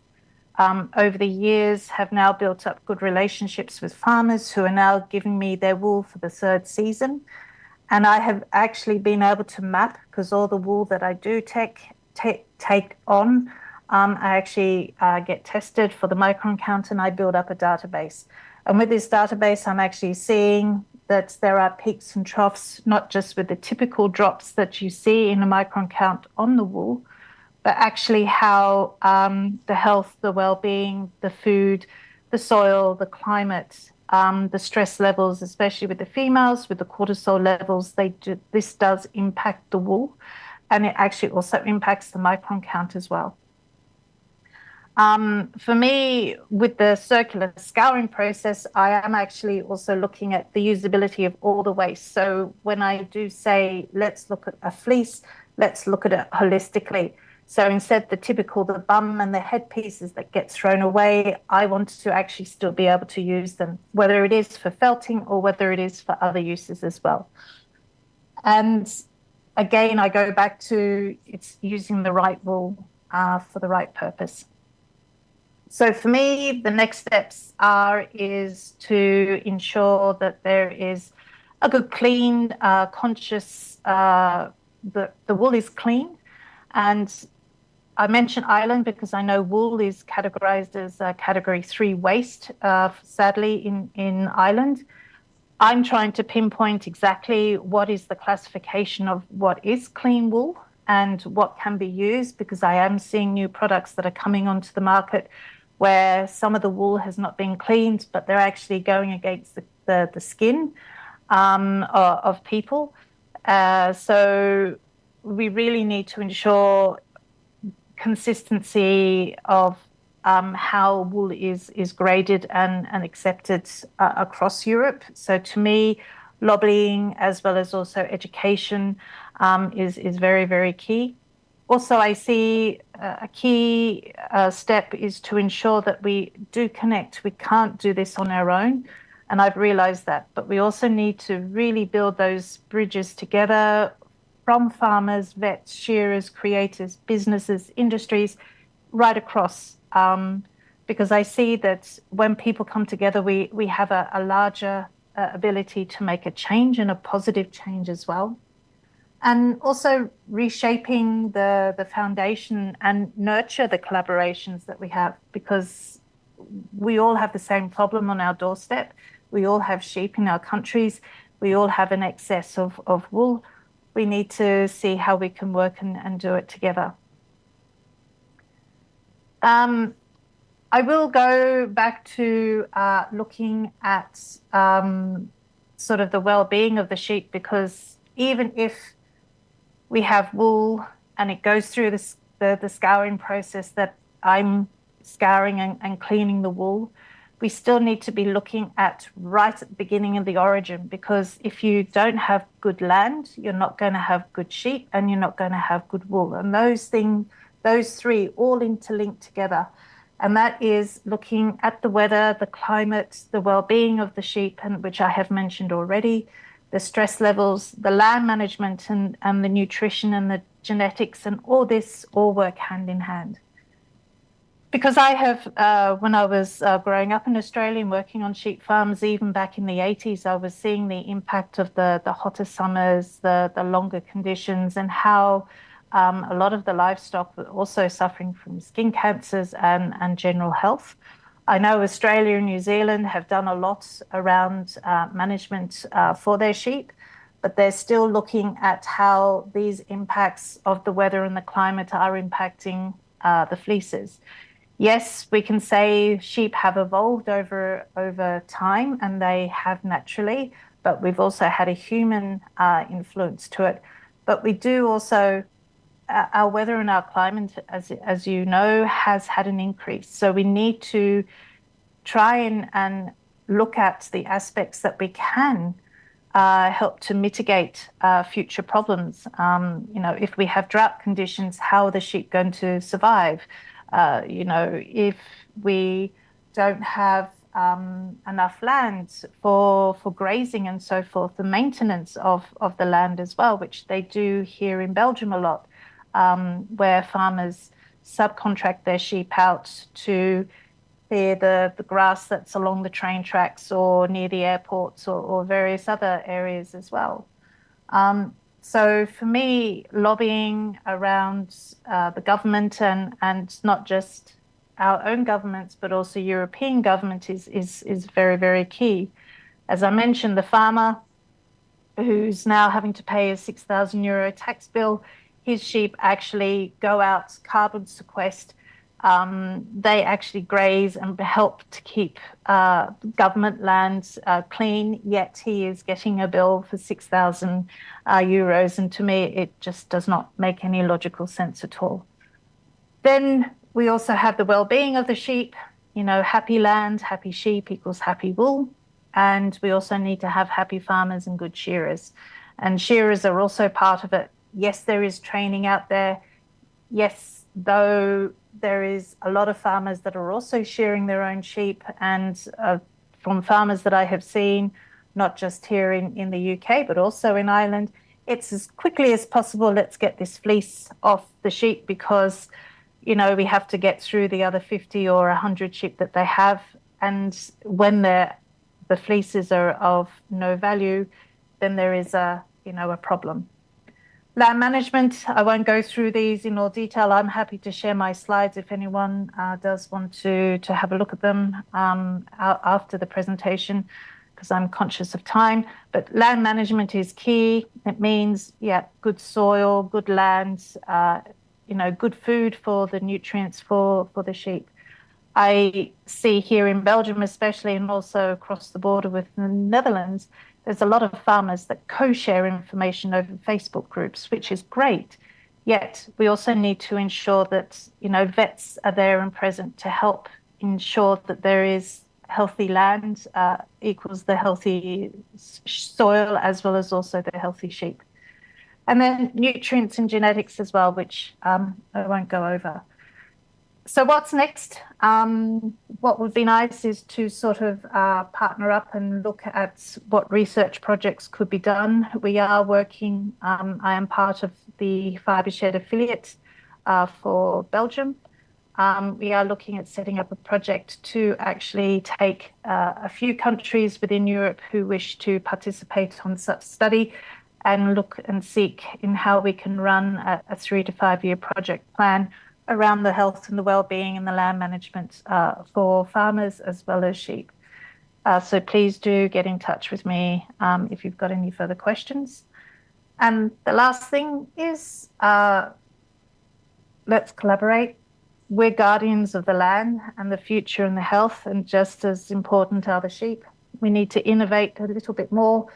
over the years, have now built up good relationships with farmers who are now giving me their wool for the third season. And I have actually been able to map, because all the wool that I do take on, I actually get tested for the micron count, and I build up a database. And with this database, I'm actually seeing that there are peaks and troughs, not just with the typical drops that you see in a micron count on the wool, but actually how the health, the well-being, the food, the soil, the climate, the stress levels, especially with the females, with the cortisol levels, this does impact the wool, and it actually also impacts the micron count as well. For me, with the circular scouring process, I am actually also looking at the usability of all the waste. So when I do say, let's look at a fleece, let's look at it holistically. So instead the typical, the bum and the head pieces that get thrown away, I want to actually still be able to use them, whether it is for felting or whether it is for other uses as well. And again, I go back to it's using the right wool for the right purpose. So for me, the next steps is to ensure that there is a good, clean, conscious, the wool is clean. And I mention Ireland because I know wool is categorized as a category 3 waste, sadly, in Ireland. I'm trying to pinpoint exactly what is the classification of what is clean wool and what can be used, because I am seeing new products that are coming onto the market where some of the wool has not been cleaned, but they're actually going against the skin of people. So we really need to ensure consistency of how wool is graded and accepted across Europe. So to me, lobbying as well as also education is very, very key. Also, I see a key step is to ensure that we do connect. We can't do this on our own, and I've realized that. But we also need to really build those bridges together from farmers, vets, shearers, creators, businesses, industries, right across. Because I see that when people come together, we have a larger ability to make a change, and a positive change as well. And also reshaping the foundation and nurture the collaborations that we have, because we all have the same problem on our doorstep. We all have sheep in our countries. We all have an excess of wool. We need to see how we can work and do it together. I will go back to looking at sort of the well-being of the sheep, because even if we have wool and it goes through the scouring process that I'm scouring and cleaning the wool, we still need to be looking at right at the beginning of the origin, because if you don't have good land, you're not going to have good sheep and you're not going to have good wool. And those three all interlink together. And that is looking at the weather, the climate, the well-being of the sheep, and which I have mentioned already, the stress levels, the land management and the nutrition and the genetics, and all this all work hand in hand. Because I have, when I was growing up in Australia and working on sheep farms, even back in the 80s, I was seeing the impact of the hotter summers, the longer conditions, and how a lot of the livestock were also suffering from skin cancers and general health. I know Australia and New Zealand have done a lot around management for their sheep, but they're still looking at how these impacts of the weather and the climate are impacting the fleeces. Yes, we can say sheep have evolved over time, and they have naturally, but we've also had a human influence to it. But we do also, our weather and our climate, as you know, has had an increase. So we need to try and look at the aspects that we can help to mitigate future problems. If we have drought conditions, how are the sheep going to survive? If we don't have enough land for grazing and so forth, the maintenance of the land as well, which they do here in Belgium a lot, where farmers subcontract their sheep out to clear the grass that's along the train tracks or near the airports or various other areas as well. So for me, lobbying around the government and not just our own governments, but also European government is very, very key. As I mentioned, the farmer who's now having to pay a €6,000 tax bill, his sheep actually go out, carbon sequester. They actually graze and help to keep government lands clean, yet he is getting a bill for €6,000. And to me, it just does not make any logical sense at all. Then we also have the well-being of the sheep. Happy land, happy sheep equals happy wool. And we also need to have happy farmers and good shearers. And shearers are also part of it. Yes, there is training out there. Yes, though there is a lot of farmers that are also shearing their own sheep, and from farmers that I have seen, not just here in the UK, but also in Ireland, it's as quickly as possible, let's get this fleece off the sheep because, we have to get through the other 50 or 100 sheep that they have. And when the fleeces are of no value, then there is a problem. Land management, I won't go through these in all detail. I'm happy to share my slides if anyone does want to have a look at them after the presentation, because I'm conscious of time. But land management is key. It means, good soil, good land, good food for the nutrients for the sheep. I see here in Belgium especially, and also across the border with the Netherlands, there's a lot of farmers that co-share information over Facebook groups, which is great. Yet we also need to ensure that, vets are there and present to help ensure that there is healthy land equals the healthy soil as well as also the healthy sheep. And then nutrients and genetics as well, which I won't go over. So what's next? What would be nice is to sort of partner up and look at what research projects could be done. We are working, I am part of the Fibre Shed affiliate for Belgium. We are looking at setting up a project to actually take a few countries within Europe who wish to participate on such study and look and seek in how we can run a 3 to 5 year project plan around the health and the well-being and the land management for farmers as well as sheep. So please do get in touch with me if you've got any further questions. And the last thing is let's collaborate. We're guardians of the land and the future and the health, and just as important are the sheep. We need to innovate a little bit more,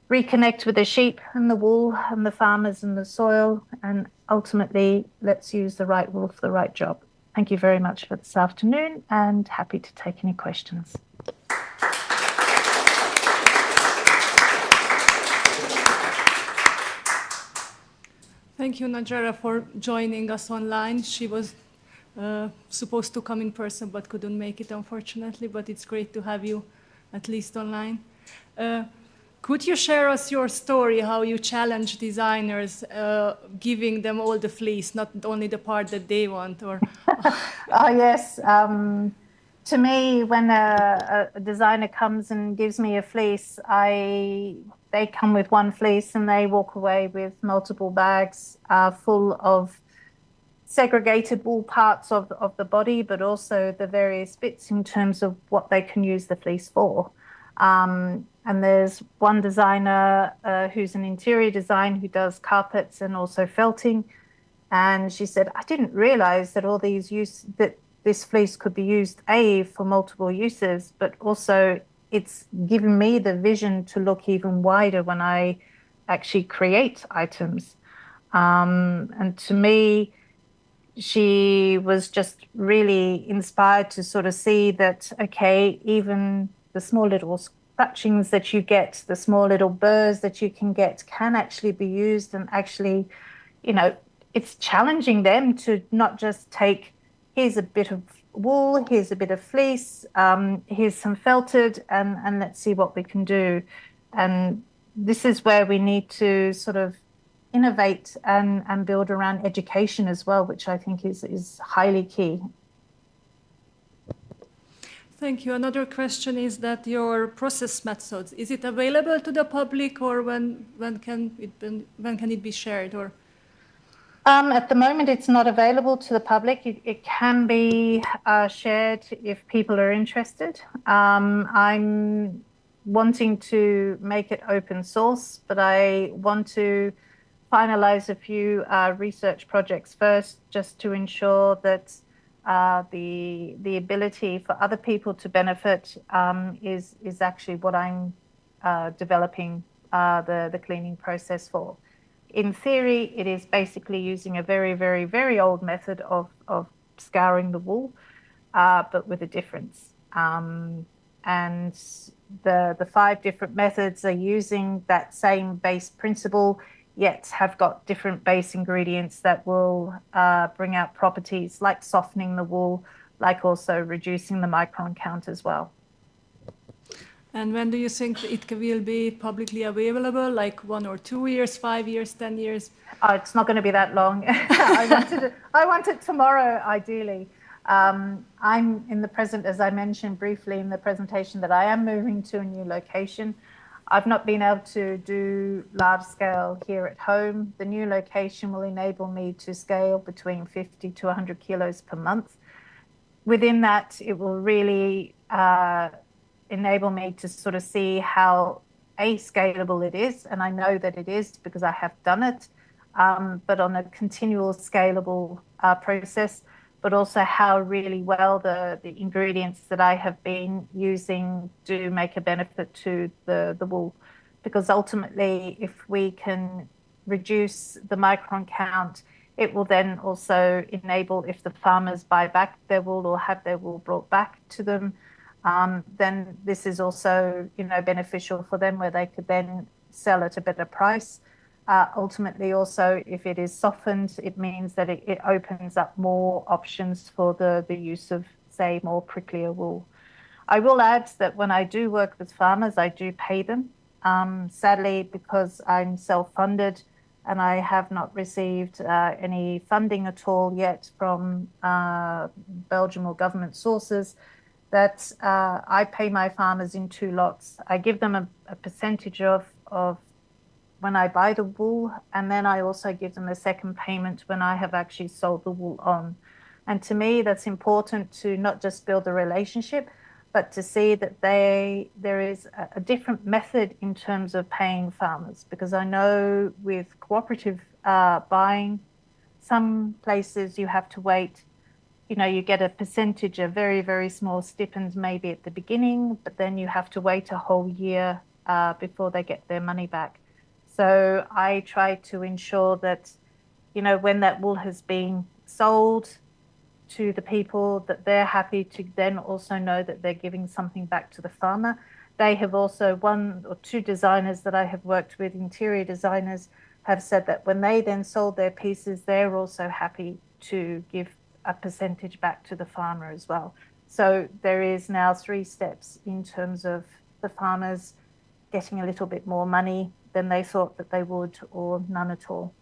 reconnect with the sheep and the wool and the farmers and the soil, and ultimately let's use the right wool for the right job. Thank you very much for this afternoon, and happy to take any questions. Thank you, Najera, for joining us online. She was supposed to come in person but couldn't make it, unfortunately, but it's great to have you at least online. Could you share us your story, how you challenge designers, giving them all the fleece, not only the part that they want? Or Oh, yes. To me, when a designer comes and gives me a fleece, they come with one fleece and they walk away with multiple bags full of segregated wool parts of the body, but also the various bits in terms of what they can use the fleece for. And there's one designer who's an interior designer who does carpets and also felting. And she said, I didn't realize that that this fleece could be used, for multiple uses, but also it's given me the vision to look even wider when I actually create items. And to me, she was just really inspired to sort of see that, okay, even the small little scratchings that you get, the small little burrs that you can actually be used, and actually, you know, it's challenging them to not just take, here's a bit of wool, here's a bit of fleece, here's some felted, and let's see what we can do. And this is where we need to sort of innovate and build around education as well, which I think is highly key. Thank you. Another question is that your process methods, is it available to the public, or when can it be shared? Or at the moment, it's not available to the public. It can be shared if people are interested. I'm wanting to make it open source, but I want to finalize a few research projects first, just to ensure that the ability for other people to benefit is actually what I'm developing the cleaning process for. In theory, it is basically using a very, very, very old method of scouring the wool, but with a difference. And the 5 different methods are using that same base principle, yet have got different base ingredients that will bring out properties like softening the wool, like also reducing the micron count as well. And when do you think it will be publicly available? Like 1 or 2 years, 5 years, 10 years? Oh, it's not going to be that long. I want it tomorrow, ideally. I'm in the present, as I mentioned briefly in the presentation, that I am moving to a new location. I've not been able to do large scale here at home. The new location will enable me to scale between 50 to 100 kilos per month. Within that, it will really enable me to sort of see how scalable it is, and I know that it is because I have done it, but on a continual scalable process, but also how really well the ingredients that I have been using do make a benefit to the wool. Because ultimately, if we can reduce the micron count, it will then also enable, if the farmers buy back their wool or have their wool brought back to them, then this is also, you know, beneficial for them, where they could then sell at a better price. Ultimately, also, if it is softened, it means that it opens up more options for the use of, say, more pricklier wool. I will add that when I do work with farmers, I do pay them. Sadly, because I'm self-funded and I have not received any funding at all yet from Belgium or government sources, that I pay my farmers in 2 lots. I give them a percentage of when I buy the wool, and then I also give them a second payment when I have actually sold the wool on. And to me, that's important to not just build a relationship, but to see that there is a different method in terms of paying farmers. Because I know with cooperative buying, some places you have to wait. You know, you get a percentage, a very, very small stipend maybe at the beginning, but then you have to wait a whole year before they get their money back. So I try to ensure that, you know, when that wool has been sold to the people, that they're happy to then also know that they're giving something back to the farmer. They have also, 1 or 2 designers that I have worked with, interior designers, have said that when they then sold their pieces, they're also happy to give a percentage back to the farmer as well. So there is now 3 steps in terms of the farmers getting a little bit more money than they thought that they would, or none at all.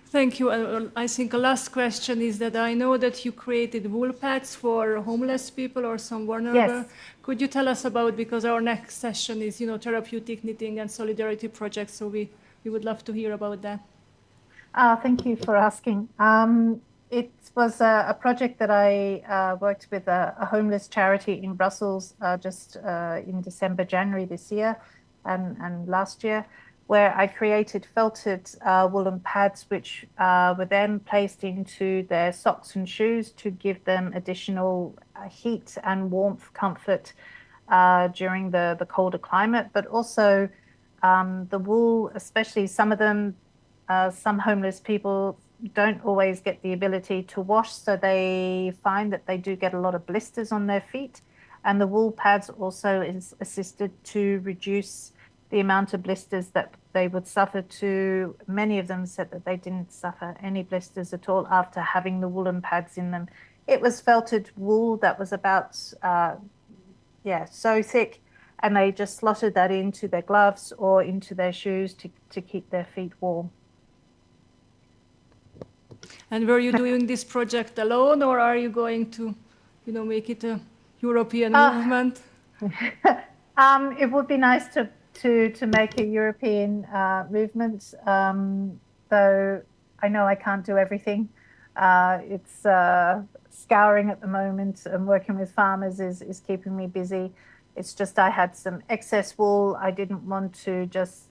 Thank you. I think a last question is that I know that you created wool pads for homeless people or some vulnerable. Yes. Could you tell us about, because our next session is, you know, therapeutic knitting and solidarity projects, so we would love to hear about that. Thank you for asking. It was a project that I worked with a homeless charity in Brussels just in December, January this year and last year, where I created felted woolen pads, which were then placed into their socks and shoes to give them additional heat and warmth comfort during the colder climate. But also the wool, especially some of them, some homeless people don't always get the ability to wash, so they find that they do get a lot of blisters on their feet. And the wool pads also is assisted to reduce the amount of blisters that they would suffer to. Many of them said that they didn't suffer any blisters at all after having the woolen pads in them. It was felted wool that was about, so thick, and they just slotted that into their gloves or into their shoes to keep their feet warm. And were you doing this project alone, or are you going to, make it a European movement? It would be nice to make a European movement, though I know I can't do everything. It's scouring at the moment and working with farmers is keeping me busy. It's just I had some excess wool. I didn't want to just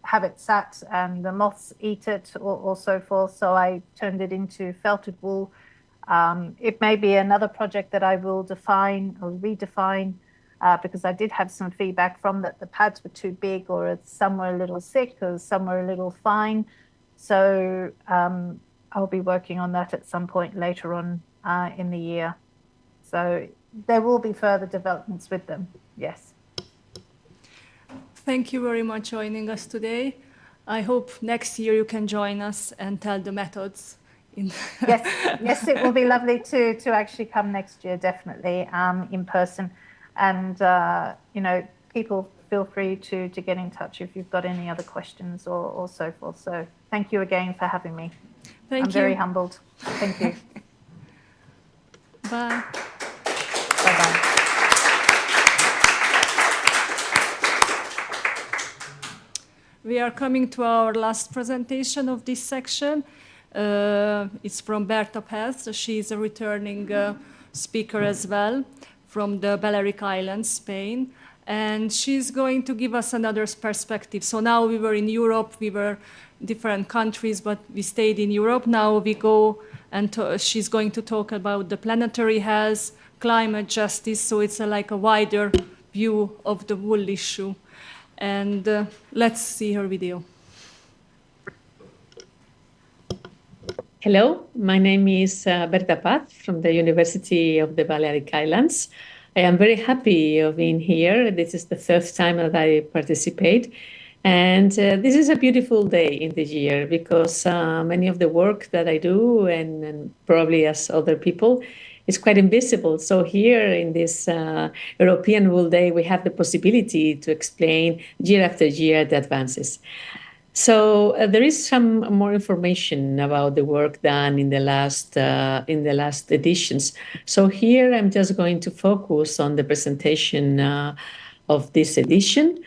have it sat and the moths eat it or so forth, so I turned it into felted wool. It may be another project that I will define or redefine, because I did have some feedback from that the pads were too big, or some were a little thick, or some were a little fine. So I'll be working on that at some point later on in the year. So there will be further developments with them, yes. Thank you very much for joining us today. I hope next year you can join us and tell the methods. Yes, it will be lovely to actually come next year, definitely, in person. And, people feel free to get in touch if you've got any other questions or so forth. So thank you again for having me. Thank you. I'm very humbled. Thank you. Bye. Bye-bye. We are coming to our last presentation of this section. It's from Berta Pez. She's a returning speaker as well from the Balearic Islands, Spain. And she's going to give us another perspective. So now we were in Europe, we were different countries, but we stayed in Europe. Now we go and she's going to talk about the planetary health, climate justice. So it's like a wider view of the wool issue. And let's see her video. Hello, my name is Berta Paz from the University of the Balearic Islands. I am very happy of being here. This is the third time that I participate. And this is a beautiful day in the year because many of the work that I do, and probably as other people, is quite invisible. So here in this European Wool Day, we have the possibility to explain year after year the advances. So there is some more information about the work done in the last editions. So here I'm just going to focus on the presentation of this edition,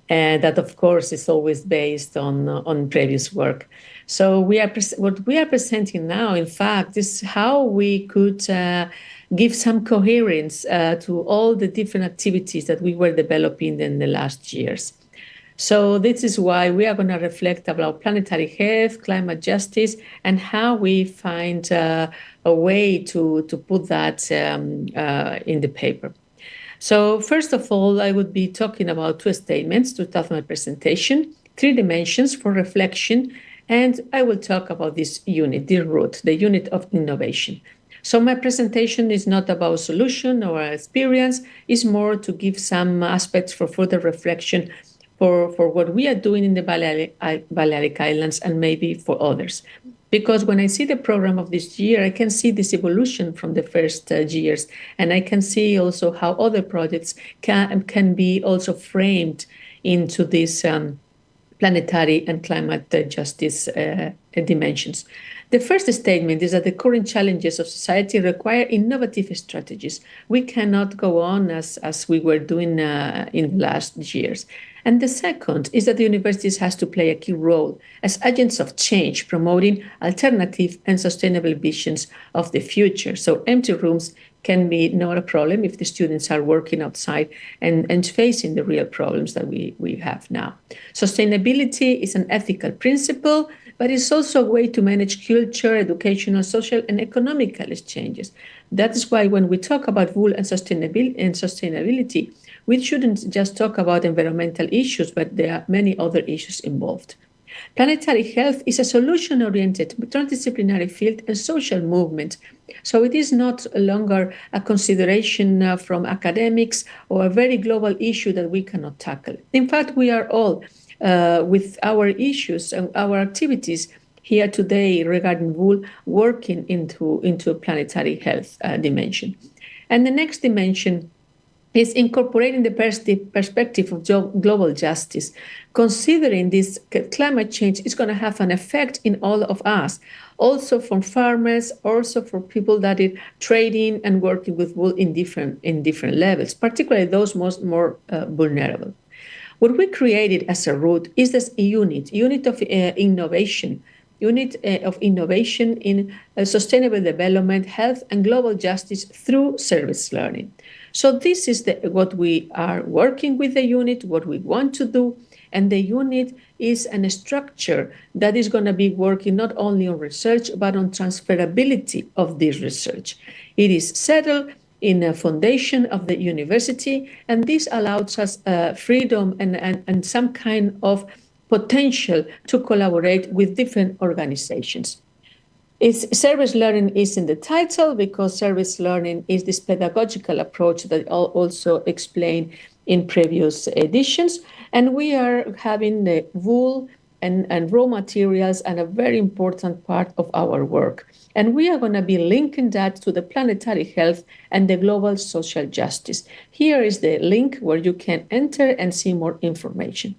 that of course is always based on previous work. So what we are presenting now, in fact, is how we could give some coherence to all the different activities that we were developing in the last years. So this is why we are going to reflect about planetary health, climate justice, and how we find a way to put that in the paper. So first of all, I would be talking about two statements to start my presentation, 3 dimensions for reflection, and I will talk about this unit, the root, the unit of innovation. So my presentation is not about solution or experience, it's more to give some aspects for further reflection for what we are doing in the Balearic Islands and maybe for others. Because when I see the program of this year, I can see this evolution from the first years, and I can see also how other projects can be also framed into these planetary and climate justice dimensions. The first statement is that the current challenges of society require innovative strategies. We cannot go on as we were doing in the last years. And the second is that the universities has to play a key role as agents of change, promoting alternative and sustainable visions of the future. So empty rooms can be not a problem if the students are working outside and facing the real problems that we have now. Sustainability is an ethical principle, but it's also a way to manage culture, educational, social, and economical exchanges. That is why when we talk about wool and sustainability, we shouldn't just talk about environmental issues, but there are many other issues involved. Planetary health is a solution-oriented, transdisciplinary field and social movement. So it is not longer a consideration from academics or a very global issue that we cannot tackle. In fact, we are all, with our issues and our activities here today regarding wool, working into a planetary health dimension. And the next dimension is incorporating the perspective of global justice, considering this climate change is going to have an effect in all of us, also from farmers, also for people that are trading and working with wool in different levels, particularly those more vulnerable. What we created as a root is this unit of innovation, in sustainable development, health, and global justice through service learning. So this is what we are working with the unit, what we want to do, and the unit is a structure that is going to be working not only on research, but on transferability of this research. It is settled in a foundation of the university, and this allows us freedom and some kind of potential to collaborate with different organizations. Service learning is in the title because service learning is this pedagogical approach that I'll also explain in previous editions. And we are having the wool and raw materials and a very important part of our work. And we are going to be linking that to the planetary health and the global social justice. Here is the link where you can enter and see more information.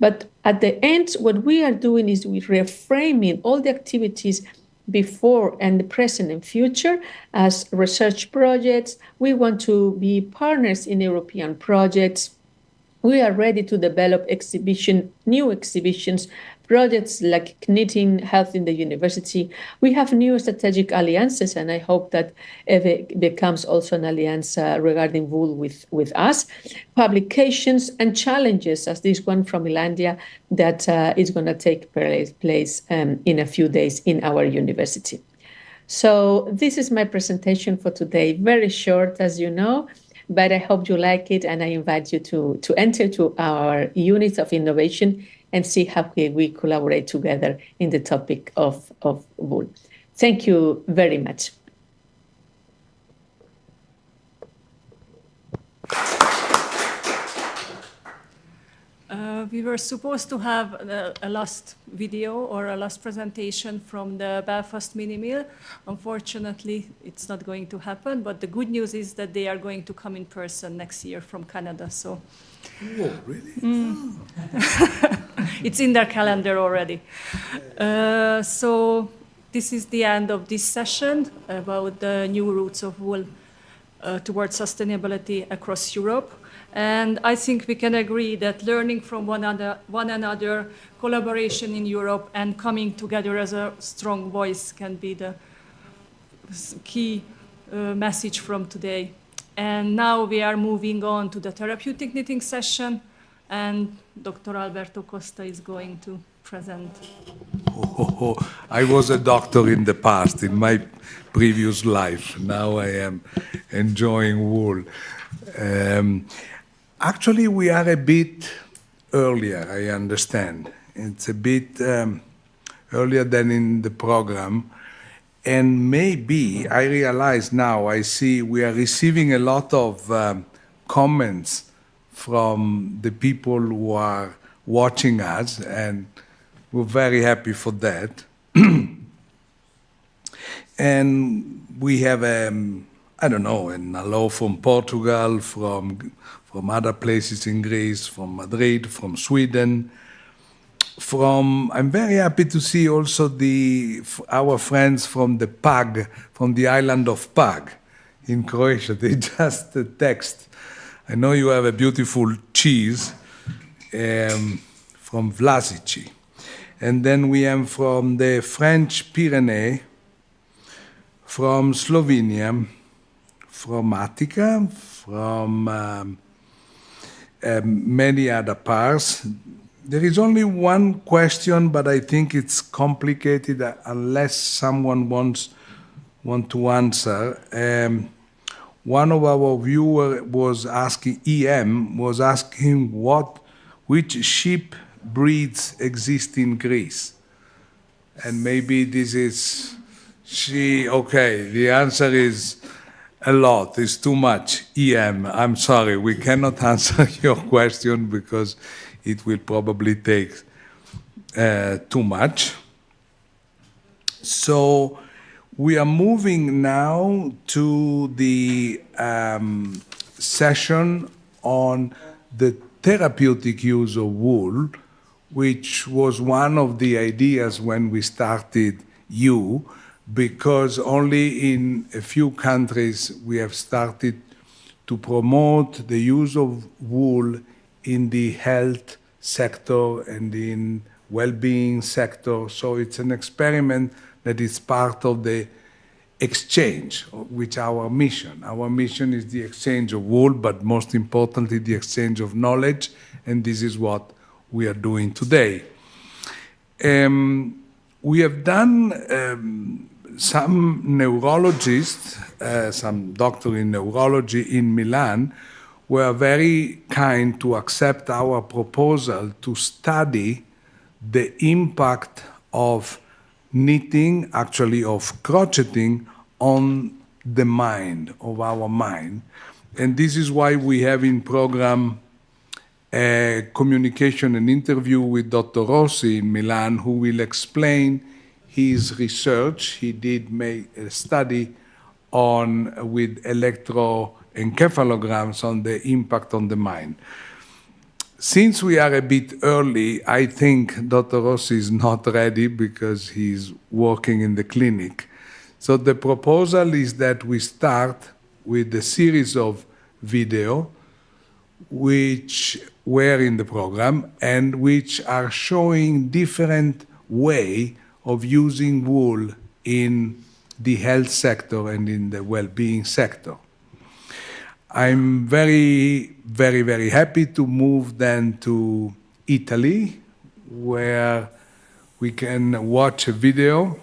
But at the end, what we are doing is we're reframing all the activities before and the present and future as research projects. We want to be partners in European projects. We are ready to develop new exhibitions, projects like knitting, health in the university. We have new strategic alliances, and I hope that EWE becomes also an alliance regarding wool with us. Publications and challenges, as this one from Ilandia, that is going to take place in a few days in our university. So this is my presentation for today. Very short, as you know, but I hope you like it, and I invite you to enter to our units of innovation and see how we collaborate together in the topic of wool. Thank you very much. We were supposed to have a last video or a last presentation from the Belfast mini mill. Unfortunately, it's not going to happen, but the good news is that they are going to come in person next year from Canada. So, oh, really? It's in their calendar already. So this is the end of this session about the new routes of wool towards sustainability across Europe. And I think we can agree that learning from one another, collaboration in Europe, and coming together as a strong voice can be the key message from today. And now we are moving on to the therapeutic knitting session, and Dr. Alberto Costa is going to present. I was a doctor in the past, in my previous life. Now I am enjoying wool. Actually, we are a bit earlier, I understand. It's a bit earlier than in the program. And maybe, I realize now, I see we are receiving a lot of comments from the people who are watching us, and we're very happy for that. And we have, I don't know, an hello from Portugal, from other places in Greece, from Madrid, from Sweden. I'm very happy to see also our friends from the Pag, from the island of Pag in Croatia. They just text. I know you have a beautiful cheese from Vlasici. And then we am from the French Pyrenees, from Slovenia, from Attica, from many other parts. There is only one question, but I think it's complicated unless someone want to answer. One of our viewers was asking, EM was asking which ship breeds exist in Greece? And maybe this is okay, the answer is a lot, it's too much. EM, I'm sorry, we cannot answer your question because it will probably take too much. So we are moving now to the session on the therapeutic use of wool, which was one of the ideas when we started EWE, because only in a few countries we have started to promote the use of wool in the health sector and in well-being sector. So it's an experiment that is part of the exchange, which our mission. Our mission is the exchange of wool, but most importantly, the exchange of knowledge, and this is what we are doing today. We have done some neurologists, some doctor in neurology in Milan, were very kind to accept our proposal to study the impact of knitting, actually of crocheting, on the mind, of our mind. And this is why we have in program a communication and interview with Dr. Rossi in Milan, who will explain his research. He did make a study with electroencephalograms on the impact on the mind. Since we are a bit early, I think Dr. Rossi is not ready because he's working in the clinic. So the proposal is that we start with a series of video which were in the program and which are showing different way of using wool in the health sector and in the well-being sector. I'm very, very, very happy to move then to Italy, where we can watch a video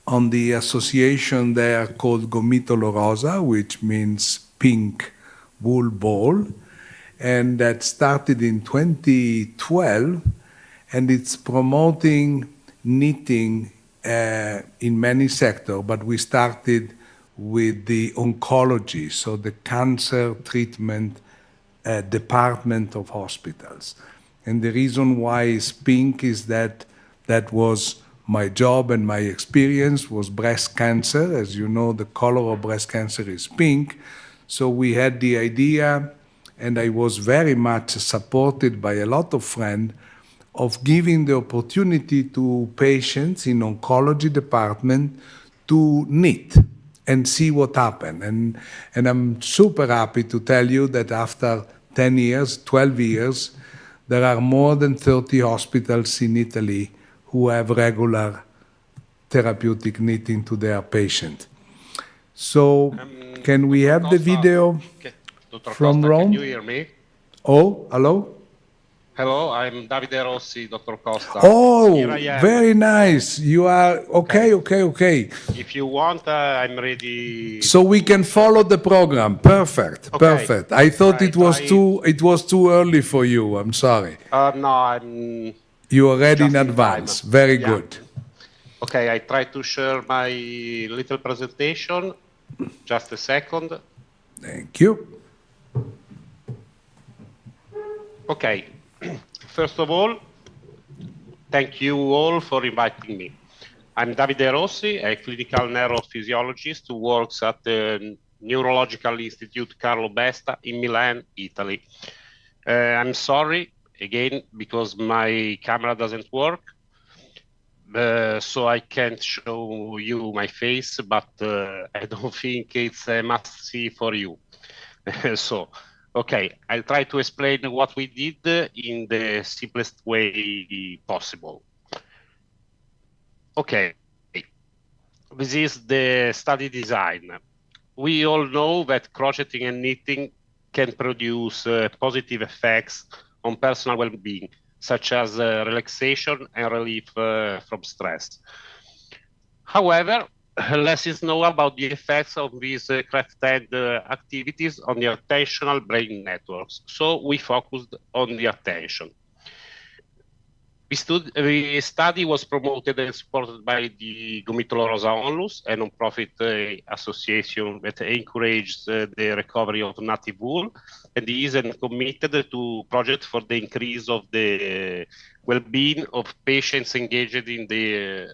on the association there called Gomitolo Rosa, which means pink wool ball, and that started in 2012, and it's promoting knitting in many sectors, but we started with the oncology, so the cancer treatment department of hospitals. And the reason why it's pink is that was my job and my experience was breast cancer. As you know, the color of breast cancer is pink. So we had the idea, and I was very much supported by a lot of friends, of giving the opportunity to patients in oncology department to knit and see what happened. And I'm super happy to tell you that after 10 years, 12 years, there are more than 30 hospitals in Italy who have regular therapeutic knitting to their patients. So can we have the video from Rome? Can you hear me? Oh, hello? Hello, I'm Davide Rossi, Dr. Costa. Oh, Here I am. very nice. You are, okay. If you want, I'm ready. So we can follow the program. Perfect, perfect. I thought it was too early for you. I'm sorry. No, I'm... You are ready in advance. Very good. Okay, I try to share my little presentation. Just a second. Thank you. Okay. First of all, thank you all for inviting me. I'm Davide Rossi, a clinical neurophysiologist who works at the Neurological Institute Carlo Besta in Milan, Italy. I'm sorry, again, because my camera doesn't work, so I can't show you my face, but I don't think it's a must-see for you. So, okay, I'll try to explain what we did in the simplest way possible. Okay, this is the study design. We all know that crocheting and knitting can produce positive effects on personal well-being, such as relaxation and relief from stress. However, less is known about the effects of these craft-end activities on the attentional brain networks. So we focused on the attention. The study was promoted and supported by the Gomitolo Rosa Onlus, a non-profit association that encourages the recovery of native wool, and is committed to projects for the increase of the well-being of patients engaged in the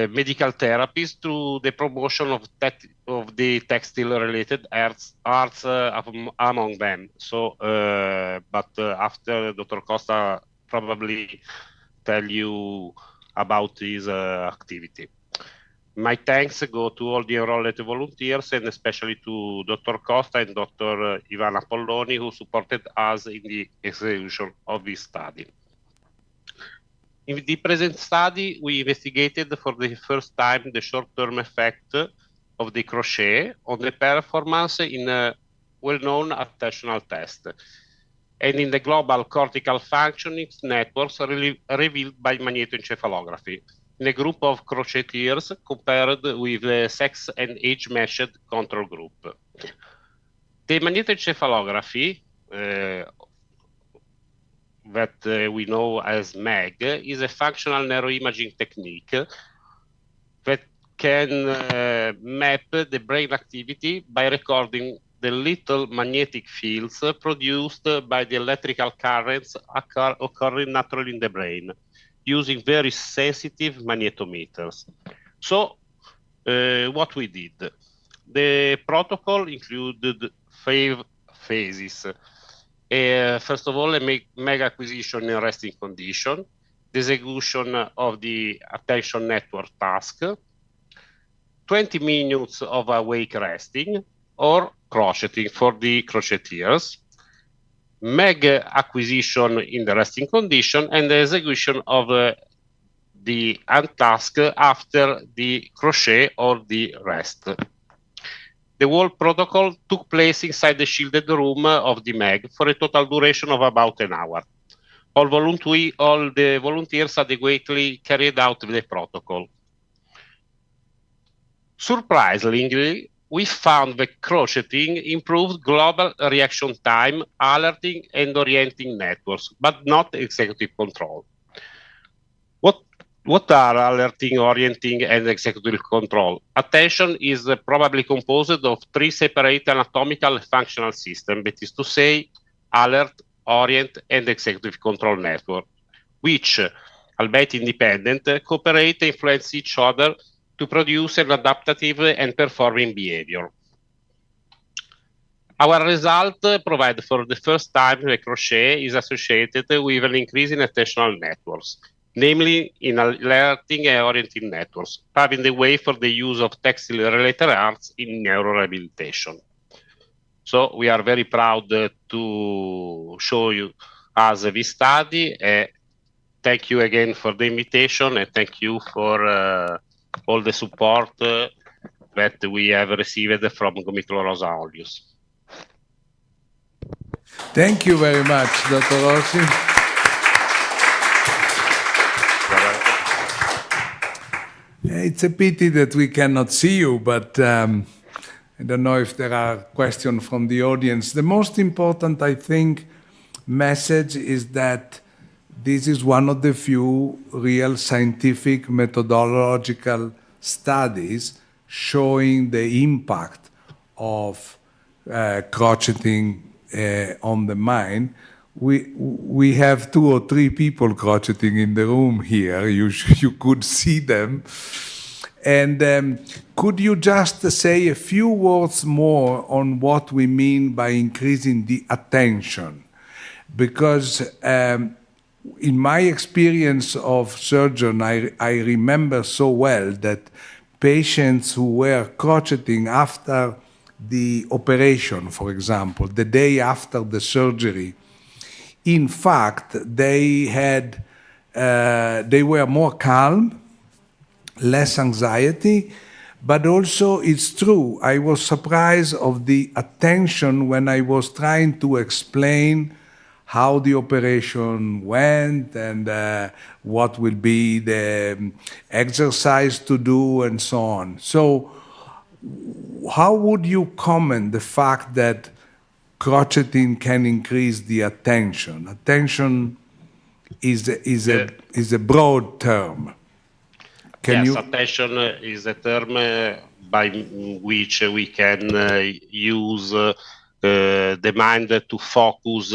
medical therapies through the promotion of the textile-related arts among them. So, but after Dr. Costa probably tell you about his activity. My thanks go to all the enrolled volunteers and especially to Dr. Costa and Dr. Ivana Polloni who supported us in the execution of this study. In the present study, we investigated for the first time the short-term effect of the crochet on the performance in a well-known attentional test and in the global cortical functioning networks revealed by magnetoencephalography in a group of crocheters compared with the sex and age-matched control group. The magnetoencephalography that we know as MAG is a functional neuroimaging technique that can map the brain activity by recording the little magnetic fields produced by the electrical currents occurring naturally in the brain using very sensitive magnetometers. So what we did, the protocol included 5 phases. First of all, a MEG acquisition in resting condition, the execution of the attention network task, 20 minutes of awake resting, or crocheting for the crocheters, MEG acquisition in the resting condition, and the execution of the task after the crochet or the rest. The whole protocol took place inside the shielded room of the MEG for a total duration of about an hour. All the volunteers adequately carried out the protocol. Surprisingly, we found that crocheting improved global reaction time, alerting and orienting networks, but not executive control. What are alerting, orienting, and executive control? Attention is probably composed of 3 separate anatomical and functional systems, that is to say, alert, orient, and executive control network, which, albeit independent, cooperate and influence each other to produce an adaptive and performing behavior. Our result provide for the first time the crochet is associated with an increase in attentional networks, namely in alerting and orienting networks, paving the way for the use of textile-related arts in neurorehabilitation. So we are very proud to show you as this study. Thank you again for the invitation, and thank you for all the support that we have received from Gomitolo Rosa Onlus. Thank you very much, Dr. Rossi. It's a pity that we cannot see you, but I don't know if there are questions from the audience. The most important, I think, message is that this is one of the few real scientific methodological studies showing the impact of crocheting on the mind. We have 2 or 3 people crocheting in the room here. You could see them. And could you just say a few words more on what we mean by increasing the attention? Because in my experience of surgeon, I remember so well that patients who were crocheting after the operation, for example, the day after the surgery, in fact, they were more calm, less anxiety, but also it's true, I was surprised of the attention when I was trying to explain how the operation went and what will be the exercise to do and so on. So how would you comment the fact that crocheting can increase the attention? Attention is a broad term. Attention is a term by which we can use the mind to focus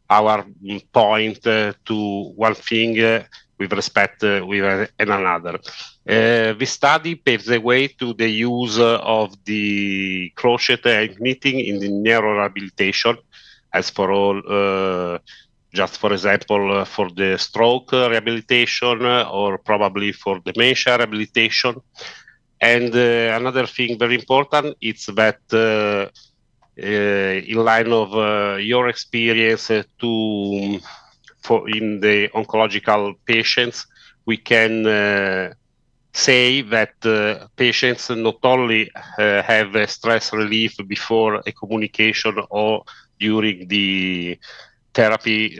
our point to one thing with respect with another. This study paves the way to the use of the crochet and knitting in the neurorehabilitation, as for all, just for example, for the stroke rehabilitation or probably for dementia rehabilitation. And another thing very important is that in line of your experience in the oncological patients, we can say that patients not only have a stress relief before a communication or during the therapy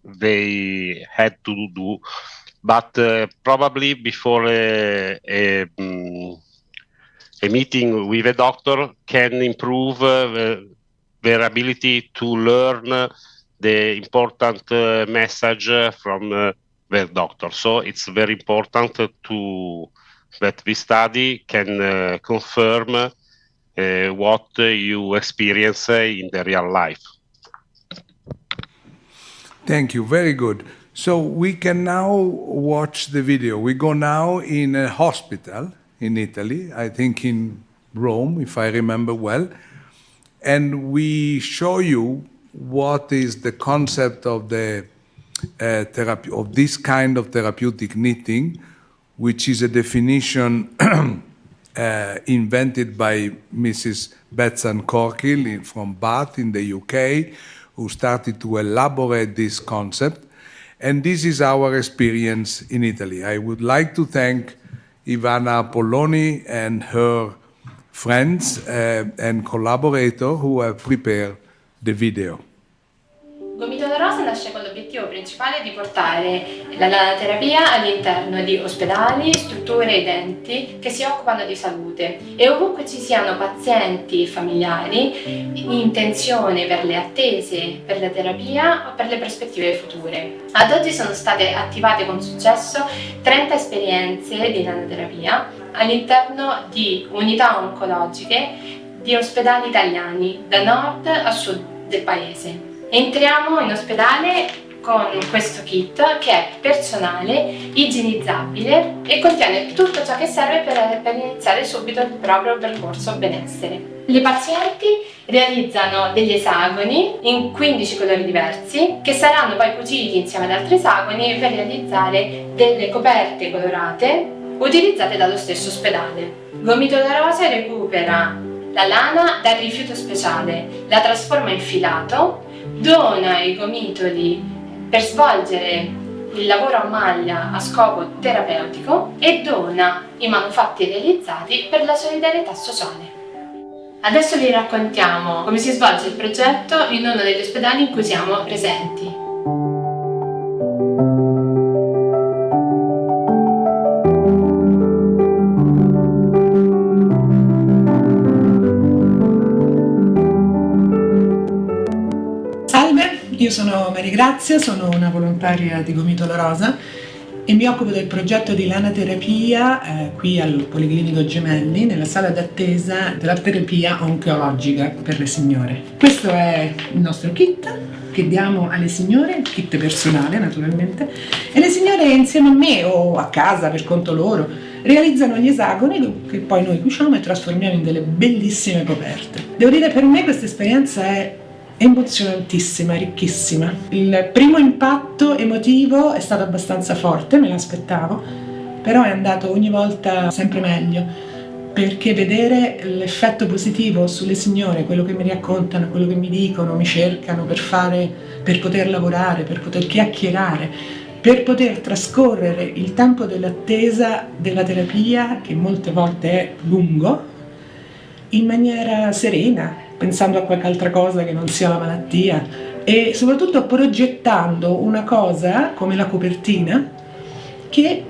they had to do, but probably before a meeting with a doctor can improve their ability to learn the important message from their doctor. So it's very important that this study can confirm what you experience in the real life. Thank you, very good. So we can now watch the video. We go now in a hospital in Italy, I think in Rome, if I remember well, and we show you what is the concept of the therapy of this kind of therapeutic knitting, which is a definition invented by Mrs. Betsan Corkill from Bath in the UK, who started to elaborate this concept. And this is our experience in Italy. I would like to thank Ivana Polloni and her friends and collaborators who have prepared the video. Gomito da Rosa nasce con l'obiettivo principale di portare la lanoterapia all'interno di ospedali, strutture ed enti che si occupano di salute e ovunque ci siano pazienti e familiari in tensione per le attese per la terapia o per le prospettive future. Ad oggi sono state attivate con successo 30 esperienze di lanoterapia all'interno di unità oncologiche di ospedali italiani da nord a sud del paese. Entriamo in ospedale con questo kit che è personale, igienizzabile e contiene tutto ciò che serve per iniziare subito il proprio percorso benessere. Le pazienti realizzano degli esagoni in 15 colori diversi che saranno poi cuciti insieme ad altri esagoni per realizzare delle coperte colorate utilizzate dallo stesso ospedale. Gomito da Rosa recupera la lana dal rifiuto speciale, la trasforma in filato, dona i gomitoli per svolgere il lavoro a maglia a scopo terapeutico e dona i manufatti realizzati per la solidarietà sociale. Adesso vi raccontiamo come si svolge il progetto in uno degli ospedali in cui siamo presenti. Io sono Maria Grazia, sono una volontaria di Gomito da Rosa e mi occupo del progetto di lanoterapia qui al Policlinico Gemelli, nella sala d'attesa della terapia oncologica per le signore. Questo è il nostro kit che diamo alle signore, il kit personale naturalmente, e le signore insieme a me o a casa per conto loro realizzano gli esagoni che poi noi cuciamo e trasformiamo in delle bellissime coperte. Devo dire, per me questa esperienza è emozionantissima, ricchissima. Il primo impatto emotivo è stato abbastanza forte, me l'aspettavo, però è andato ogni volta sempre meglio, perché vedere l'effetto positivo sulle signore, quello che mi raccontano, quello che mi dicono, mi cercano per poter lavorare, per poter chiacchierare, per poter trascorrere il tempo dell'attesa della terapia, che molte volte è lungo, in maniera serena, pensando a qualche altra cosa che non sia la malattia e soprattutto progettando una cosa come la copertina che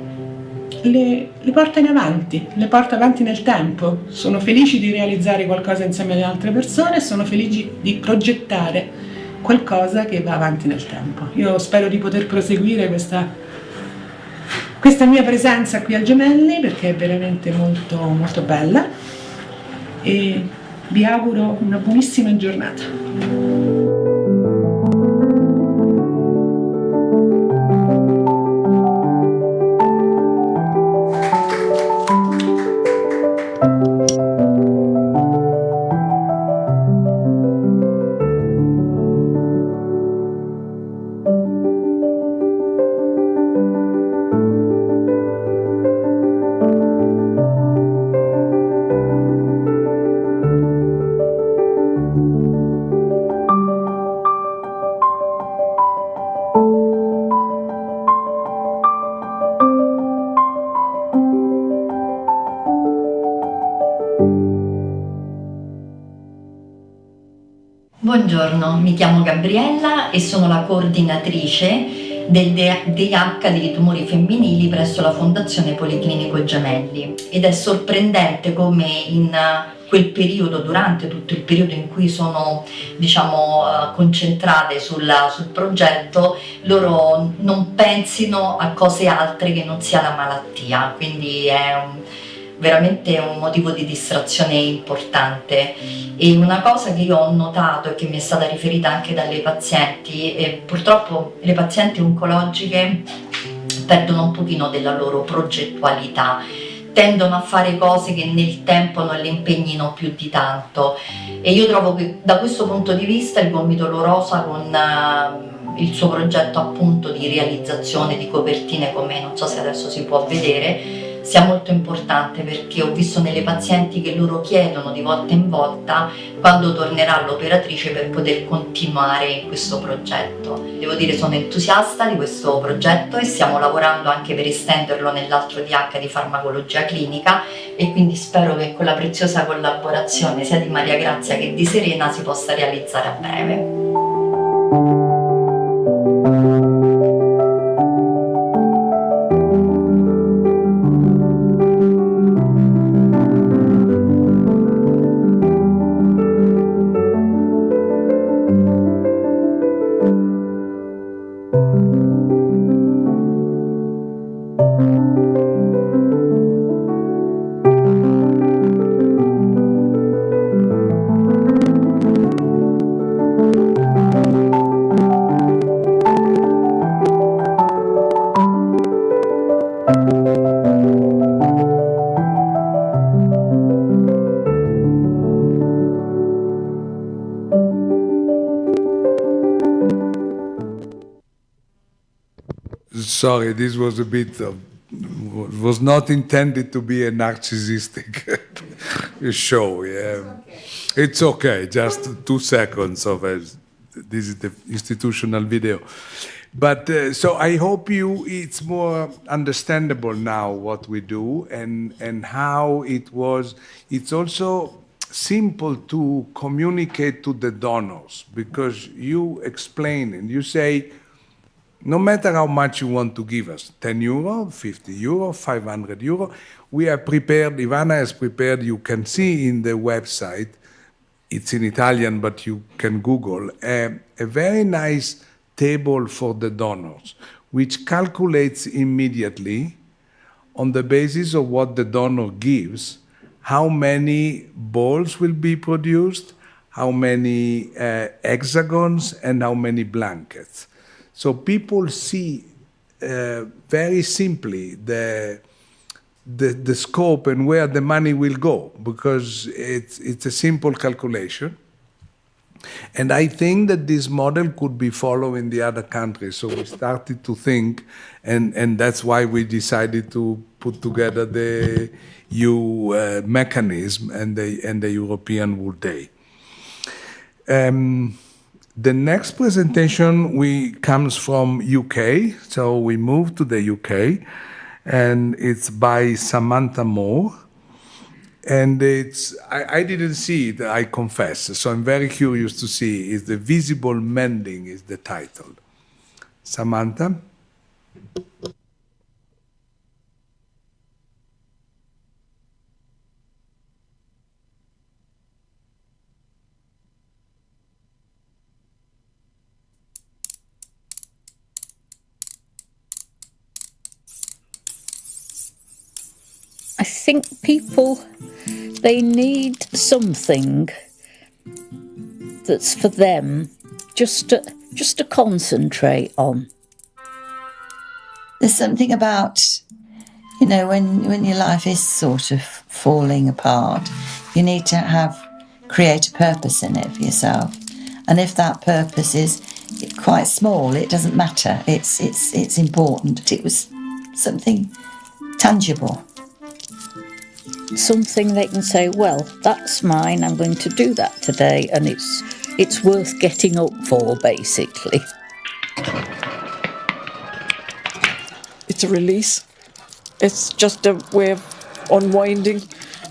le porta in avanti, le porta avanti nel tempo. Sono felici di realizzare qualcosa insieme alle altre persone, sono felici di progettare qualcosa che va avanti nel tempo. Io spero di poter proseguire questa mia presenza qui al Gemelli, perché è veramente molto, molto bella, e vi auguro una buonissima giornata. Buongiorno, mi chiamo Gabriella e sono la coordinatrice del DH dei tumori femminili presso la Fondazione Policlinico Gemelli, ed è sorprendente come in quel periodo, durante tutto il periodo in cui sono concentrate sul progetto, loro non pensino a cose altre che non sia la malattia, quindi è veramente un motivo di distrazione importante. E una cosa che io ho notato e che mi è stata riferita anche dalle pazienti, e purtroppo le pazienti oncologiche perdono un pochino della loro progettualità, tendono a fare cose che nel tempo non le impegnino più di tanto, e io trovo che da questo punto di vista il Gomitolo Rosa, con il suo progetto appunto di realizzazione di copertine, come non so se adesso si può vedere, sia molto importante, perché ho visto nelle pazienti che loro chiedono di volta in volta quando tornerà l'operatrice per poter continuare in questo progetto. Devo dire, sono entusiasta di questo progetto e stiamo lavorando anche per estenderlo nell'altro DH di farmacologia clinica, e quindi spero che con la preziosa collaborazione sia di Maria Grazia che di Serena si possa realizzare a breve. Sorry, this was a bit of, was not intended to be a narcissistic show. Yeah. It's okay, just 2 seconds of this is the institutional video. But so I hope it's more understandable now what we do and how it was. It's also simple to communicate to the donors, because you explain and you say, no matter how much you want to give us, 10 euro, 50 euro, 500 euro, we are prepared, Ivana has prepared, you can see in the website, it's in Italian, but you can Google, a very nice table for the donors, which calculates immediately, on the basis of what the donor gives, how many balls will be produced, how many hexagons, and how many blankets. So people see very simply the scope and where the money will go, because it's a simple calculation. And I think that this model could be followed in the other countries. So we started to think, and that's why we decided to put together the EU mechanism and the European Wool Day. The next presentation comes from UK, so we moved to the UK, and it's by Samantha Moore. And I didn't see it, I confess, so I'm very curious to see. Is the Visible Mending is the title. Samantha? I think people, they need something that's for them just to concentrate on. There's something about, when your life is sort of falling apart, you need to create a purpose in it for yourself. And if that purpose is quite small, it doesn't matter. It's important. It was something tangible. Something they can say, well, that's mine, I'm going to do that today, and it's worth getting up for, basically. It's a release. It's just a way of unwinding,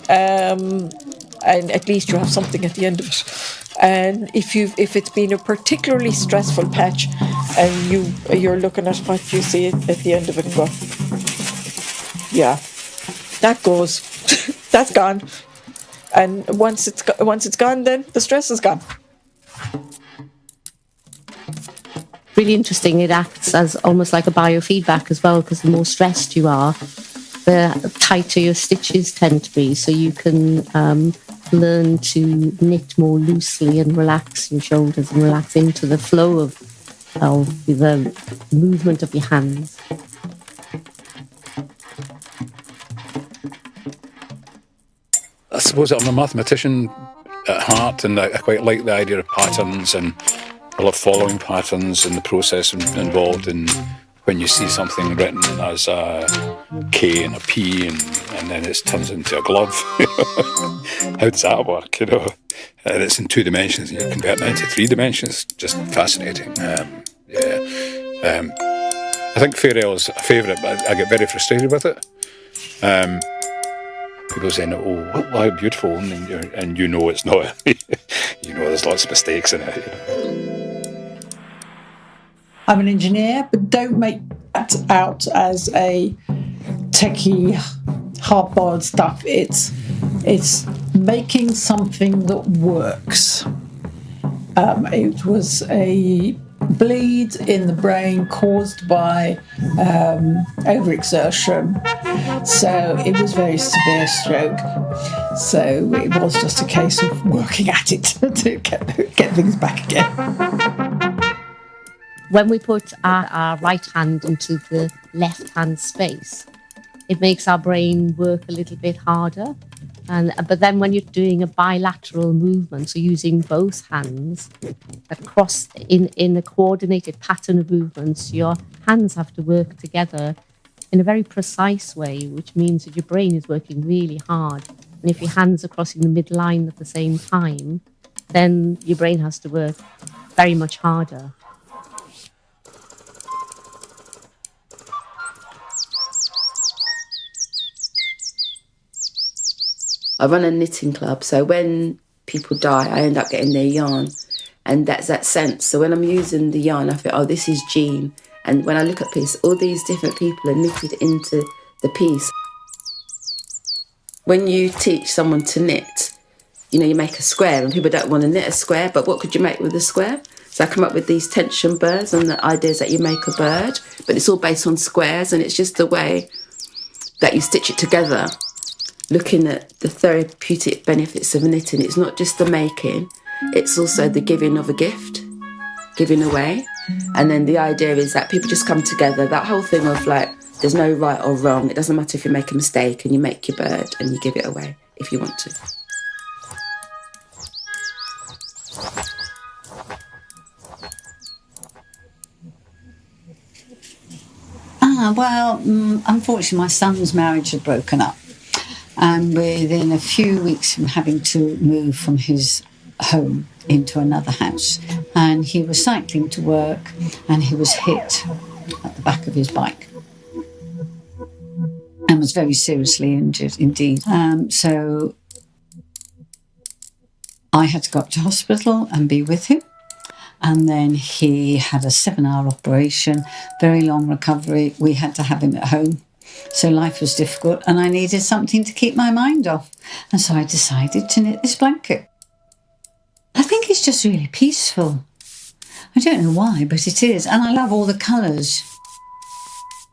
and at least you have something at the end of it. And if it's been a particularly stressful patch, and you're looking at what you see at the end of it and go, yeah, that goes, that's gone. And once it's gone, then the stress is gone. Really interesting. It acts as almost like a biofeedback as well, because the more stressed you are, the tighter your stitches tend to be. So you can learn to knit more loosely and relax your shoulders and relax into the flow of the movement of your hands. I suppose I'm a mathematician at heart, and I quite like the idea of patterns, and I love following patterns and the process involved in when you see something written as a K and a P and then it turns into a glove. How does that work, And it's in 2 dimensions and you convert it into 3 dimensions. Just fascinating. I think Fairy is a favourite, but I get very frustrated with it. People saying, oh, how beautiful, and it's not. There's lots of mistakes in it. I'm an engineer, but don't make that out as a techie, hard-boiled stuff. It's making something that works. It was a bleed in the brain caused by overexertion. So it was very severe stroke. So it was just a case of working at it to get things back again. When we put our right hand into the left hand space, it makes our brain work a little bit harder. But then when you're doing a bilateral movement, so using both hands across in a coordinated pattern of movements, your hands have to work together in a very precise way, which means that your brain is working really hard. And if your hands are crossing the midline at the same time, then your brain has to work very much harder. I run a knitting club, so when people die, I end up getting their yarn, and that's that sense. So when I'm using the yarn, I feel, oh, this is Jean. And when I look at piece, all these different people are knitted into the piece. When you teach someone to knit, you make a square, and people don't want to knit a square, but what could you make with a square? So I come up with these tension birds, and the idea is that you make a bird, but it's all based on squares, and it's just the way that you stitch it together. Looking at the therapeutic benefits of knitting, it's not just the making, it's also the giving of a gift, giving away. And then the idea is that people just come together, that whole thing of there's no right or wrong, it doesn't matter if you make a mistake, and you make your bird and you give it away if you want to. Unfortunately, my son's marriage had broken up. And within a few weeks from having to move from his home into another house, and he was cycling to work and he was hit at the back of his bike and was very seriously injured indeed. So I had to go up to hospital and be with him. And then he had a 7-hour operation, very long recovery. We had to have him at home. So life was difficult and I needed something to keep my mind off. And so I decided to knit this blanket. I think it's just really peaceful. I don't know why, but it is. And I love all the colours.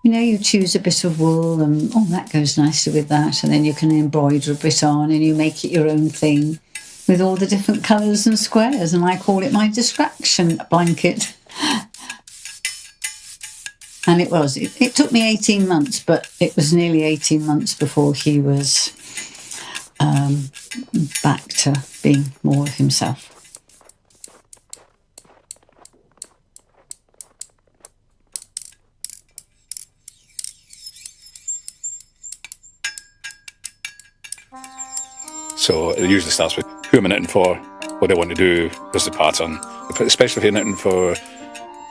You know, you choose a bit of wool and, oh, that goes nicely with that. And then you can embroider a bit on and you make it your own thing with all the different colours and squares. And I call it my distraction blanket. And it took me 18 months, but it was nearly 18 months before he was back to being more of himself. So it usually starts with who am I knitting for, what do I want to do, what's the pattern, especially if you're knitting for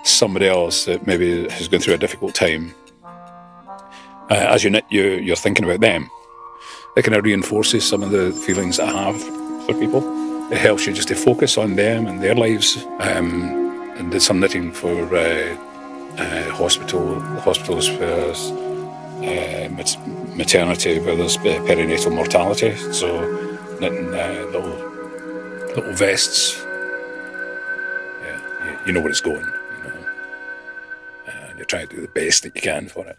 somebody else that maybe has gone through a difficult time. As you knit, you're thinking about them. It kind of reinforces some of the feelings I have for people. It helps you just to focus on them and their lives. And did some knitting for hospitals for maternity where there's perinatal mortality. So knitting little vests. Yeah, you know where it's going. You know, and you try to do the best that you can for it.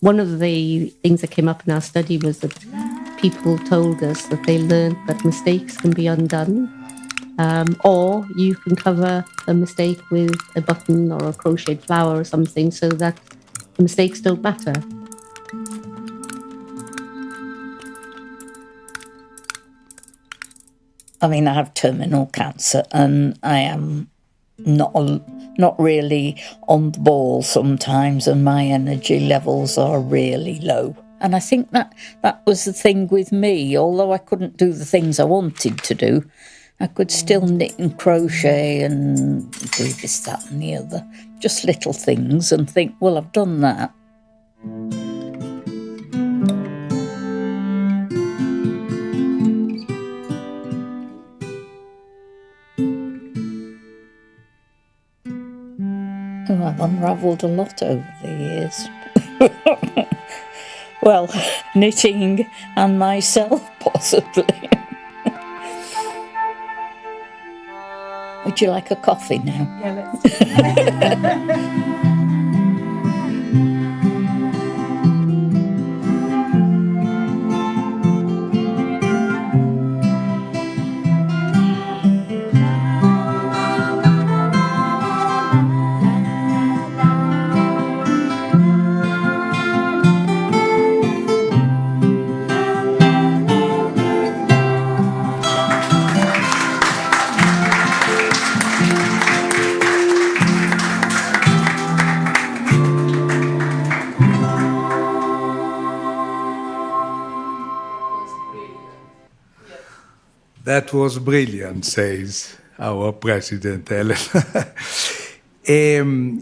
One of the things that came up in our study was that people told us that they learned that mistakes can be undone, or you can cover a mistake with a button or a crocheted flower or something so that the mistakes don't matter. I mean, I have terminal cancer and I am not really on the ball sometimes, and my energy levels are really low. And I think that was the thing with me. Although I couldn't do the things I wanted to do, I could still knit and crochet and do this, that and the other. Just little things and think, well, I've done that. Oh, I've unravelled a lot over the years. Well, knitting and myself, possibly. Would you like a coffee now? Yeah, let's. That was brilliant, says our president, Ellen.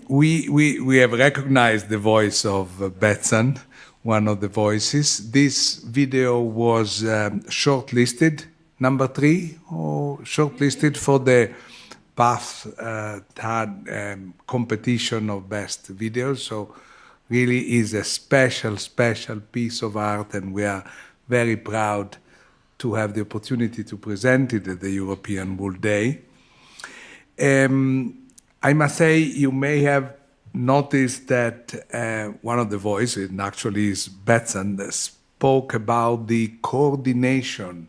We have recognized the voice of Betsan, one of the voices. This video was shortlisted, number 3, or shortlisted for the PATH competition of best videos. So really is a special piece of art, and we are very proud to have the opportunity to present it at the European Wool Day. I must say, you may have noticed that one of the voices, and actually is Betsan, spoke about the coordination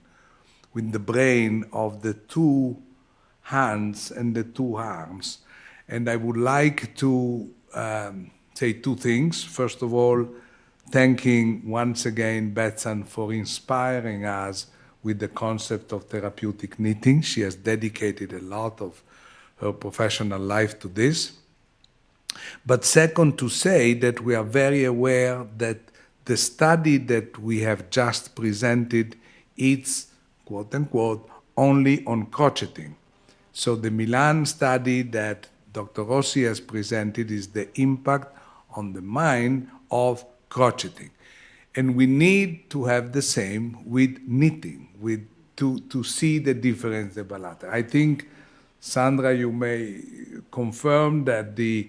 with the brain of the 2 hands and the 2 arms. And I would like to say 2 things. First of all, thanking once again Betsan for inspiring us with the concept of therapeutic knitting. She has dedicated a lot of her professional life to this. But second, to say that we are very aware that the study that we have just presented, it's, quote unquote, only on crocheting. So the Milan study that Dr. Rossi has presented is the impact on the mind of crocheting. And we need to have the same with knitting, to see the difference, the balata. I think Sandra, you may confirm that the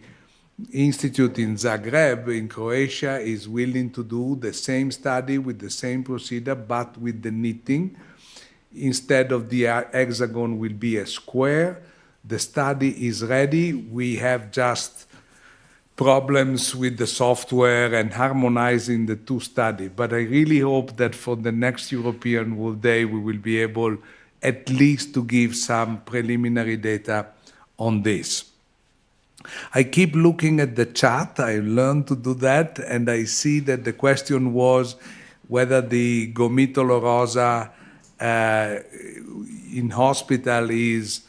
institute in Zagreb, in Croatia, is willing to do the same study with the same procedure, but with the knitting. Instead of the hexagon will be a square. The study is ready. We have just problems with the software and harmonizing the two studies. But I really hope that for the next European Wool Day, we will be able at least to give some preliminary data on this. I keep looking at the chat. I learned to do that, and I see that the question was whether the Gomitolo Rosa in hospital is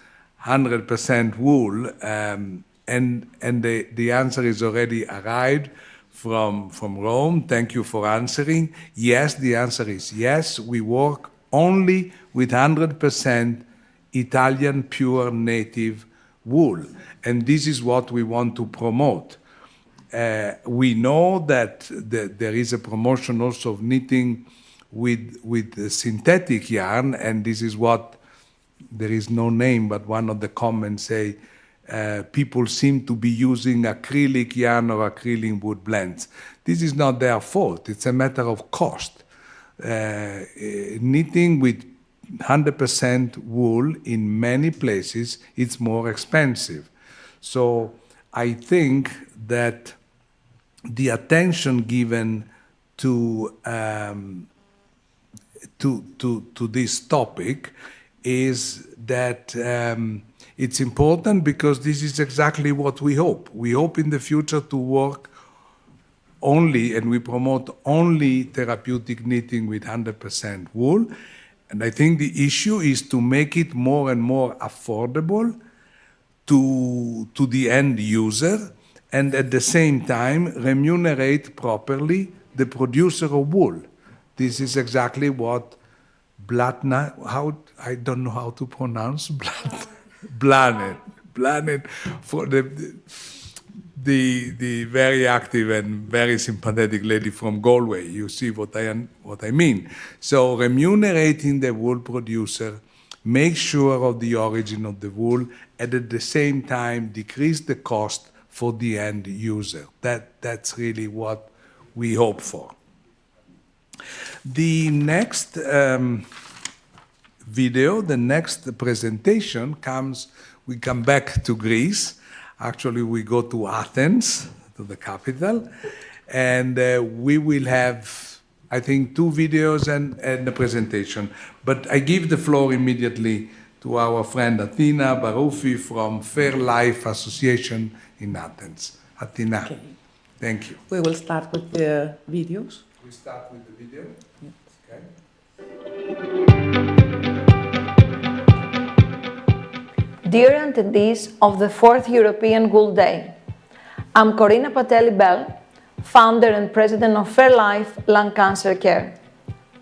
100% wool, and the answer is already arrived from Rome. Thank you for answering. Yes, the answer is yes. We work only with 100% Italian pure native wool, and this is what we want to promote. We know that there is a promotion also of knitting with synthetic yarn, and this is what, there is no name, but one of the comments say, people seem to be using acrylic yarn or acrylic wool blends. This is not their fault, it's a matter of cost. Knitting with 100% wool in many places, it's more expensive. So I think that the attention given to this topic is that it's important because this is exactly what we hope. We hope in the future to work only, and we promote only therapeutic knitting with 100% wool. And I think the issue is to make it more and more affordable to the end user, and at the same time remunerate properly the producer of wool. This is exactly what Blatna, I don't know how to pronounce Blanet, for the very active and very sympathetic lady from Galway. You see what I mean. So remunerating the wool producer, make sure of the origin of the wool, and at the same time decrease the cost for the end user. That's really what we hope for. The next video, the next presentation we come back to Greece. Actually, we go to Athens, to the capital, and we will have, I think, 2 videos and a presentation. But I give the floor immediately to our friend Athina Baroufi from Fair Life Association in Athens. Athina, okay. Thank you. We will start with the videos. We start with the video? Yes. Okay. Dear attendees of the 4th European Wool Day, I'm Corina Patelli-Bell, founder and president of Fair Life Lung Cancer Care.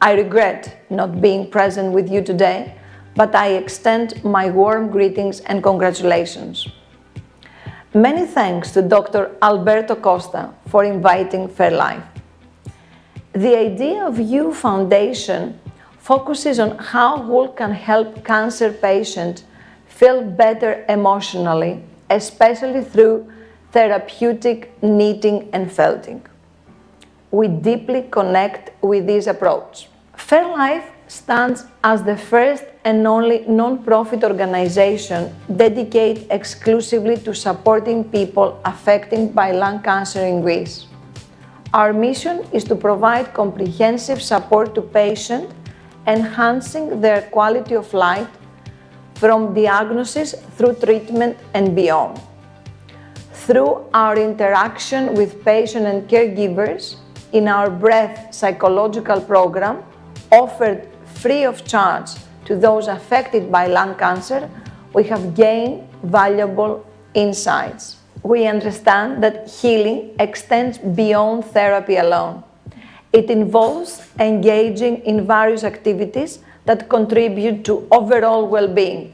I regret not being present with you today, but I extend my warm greetings and congratulations. Many thanks to Dr. Alberto Costa for inviting Fair Life. The idea of EWE Foundation focuses on how wool can help cancer patients feel better emotionally, especially through therapeutic knitting and felting. We deeply connect with this approach. Fair Life stands as the first and only non-profit organization dedicated exclusively to supporting people affected by lung cancer in Greece. Our mission is to provide comprehensive support to patients, enhancing their quality of life from diagnosis through treatment and beyond. Through our interaction with patients and caregivers in our Breath Psychological Program, offered free of charge to those affected by lung cancer, we have gained valuable insights. We understand that healing extends beyond therapy alone. It involves engaging in various activities that contribute to overall well-being.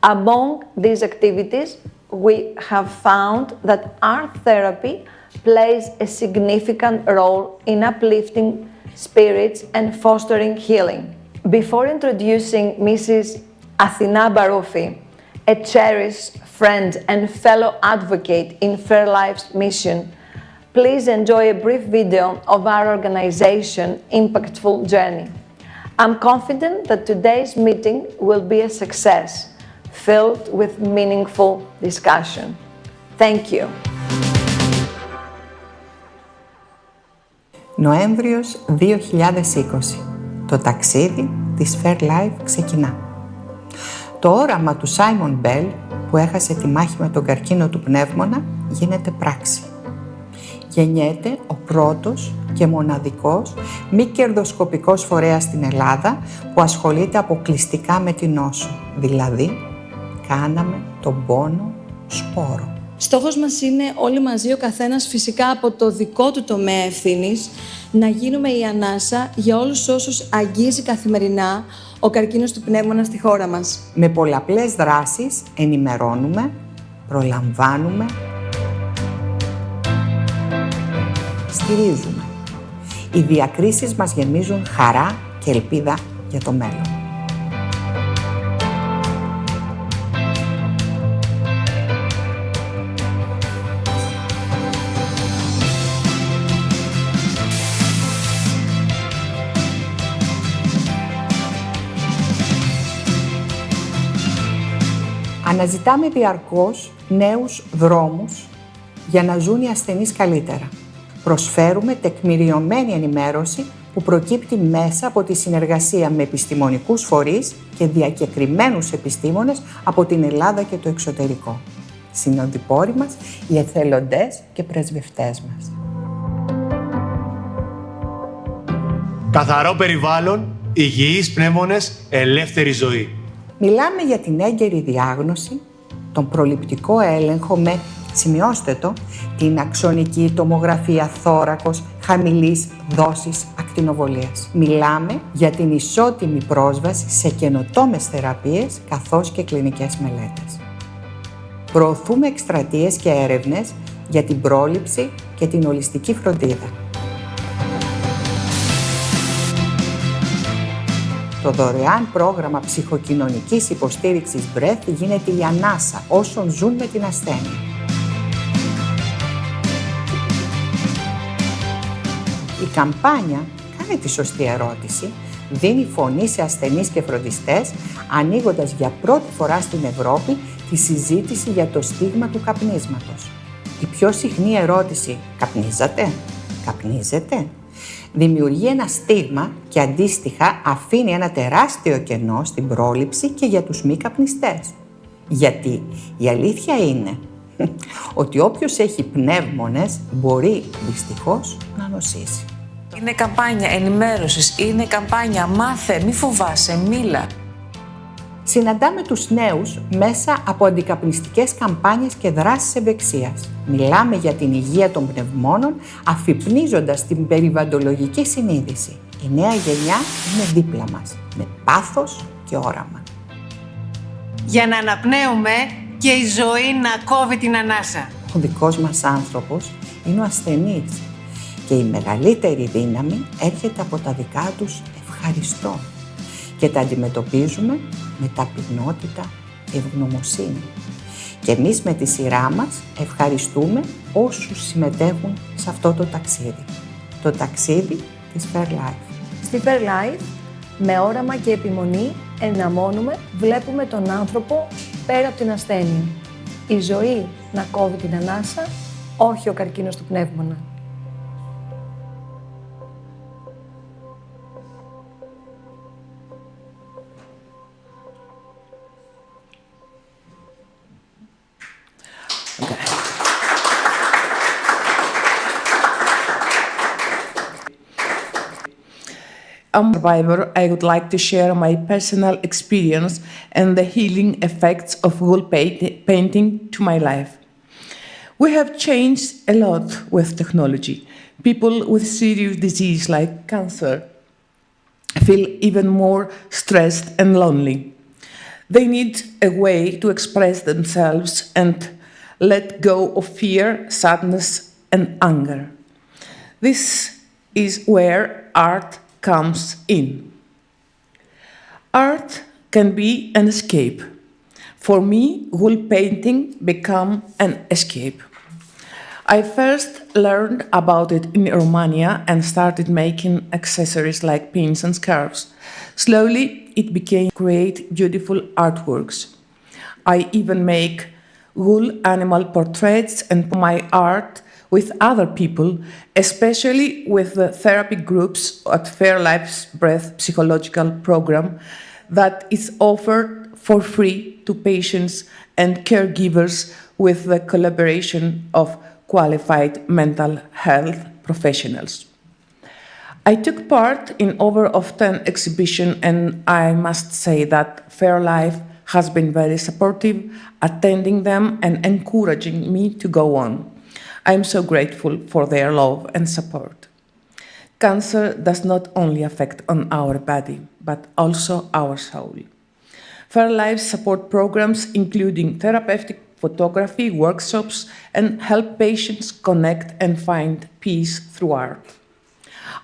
Among these activities, we have found that art therapy plays a significant role in uplifting spirits and fostering healing. Before introducing Mrs. Athina Baroufi, a cherished friend and fellow advocate in Fair Life's mission, please enjoy a brief video of our organization's impactful journey. I'm confident that today's meeting will be a success, filled with meaningful discussion. Thank you. Νοέμβριος 2020. Το ταξίδι της Fair Life ξεκινά. Το όραμα του Σάιμον Μπέλ, που έχασε τη μάχη με τον καρκίνο του πνεύμονα, γίνεται πράξη. Γεννιέται ο πρώτος και μοναδικός μη κερδοσκοπικός φορέας στην Ελλάδα που ασχολείται αποκλειστικά με την νόσο. Δηλαδή, κάναμε τον πόνο σπόρο. Στόχος μας είναι όλοι μαζί, ο καθένας φυσικά από το δικό του τομέα ευθύνης, να γίνουμε η ανάσα για όλους όσους αγγίζει καθημερινά ο καρκίνος του πνεύμονα στη χώρα μας. Με πολλαπλές δράσεις ενημερώνουμε, προλαμβάνουμε, στηρίζουμε. Οι διακρίσεις μας γεμίζουν χαρά και ελπίδα για το μέλλον. Αναζητάμε διαρκώς νέους δρόμους για να ζουν οι ασθενείς καλύτερα. Προσφέρουμε τεκμηριωμένη ενημέρωση που προκύπτει μέσα από τη συνεργασία με επιστημονικούς φορείς και διακεκριμένους επιστήμονες από την Ελλάδα και το εξωτερικό. Συνοδοιπόροι μας, οι εθελοντές και πρεσβευτές μας. Καθαρό περιβάλλον, υγιείς πνεύμονες, ελεύθερη ζωή. Μιλάμε για την έγκαιρη διάγνωση, τον προληπτικό έλεγχο με, σημειώστε το, την αξονική τομογραφία θώρακος χαμηλής δόσης ακτινοβολίας. Μιλάμε για την ισότιμη πρόσβαση σε καινοτόμες θεραπείες καθώς και κλινικές μελέτες. Προωθούμε εκστρατείες και έρευνες για την πρόληψη και την ολιστική φροντίδα. Το δωρεάν πρόγραμμα ψυχοκοινωνικής υποστήριξης Breath γίνεται η ανάσα όσων ζουν με την ασθένεια. Η καμπάνια «Κάνε τη σωστή ερώτηση» δίνει φωνή σε ασθενείς και φροντιστές, ανοίγοντας για πρώτη φορά στην Ευρώπη τη συζήτηση για το στίγμα του καπνίσματος. Η πιο συχνή ερώτηση «Καπνίζατε? Καπνίζετε?» δημιουργεί ένα στίγμα και αντίστοιχα αφήνει ένα τεράστιο κενό στην πρόληψη και για τους μη καπνιστές. Γιατί η αλήθεια είναι ότι όποιος έχει πνεύμονες μπορεί δυστυχώς να νοσήσει. Είναι καμπάνια ενημέρωσης, είναι καμπάνια μάθε, μη φοβάσαι, μίλα. Συναντάμε τους νέους μέσα από αντικαπνιστικές καμπάνιες και δράσεις ευεξίας. Μιλάμε για την υγεία των πνευμόνων, αφυπνίζοντας την περιβαλλοντολογική συνείδηση. Η νέα γενιά είναι δίπλα μας, με πάθος και όραμα. Για να αναπνέουμε και η ζωή να κόβει την ανάσα. Ο δικός μας άνθρωπος είναι ο ασθενής και η μεγαλύτερη δύναμη έρχεται από τα δικά τους ευχαριστώ και τα αντιμετωπίζουμε με ταπεινότητα και ευγνωμοσύνη. Και εμείς με τη σειρά μας ευχαριστούμε όσους συμμετέχουν σε αυτό το ταξίδι. Το ταξίδι της Fair Life. Στη Fair Life, με όραμα και επιμονή, εναμώνουμε, βλέπουμε τον άνθρωπο πέρα από την ασθένεια. Η ζωή να κόβει την ανάσα, όχι ο καρκίνος του πνεύμονα. I'm a survivor. I would like to share my personal experience and the healing effects of wool painting to my life. We have changed a lot with technology. People with serious disease like cancer feel even more stressed and lonely. They need a way to express themselves and let go of fear, sadness, and anger. This is where art comes in. Art can be an escape For me, wool painting became an escape. I first learned about it in Romania and started making accessories like pins and scarves. Slowly, it became create beautiful artworks. I even make wool animal portraits and my art with other people, especially with the therapy groups at Fairlife's Breath Psychological Program that is offered for free to patients and caregivers with the collaboration of qualified mental health professionals. I took part in over of 10 exhibitions and I must say that Fairlife has been very supportive, attending them and encouraging me to go on. I am so grateful for their love and support. Cancer does not only affect on our body, but also our soul. Fairlife support programs including therapeutic photography workshops and help patients connect and find peace through art.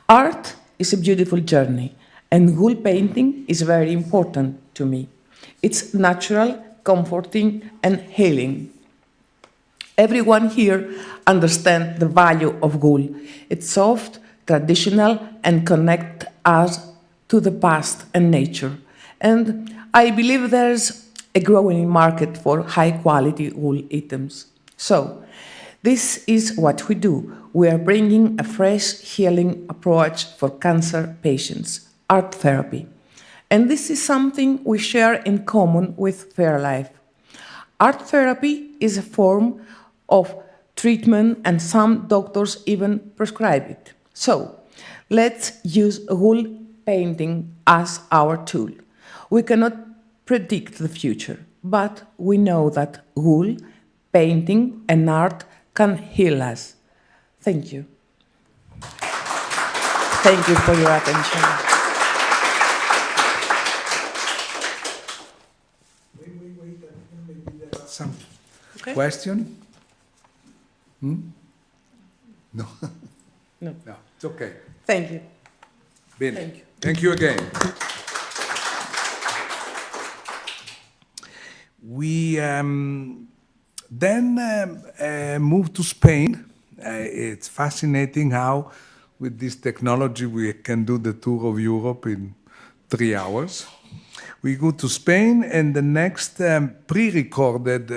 Art is a beautiful journey and wool painting is very important to me. It's natural, comforting and healing. Everyone here understands the value of wool. It's soft, traditional and connects us to the past and nature. And I believe there's a growing market for high-quality wool items. So, this is what we do. We are bringing a fresh healing approach for cancer patients, art therapy. And this is something we share in common with Fairlife. Art therapy is a form of treatment and some doctors even prescribe it. So, let's use wool painting as our tool. We cannot predict the future, but we know that wool, painting and art can heal us. Thank you. Thank you for your attention. Some question? No. No. No, it's okay. Thank you. Bene. Thank you. Thank you again. We then moved to Spain. It's fascinating how, with this technology, we can do the tour of Europe in 3 hours. We go to Spain, and the next pre-recorded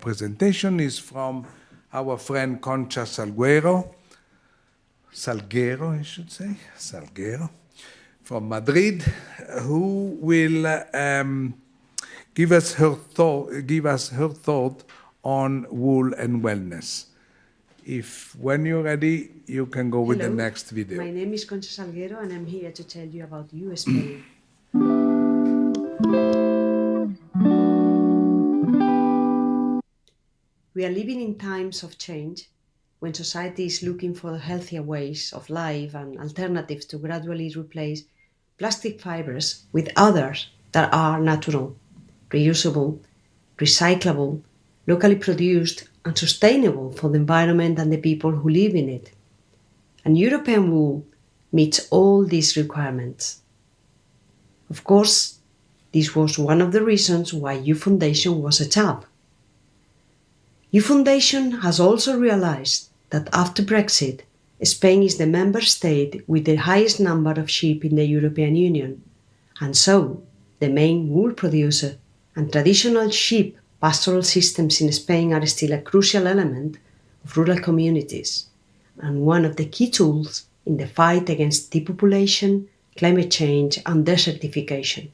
presentation is from our friend Concha Salguero, I should say, Salguero, from Madrid, who will give us her thought on wool and wellness. When you're ready, you can go with the next video. My name is Concha Salguero and I'm here to tell you about EWE Spain. We are living in times of change when society is looking for healthier ways of life and alternatives to gradually replace plastic fibers with others that are natural, reusable, recyclable, locally produced and sustainable for the environment and the people who live in it. And European wool meets all these requirements. Of course, this was one of the reasons why EWE Foundation was set up. EWE Foundation has also realized that after Brexit, Spain is the member state with the highest number of sheep in the European Union, and so the main wool producer, and traditional sheep pastoral systems in Spain are still a crucial element of rural communities and one of the key tools in the fight against depopulation, climate change and desertification.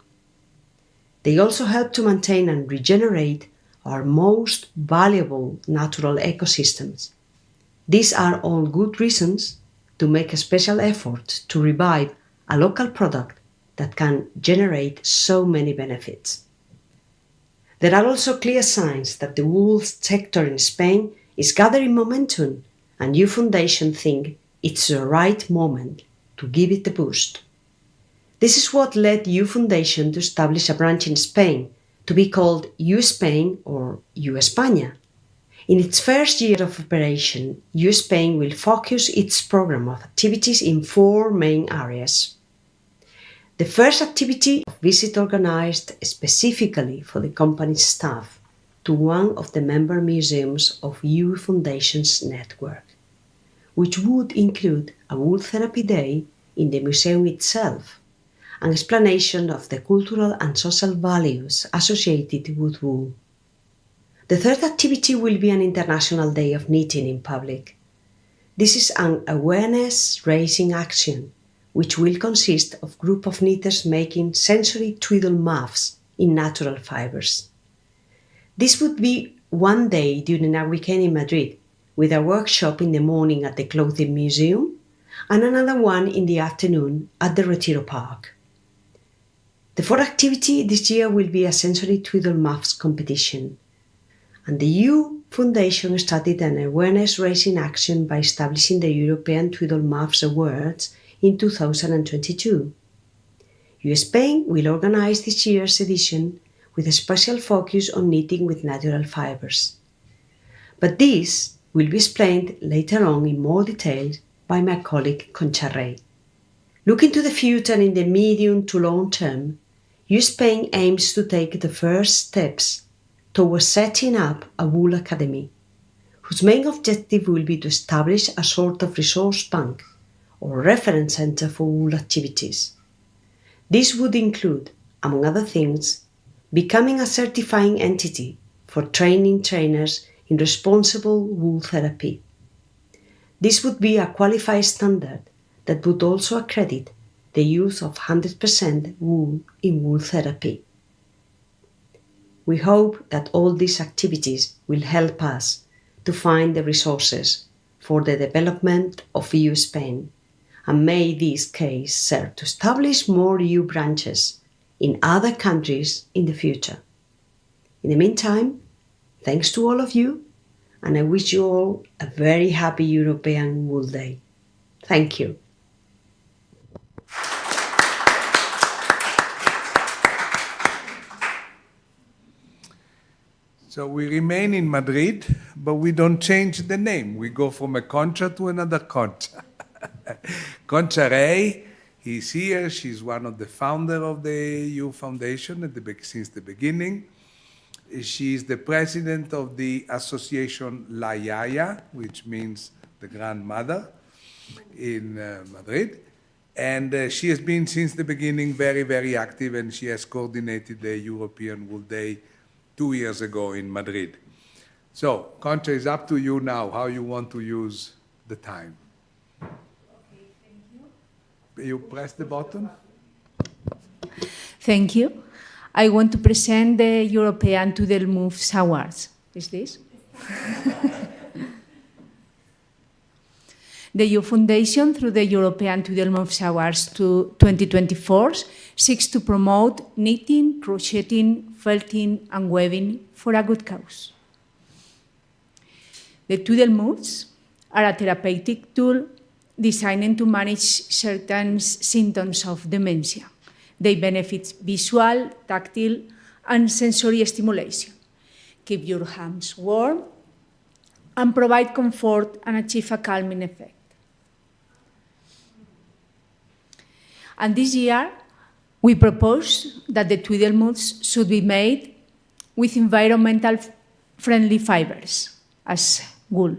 They also help to maintain and regenerate our most valuable natural ecosystems. These are all good reasons to make a special effort to revive a local product that can generate so many benefits. There are also clear signs that the wool sector in Spain is gathering momentum, and EWE Foundation think it's the right moment to give it a boost. This is what led EWE Foundation to establish a branch in Spain to be called EWE Spain or EWE España. In its first year of operation, EWE Spain will focus its program of activities in 4 main areas. The first activity, a visit organized specifically for the company's staff to one of the member museums of EWE Foundation's network, which would include a wool therapy day in the museum itself, an explanation of the cultural and social values associated with wool. The third activity will be an International Day of Knitting in public. This is an awareness-raising action which will consist of a group of knitters making sensory twiddle muffs in natural fibers. This would be one day during our weekend in Madrid, with a workshop in the morning at the Clothing Museum and another one in the afternoon at the Retiro Park. The fourth activity this year will be a sensory twiddle muffs competition. And the EWE Foundation started an awareness-raising action by establishing the European Twiddle Muffs Awards in 2022. EWE Spain will organize this year's edition with a special focus on knitting with natural fibers. But this will be explained later on in more detail by my colleague Concha Rey. Looking to the future and in the medium to long term, EWE Spain aims to take the first steps towards setting up a wool academy, whose main objective will be to establish a sort of resource bank or reference center for wool activities. This would include, among other things, becoming a certifying entity for training trainers in responsible wool therapy. This would be a qualified standard that would also accredit the use of 100% wool in wool therapy. We hope that all these activities will help us to find the resources for the development of EWE Spain, and may this case serve to establish more EWE branches in other countries in the future. In the meantime, thanks to all of you, and I wish you all a very happy European Wool Day. Thank you. So we remain in Madrid, but we don't change the name. We go from a Concha to another Concha. Concha Rey is here. She's one of the founders of the EWE Foundation since the beginning. She's the president of the association La Yaya, which means the grandmother, in Madrid. And she has been since the beginning very, very active, and she has coordinated the European Wool Day 2 years ago in Madrid. So, Concha, it's up to you now how you want to use the time. Okay, thank you. You press the button. Thank you. I want to present the European Twiddle Moves Awards. Is this? The EWE Foundation, through the European Twiddle Moves Awards 2024, seeks to promote knitting, crocheting, felting, and weaving for a good cause. The Twiddle Moves are a therapeutic tool designed to manage certain symptoms of dementia. They benefit visual, tactile, and sensory stimulation, keep your hands warm, and provide comfort and achieve a calming effect. And this year, we propose that the Twiddle Moves should be made with environmental friendly fibers, as wool.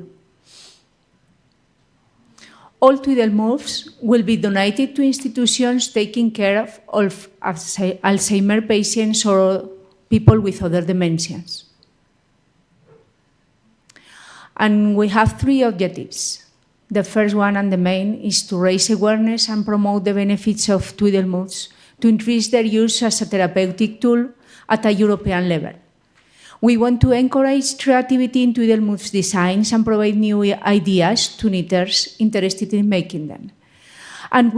All Twiddle Moves will be donated to institutions taking care of Alzheimer's patients or people with other dementias. And we have 3 objectives. The first one and the main is to raise awareness and promote the benefits of Twiddle Moves to increase their use as a therapeutic tool at a European level. We want to encourage creativity in Twiddle Moves designs and provide new ideas to knitters interested in making them. And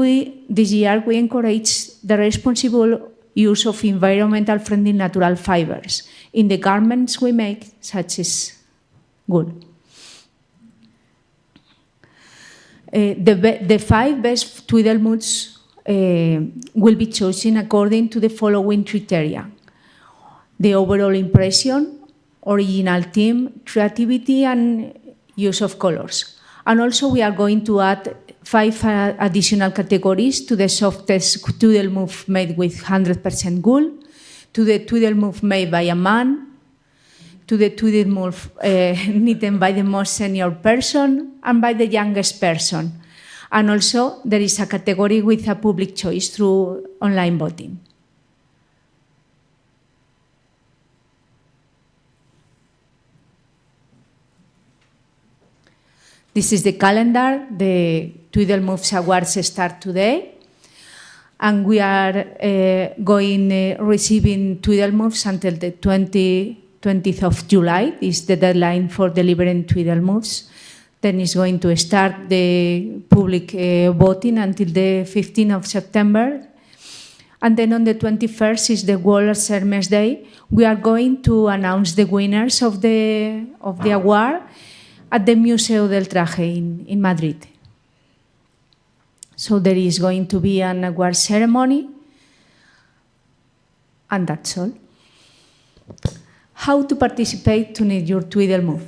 this year, we encourage the responsible use of environmental friendly natural fibers in the garments we make, such as wool. The 5 best Twiddle Moves will be chosen according to the following criteria: the overall impression, original theme, creativity, and use of colors. And also we are going to add 5 additional categories: to the softest twiddle move made with 100% wool, to the twiddle move made by a man, to the twiddle move knitted by the most senior person and by the youngest person. And also there is a category with a public choice through online voting. This is the calendar. The Twiddle Moves Awards start today. And we are receiving Twiddle Moves until the 20th of July is the deadline for delivering Twiddle Moves. Then it's going to start the public voting until the 15th of September. And then on the 21st is the World Hermes Day. We are going to announce the winners of the award at the Museo del Traje in Madrid. So there is going to be an award ceremony, and that's all. How to participate to knit your twiddle move?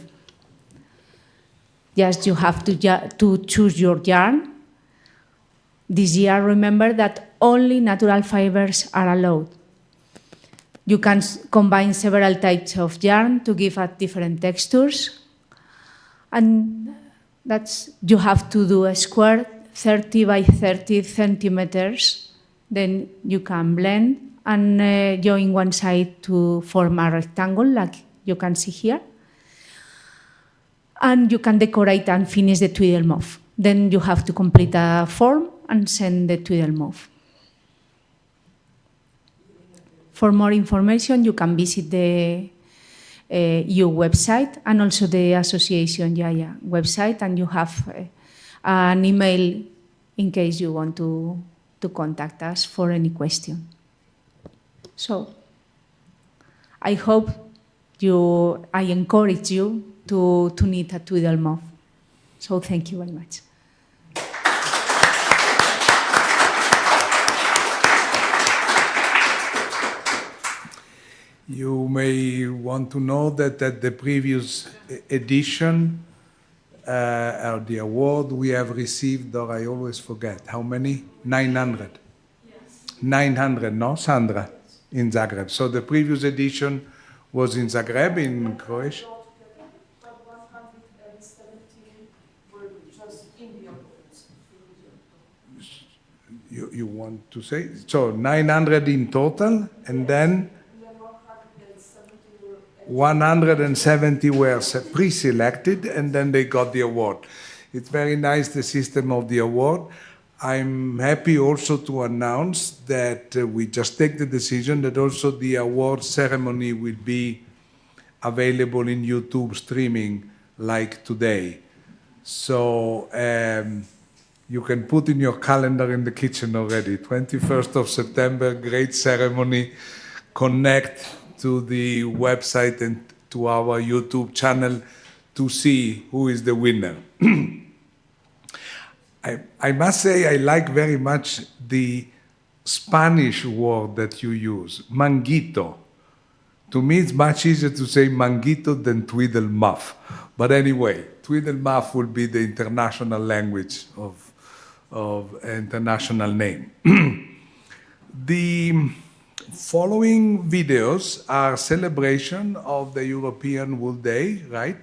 Yes, you have to choose your yarn. This year, remember that only natural fibers are allowed. You can combine several types of yarn to give out different textures. And you have to do a square 30 by 30 centimeters. Then you can blend and join one side to form a rectangle like you can see here. And you can decorate and finish the twiddle move. Then you have to complete a form and send the twiddle move. For more information, you can visit the EWE website and also the association website, and you have an email in case you want to contact us for any question. So I hope I encourage you to knit a twiddle move. So thank you very much. You may want to know that at the previous edition, the award we have received, or I always forget, how many? 900. Yes. 900, no, Sandra? In Zagreb. So the previous edition was in Zagreb, in Croatia? You want to say? So 900 in total, and then 170 were pre-selected, and then they got the award. It's very nice, the system of the award. I'm happy also to announce that we just take the decision that also the award ceremony will be available in YouTube streaming like today. So you can put in your calendar in the kitchen already, 21st of September, great ceremony, connect to the website and to our YouTube channel to see who is the winner. I must say I like very much the Spanish word that you use, manguito. To me, it's much easier to say manguito than twiddle muff. But anyway, twiddle muff will be the international language of international name. The following videos are celebration of the European Wool Day, right?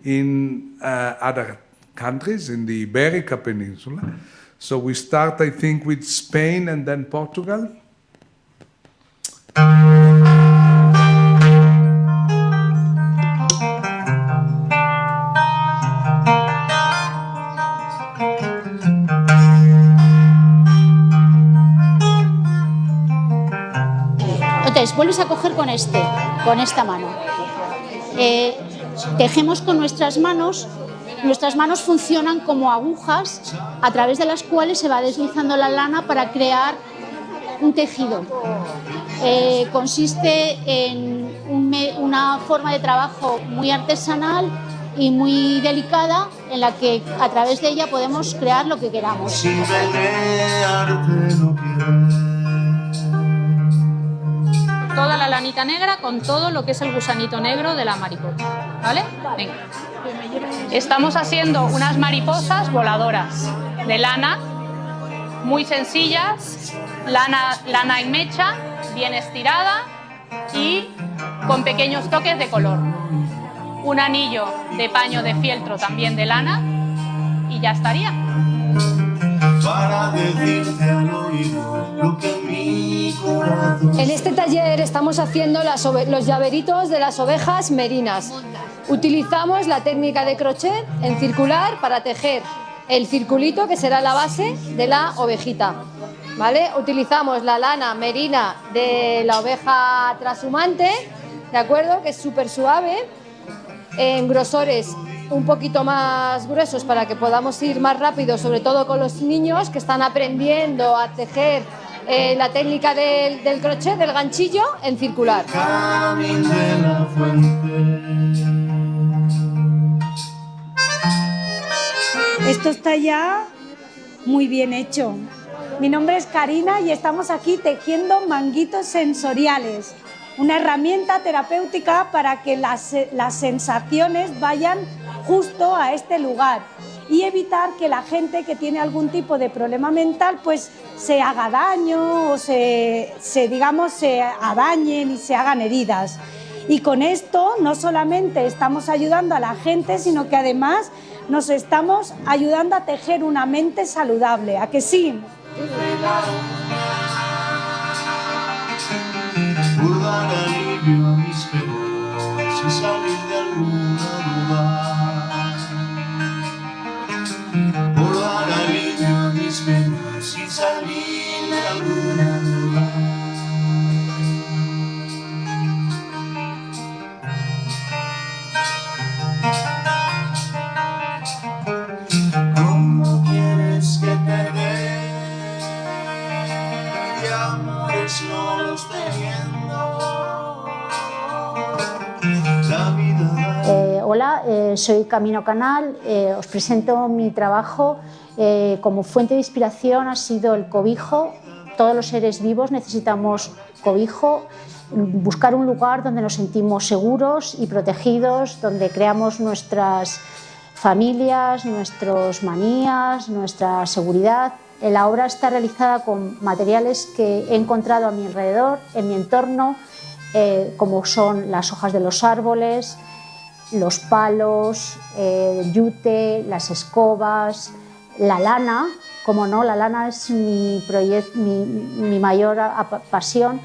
In other countries, in the Iberica Peninsula. So we start, I think, with Spain and then Portugal. Entonces, vuelves a coger con esta mano. Tejemos con nuestras manos. Nuestras manos funcionan como agujas a través de las cuales se va deslizando la lana para crear un tejido. Consiste en una forma de trabajo muy artesanal y muy delicada en la que a través de ella podemos crear lo que queramos. Toda la lanita negra con todo lo que es el gusanito negro de la mariposa, ¿vale? Venga. Estamos haciendo unas mariposas voladoras. de lana, muy sencillas, lana en mecha, bien estirada y con pequeños toques de color. Un anillo de paño de fieltro también de lana y ya estaría. Para decirte al oído lo que mi corazón. En este taller estamos haciendo los llaveritos de las ovejas merinas. Utilizamos la técnica de crochet en circular para tejer el circulito que será la base de la ovejita, ¿vale? Utilizamos la lana merina de la oveja trashumante, ¿de acuerdo? Que es súper suave, en grosores un poquito más gruesos para que podamos ir más rápido, sobre todo con los niños que están aprendiendo a tejer la técnica del crochet, del ganchillo, en circular. Esto está ya muy bien hecho. Mi nombre es Karina y estamos aquí tejiendo manguitos sensoriales, una herramienta terapéutica para que las sensaciones vayan justo a este lugar y evitar que la gente que tiene algún tipo de problema mental pues se haga daño o se adañen y se hagan heridas. Y con esto no solamente estamos ayudando a la gente, sino que además nos estamos ayudando a tejer una mente saludable. ¿A que sí? Por dar alivio a mis penas y salir de algún lugar. Por dar alivio a mis penas y salir de algún lugar. ¿Cómo quieres que te dé de amores no los teniendo? La vida. Hola, soy Camino Canal, os presento mi trabajo. Como fuente de inspiración ha sido el cobijo. Todos los seres vivos necesitamos cobijo, buscar un lugar donde nos sentimos seguros y protegidos, donde creamos nuestras familias, nuestras manías, nuestra seguridad. La obra está realizada con materiales que he encontrado a mi alrededor, en mi entorno, como son las hojas de los árboles, los palos, el yute, las escobas, la lana. Como no, la lana es mi mayor pasión,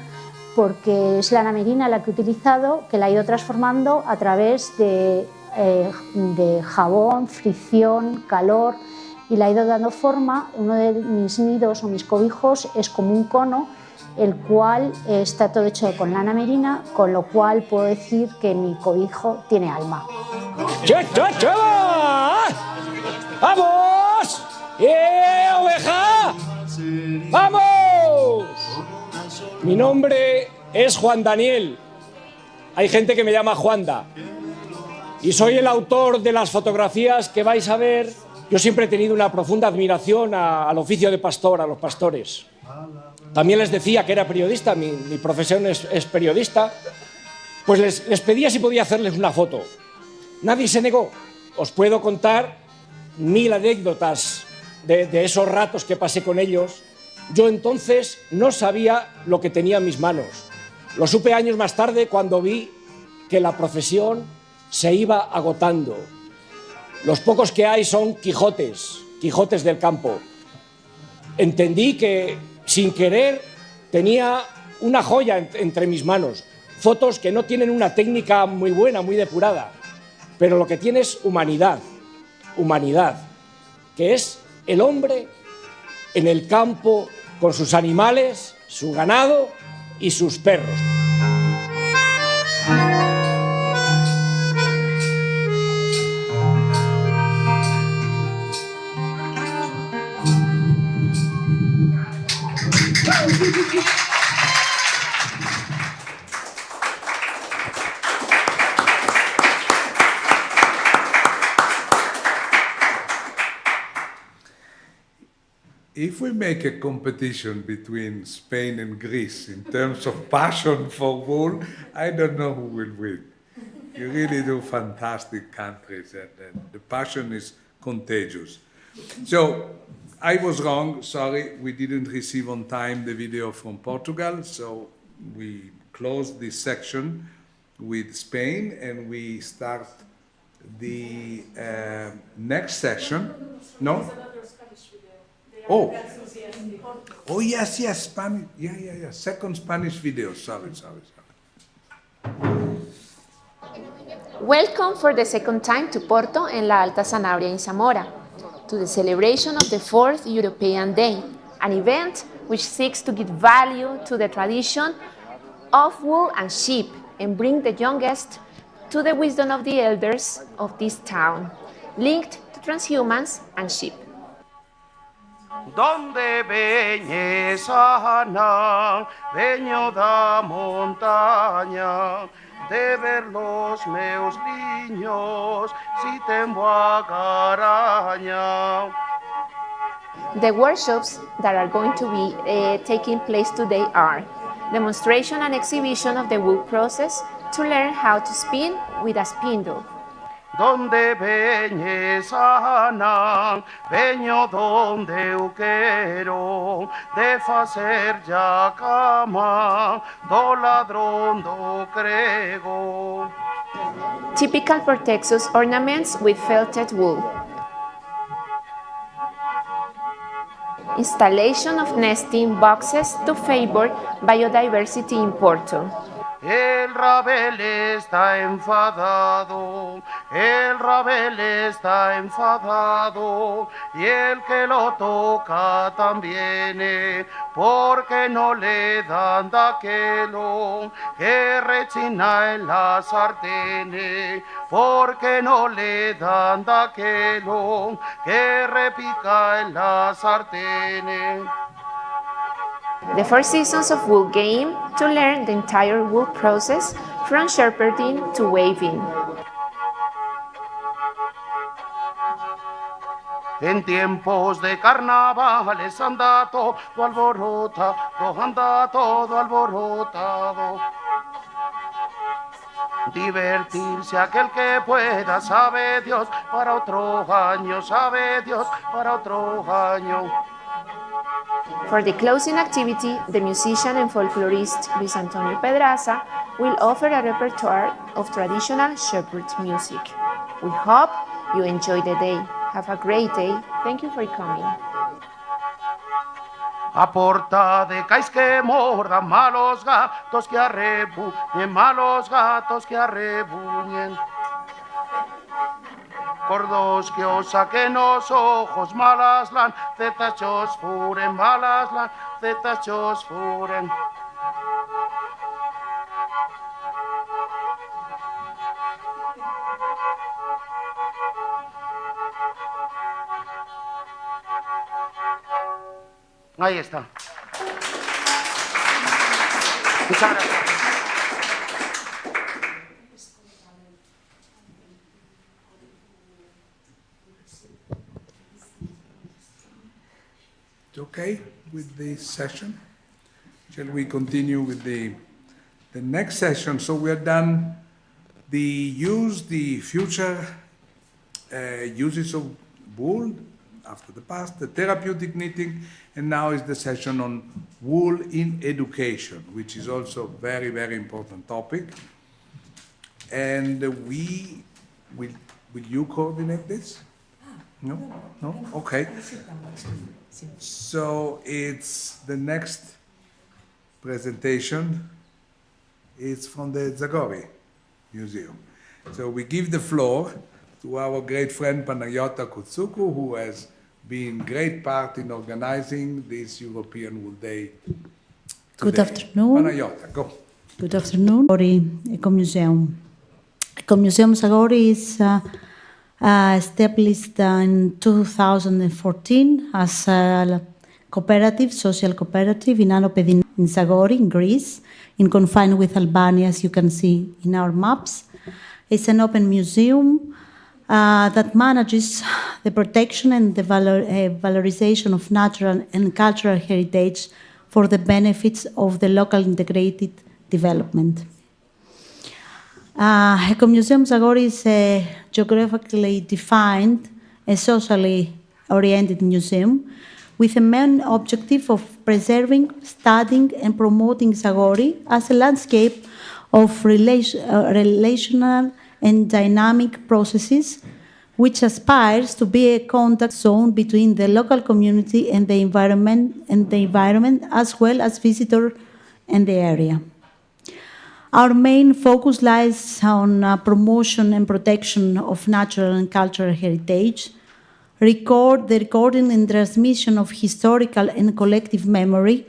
porque es lana merina la que he utilizado, que la he ido transformando a través de jabón, fricción, calor, y la he ido dando forma. Uno de mis nidos o mis cobijos es como un cono, el cual está todo hecho con lana merina, con lo cual puedo decir que mi cobijo tiene alma. ¡Vamos! ¡Oveja! ¡Vamos! Mi nombre es Juan Daniel. Hay gente que me llama Juanda. Y soy el autor de las fotografías que vais a ver. Yo siempre he tenido una profunda admiración al oficio de pastor, a los pastores. También les decía que era periodista, mi profesión es periodista. Pues les pedía si podía hacerles una foto. Nadie se negó. Os puedo contar 1000 anécdotas de esos ratos que pasé con ellos. Yo entonces no sabía lo que tenía en mis manos. Lo supe años más tarde cuando vi que la profesión se iba agotando. Los pocos que hay son Quijotes del campo. Entendí que, sin querer, tenía una joya entre mis manos. Fotos que no tienen una técnica muy buena, muy depurada, pero lo que tiene es humanidad, que es el hombre en el campo con sus animales, su ganado y sus perros. If we make a competition between Spain and Greece in terms of passion for wool, I don't know who will win. You really do fantastic countries, and the passion is contagious. So I was wrong, sorry, we didn't receive on time the video from Portugal, so we closed this section with Spain and we start the next section. No? Oh. Oh, yes, Spanish. Yeah. Second Spanish video, sorry. Welcome for the second time to Porto and La Alta Zanabria in Zamora, to the celebration of the 4th European Day, an event which seeks to give value to the tradition of wool and sheep and bring the youngest to the wisdom of the elders of this town, linked to transhumans and sheep. Donde veñe sana, veño da montaña, de ver los meus liños, si tembo a garaña. The workshops that are going to be taking place today are demonstration and exhibition of the wool process to learn how to spin with a spindle. Donde veñe sana, veño donde eu quero, de facer ya cama, do ladrón do crego. Typical Portexus ornaments with felted wool. Installation of nesting boxes to favor biodiversity in Porto. El rabel está enfadado, y el que lo toca también, porque no le dan daquelo que rechina en la sartén, porque no le dan daquelo que repica en la sartén. The 4 seasons of wool game to learn the entire wool process from shepherding to weaving. En tiempos de carnavales anda todo alborotado, anda todo alborotado. Divertirse aquel que pueda, sabe Dios para otro año, sabe Dios para otro año. For the closing activity, the musician and folklorist Luis Antonio Pedraza will offer a repertoire of traditional shepherd music. We hope you enjoy the day. Have a great day. Thank you for coming. A porta de cais que mordan, malos gatos que arrebuñen, malos gatos que arrebuñen. Cordos que os saquen los ojos, malas lancetas chos furen, malas lancetas chos furen. Ahí está. Muchas gracias. Okay with this session? Shall we continue with the next session? So we are done the future uses of wool after the past, the therapeutic knitting, and now is the session on wool in education, which is also a very, very important topic. And will you coordinate this? No? Okay. So it's the next presentation. It's from the Zagori Museum. So we give the floor to our great friend Panayota Kutsuku, who has been great part in organizing this European Wool Day today. Good afternoon. Panayota, go. Good afternoon. Eco-Museum. Eco-Museum Zagori is established in 2014 as a cooperative, social cooperative in Anopedin in Zagori, in Greece, in confine with Albania, as you can see in our maps. It's an open museum that manages the protection and the valorization of natural and cultural heritage for the benefits of the local integrated development. Eco-Museum Zagori is geographically defined and socially oriented museum with a main objective of preserving, studying, and promoting Zagori as a landscape of relational and dynamic processes, which aspires to be a contact zone between the local community and the environment, as well as visitor and the area. Our main focus lies on promotion and protection of natural and cultural heritage, the recording and transmission of historical and collective memory,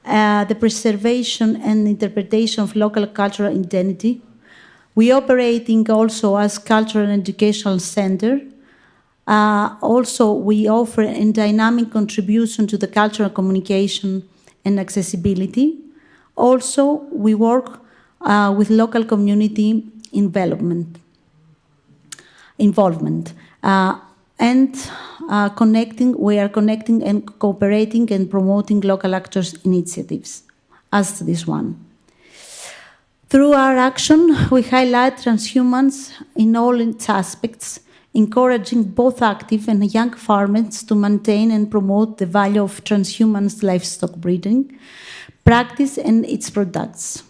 the preservation and interpretation of local cultural identity. We operating also as cultural and educational center. Also, we offer a dynamic contribution to the cultural communication and accessibility. Also, we work with local community involvement. We are connecting and cooperating and promoting local actors' initiatives, as this one. Through our action, we highlight transhumance in all its aspects, encouraging both active and young farmers to maintain and promote the value of transhumance livestock breeding practice and its products.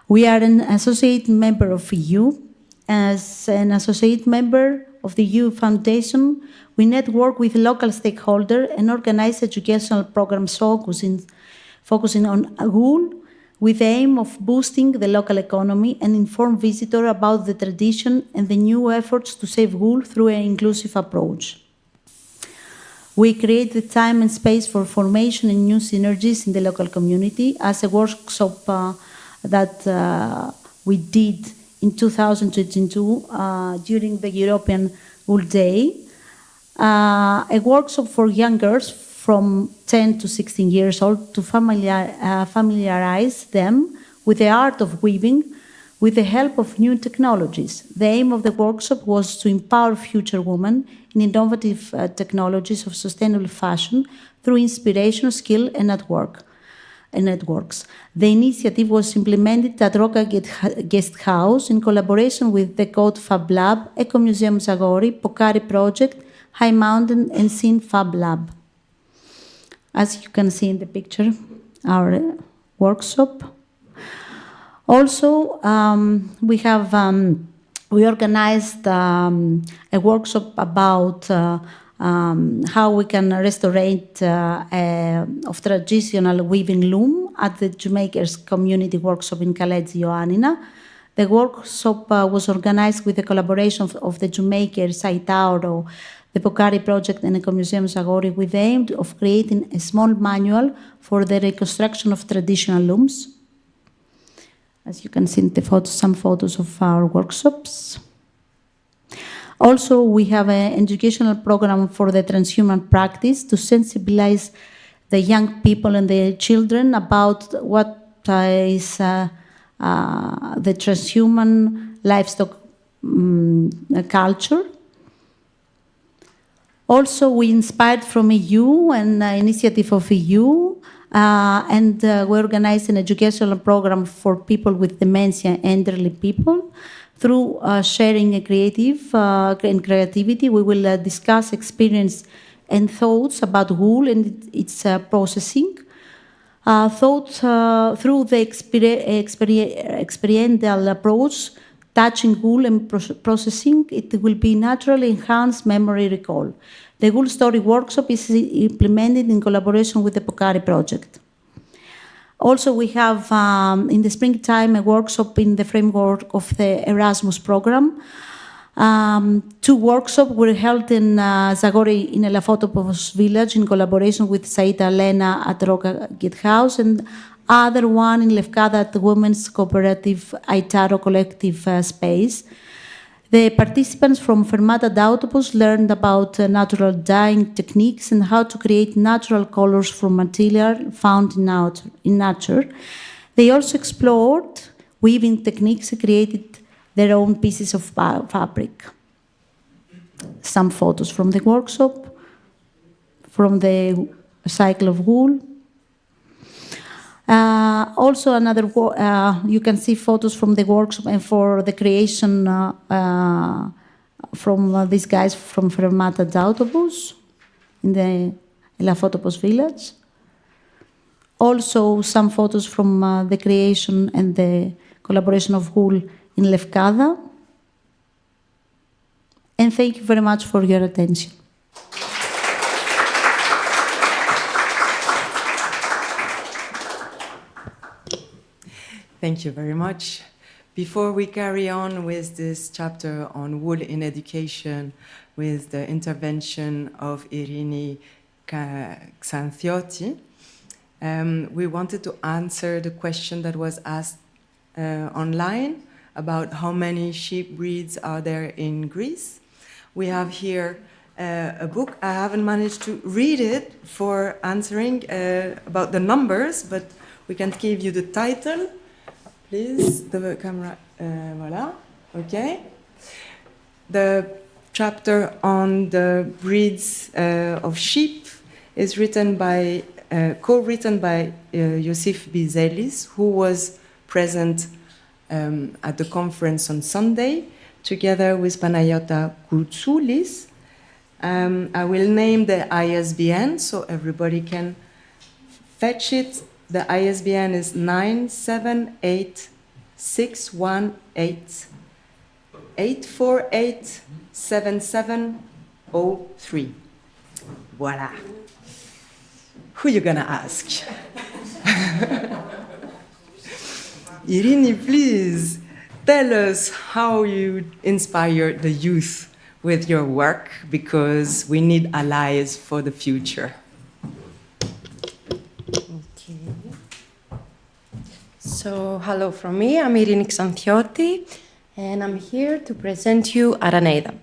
We are an associate member of EU. As an associate member of the EU Foundation, we network with local stakeholders and organize educational programs focusing on wool, with the aim of boosting the local economy and inform visitors about the tradition and the new efforts to save wool through an inclusive approach. We create the time and space for formation and new synergies in the local community as a workshop that we did in 2022 during the European Wool Day, a workshop for young girls from 10 to 16 years old to familiarize them with the art of weaving with the help of new technologies. The aim of the workshop was to empower future women in innovative technologies of sustainable fashion through inspiration, skill, and networks. The initiative was implemented at Roca Guest House in collaboration with the Code Fab Lab, Eco Museum Zagori, Pokari Project, High Mountain, and Sin Fab Lab. As you can see in the picture, our workshop. Also, we organized a workshop about how we can restore of traditional weaving loom at the Shoemakers Community Workshop in Calais, Ioannina. The workshop was organized with the collaboration of the Shoemakers, Aitauro, the Pokari Project, and Eco Museum Zagori, with the aim of creating a small manual for the reconstruction of traditional looms. As you can see in the photos, some photos of our workshops. Also, we have an educational program for the transhuman practice to sensibilize the young people and the children about what is the transhuman livestock culture. Also, we inspired from EU, an initiative of EU, and we organized an educational program for people with dementia and elderly people. Through sharing and creativity, we will discuss experience and thoughts about wool and its processing. Through the experiential approach, touching wool and processing, it will be naturally enhanced memory recall. The Wool Story Workshop is implemented in collaboration with the Pokari Project. Also, we have in the springtime a workshop in the framework of the Erasmus program. 2 workshops were held in Zagori in Elafotopos village in collaboration with Saita Lena at Roca Guest House, and other one in Lefkada at the Women's Cooperative Aitaro Collective Space. The participants from Fermata d'Autopos learned about natural dyeing techniques and how to create natural colors from material found in nature. They also explored weaving techniques and created their own pieces of fabric. Some photos from the workshop, from the cycle of wool. Also, you can see photos from the workshop and for the creation from these guys from Fermata Dautobus in the Elafotopos village. Also, some photos from the creation and the collaboration of wool in Lefkada. And thank you very much for your attention. Thank you very much. Before we carry on with this chapter on wool in education with the intervention of Irini Xanthiotti, we wanted to answer the question that was asked online about how many sheep breeds are there in Greece. We have here a book. I haven't managed to read it for answering about the numbers, but we can give you the title. Please, the camera, voilà, okay. The chapter on the breeds of sheep is written by, co-written by Yosif Bizelis, who was present at the conference on Sunday, together with Panayota Koutsoulis. I will name the ISBN so everybody can fetch it. The ISBN is 978-618-848-7703. Voila. Who you gonna ask? Irini, please tell us how you inspire the youth with your work, because we need allies for the future. So, hello from me, I'm Irini Xanthiotti, and I'm here to present you Araneida.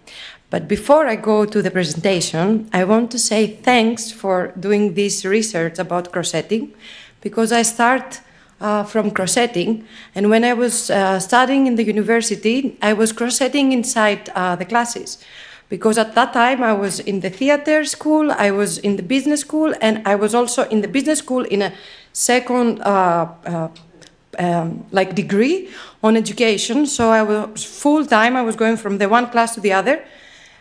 But before I go to the presentation, I want to say thanks for doing this research about crocheting, because I start from crocheting, and when I was studying in the university, I was crocheting inside the classes. Because at that time I was in the theater school, I was in the business school, and I was also in the business school in a second degree on education. So I was full time, I was going from the one class to the other.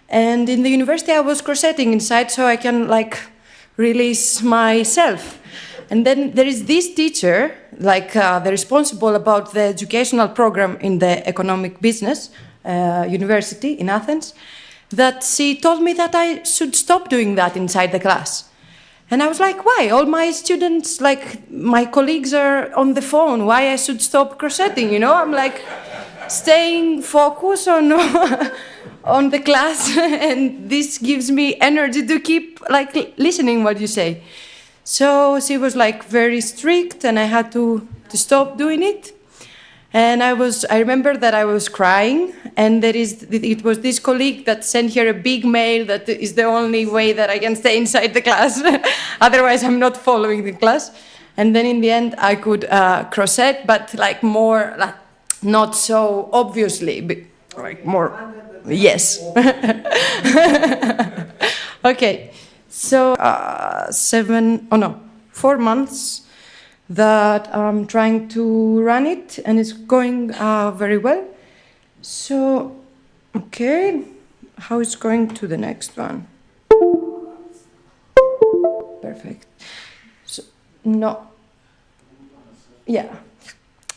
And in the university I was crocheting inside so I can release myself. And then there is this teacher, the responsible about the educational program in the economic business university in Athens, that she told me that I should stop doing that inside the class. And I was like, why? All my students, my colleagues are on the phone. Why I should stop crocheting, you know? I'm staying focused on on the class, and this gives me energy to keep listening what you say. So she was very strict, and I had to stop doing it. And I remember that I was crying, and it was this colleague that sent here a big mail that is the only way that I can stay inside the class. Otherwise, I'm not following the class. And then in the end, I could crochet, but more, not so obviously, but more, yes. Okay, so 4 months that I'm trying to run it, and it's going very well. So, okay, how is going to the next one? Perfect. So,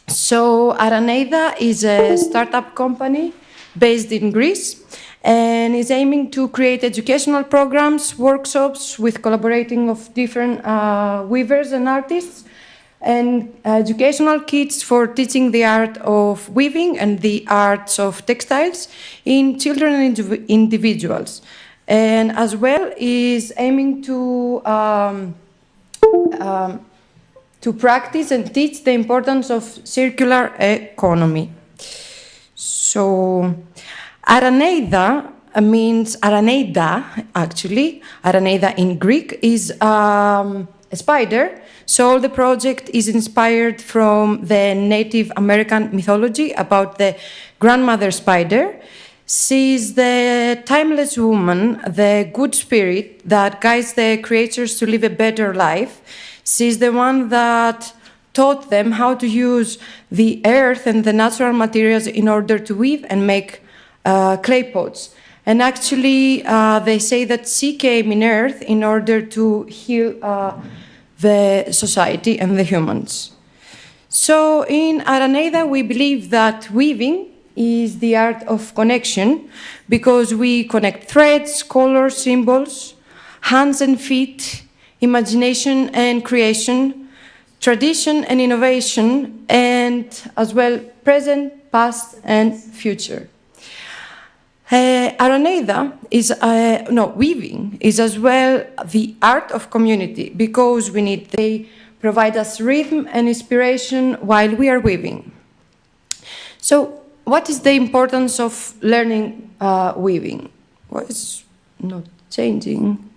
So Araneida is a startup company based in Greece, and is aiming to create educational programs, workshops with collaborating of different weavers and artists, and educational kits for teaching the art of weaving and the arts of textiles in children and individuals. And as well is aiming to practice and teach the importance of circular economy. So Araneida means Araneida, actually. Araneida in Greek is a spider. So the project is inspired from the Native American mythology about the grandmother spider. She is the timeless woman, the good spirit that guides the creatures to live a better life. She is the one that taught them how to use the earth and the natural materials in order to weave and make clay pots. And actually, they say that she came in Earth in order to heal the society and the humans. So in Araneida, we believe that weaving is the art of connection because we connect threads, colors, symbols, hands and feet, imagination and creation, tradition and innovation, and as well present, past, and future. Araneida is, weaving is as well the art of community because they provide us rhythm and inspiration while we are weaving. So what is the importance of learning weaving? What is not changing?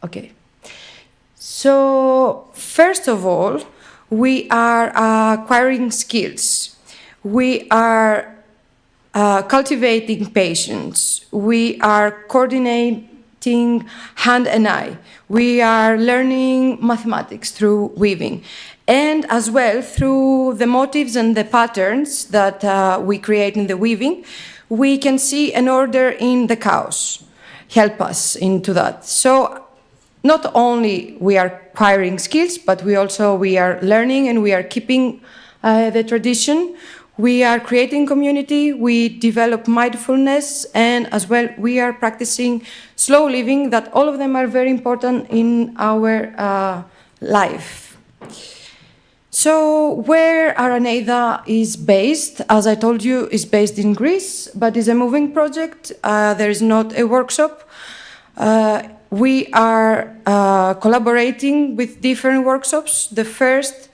Okay. So first of all, we are acquiring skills. We are cultivating patience. We are coordinating hand and eye. We are learning mathematics through weaving. And as well, through the motifs and the patterns that we create in the weaving, we can see an order in the chaos, help us into that. So not only we are acquiring skills, but we are learning and we are keeping the tradition. We are creating community, we develop mindfulness, and as well we are practicing slow living, that all of them are very important in our life. So where Araneida is based, as I told you, is based in Greece, but is a moving project. There is not a workshop. We are collaborating with different workshops. The first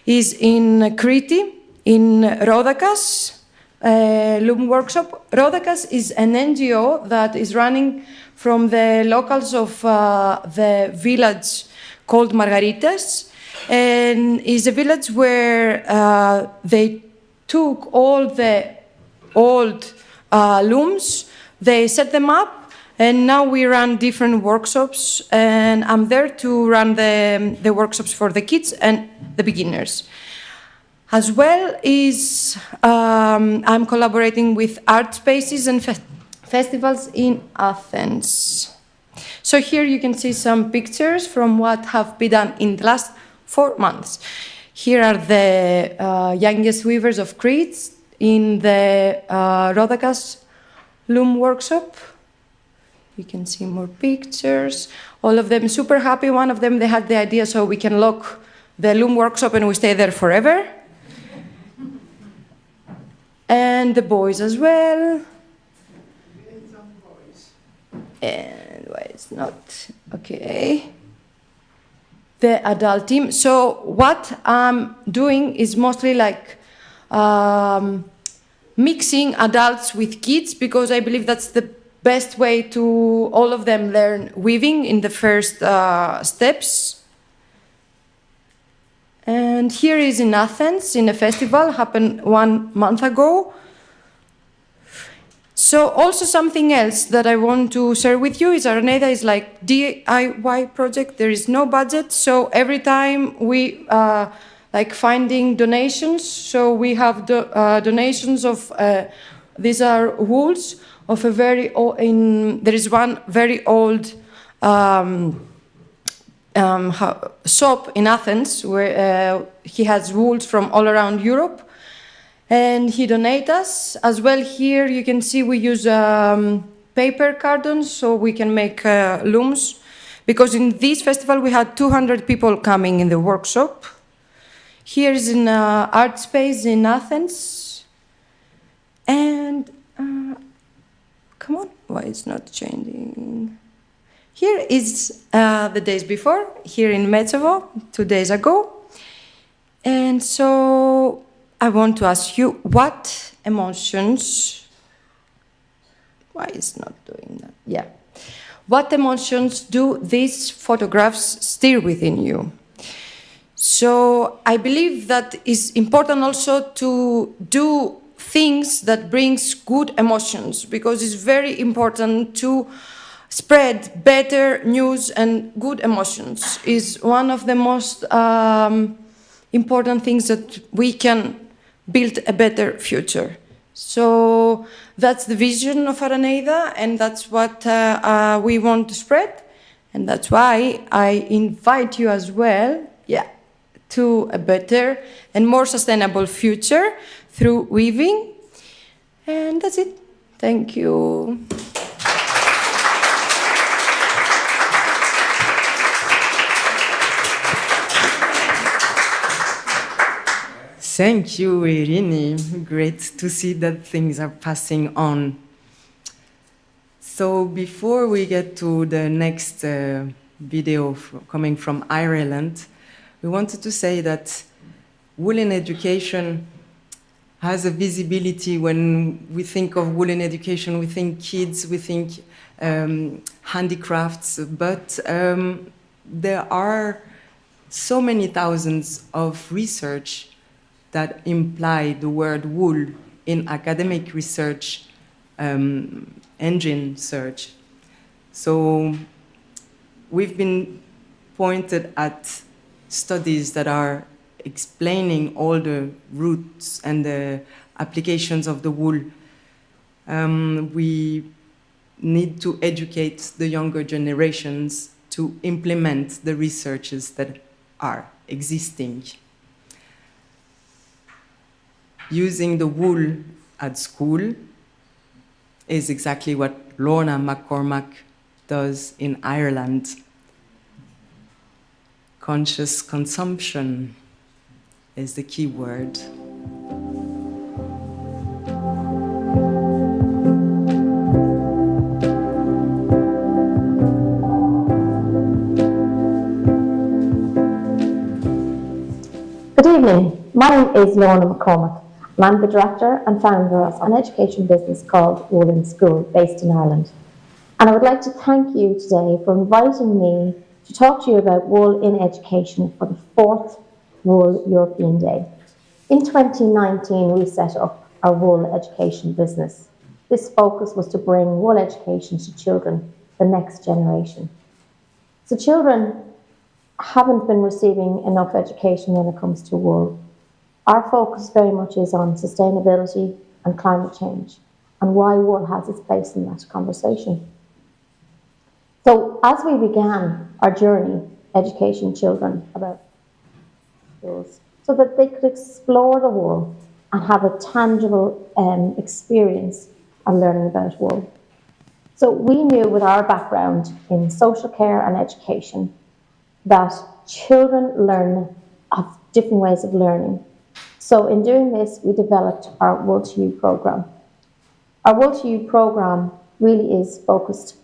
is in Crete, in Rodakas Loom Workshop. Rodakas is an NGO that is running from the locals of the village called Margaritas, and is a village where they took all the old looms, they set them up, and now we run different workshops, and I'm there to run the workshops for the kids and the beginners. As well is I'm collaborating with art spaces and festivals in Athens. So here you can see some pictures from what have been done in the last 4 months. Here are the youngest weavers of Crete in the Rodakas Loom Workshop. You can see more pictures. All of them super happy. One of them, they had the idea so we can lock the Loom Workshop and we stay there forever. And the boys as well. And why it's not okay. The adult team. So what I'm doing is mostly like mixing adults with kids, because I believe that's the best way to all of them learn weaving in the first steps. And here is in Athens, in a festival, happened 1 month ago. So also something else that I want to share with you is Araneida is like DIY project. There is no budget, so every time we like finding donations. So we have donations of these are wools of a very old. There is one very old shop in Athens where he has wools from all around Europe. And he donates us. As well here you can see we use paper cartons so we can make looms. Because in this festival we had 200 people coming in the workshop. Here is an art space in Athens. And, come on, why it's not changing? Here is the days before, here in Metsovo, 2 days ago. And so I want to ask you, what emotions, why is not doing that? Yeah. What emotions do these photographs stir within you? So I believe that it's important also to do things that brings good emotions, because it's very important to spread better news, and good emotions is one of the most important things that we can build a better future. So that's the vision of Araneida, and that's what we want to spread. And that's why I invite you as well, to a better and more sustainable future through weaving. And that's it. Thank you. Thank you, Irini. Great to see that things are passing on. So before we get to the next video coming from Ireland, we wanted to say that wool in education has a visibility. When we think of wool in education, we think kids, we think handicrafts, but there are so many thousands of research that imply the word wool in academic research engine search. So we've been pointed at studies that are explaining all the roots and the applications of the wool. We need to educate the younger generations to implement the researches that are existing. Using the wool at school is exactly what Lorna McCormack does in Ireland. Conscious consumption is the key word. Good evening. My name is Lorna McCormack, and I'm the director and founder of an education business called Wool in School, based in Ireland. And I would like to thank you today for inviting me to talk to you about wool in education for the 4th Wool European Day. In 2019, we set up our wool education business. This focus was to bring wool education to children, the next generation. So children haven't been receiving enough education when it comes to wool. Our focus very much is on sustainability and climate change, and why wool has its place in that conversation. So as we began our journey educating children about schools, so that they could explore the wool and have a tangible experience of learning about wool. So we knew with our background in social care and education that children learn of different ways of learning. So in doing this, we developed our Wool to You program. Our Wool to You program really is focused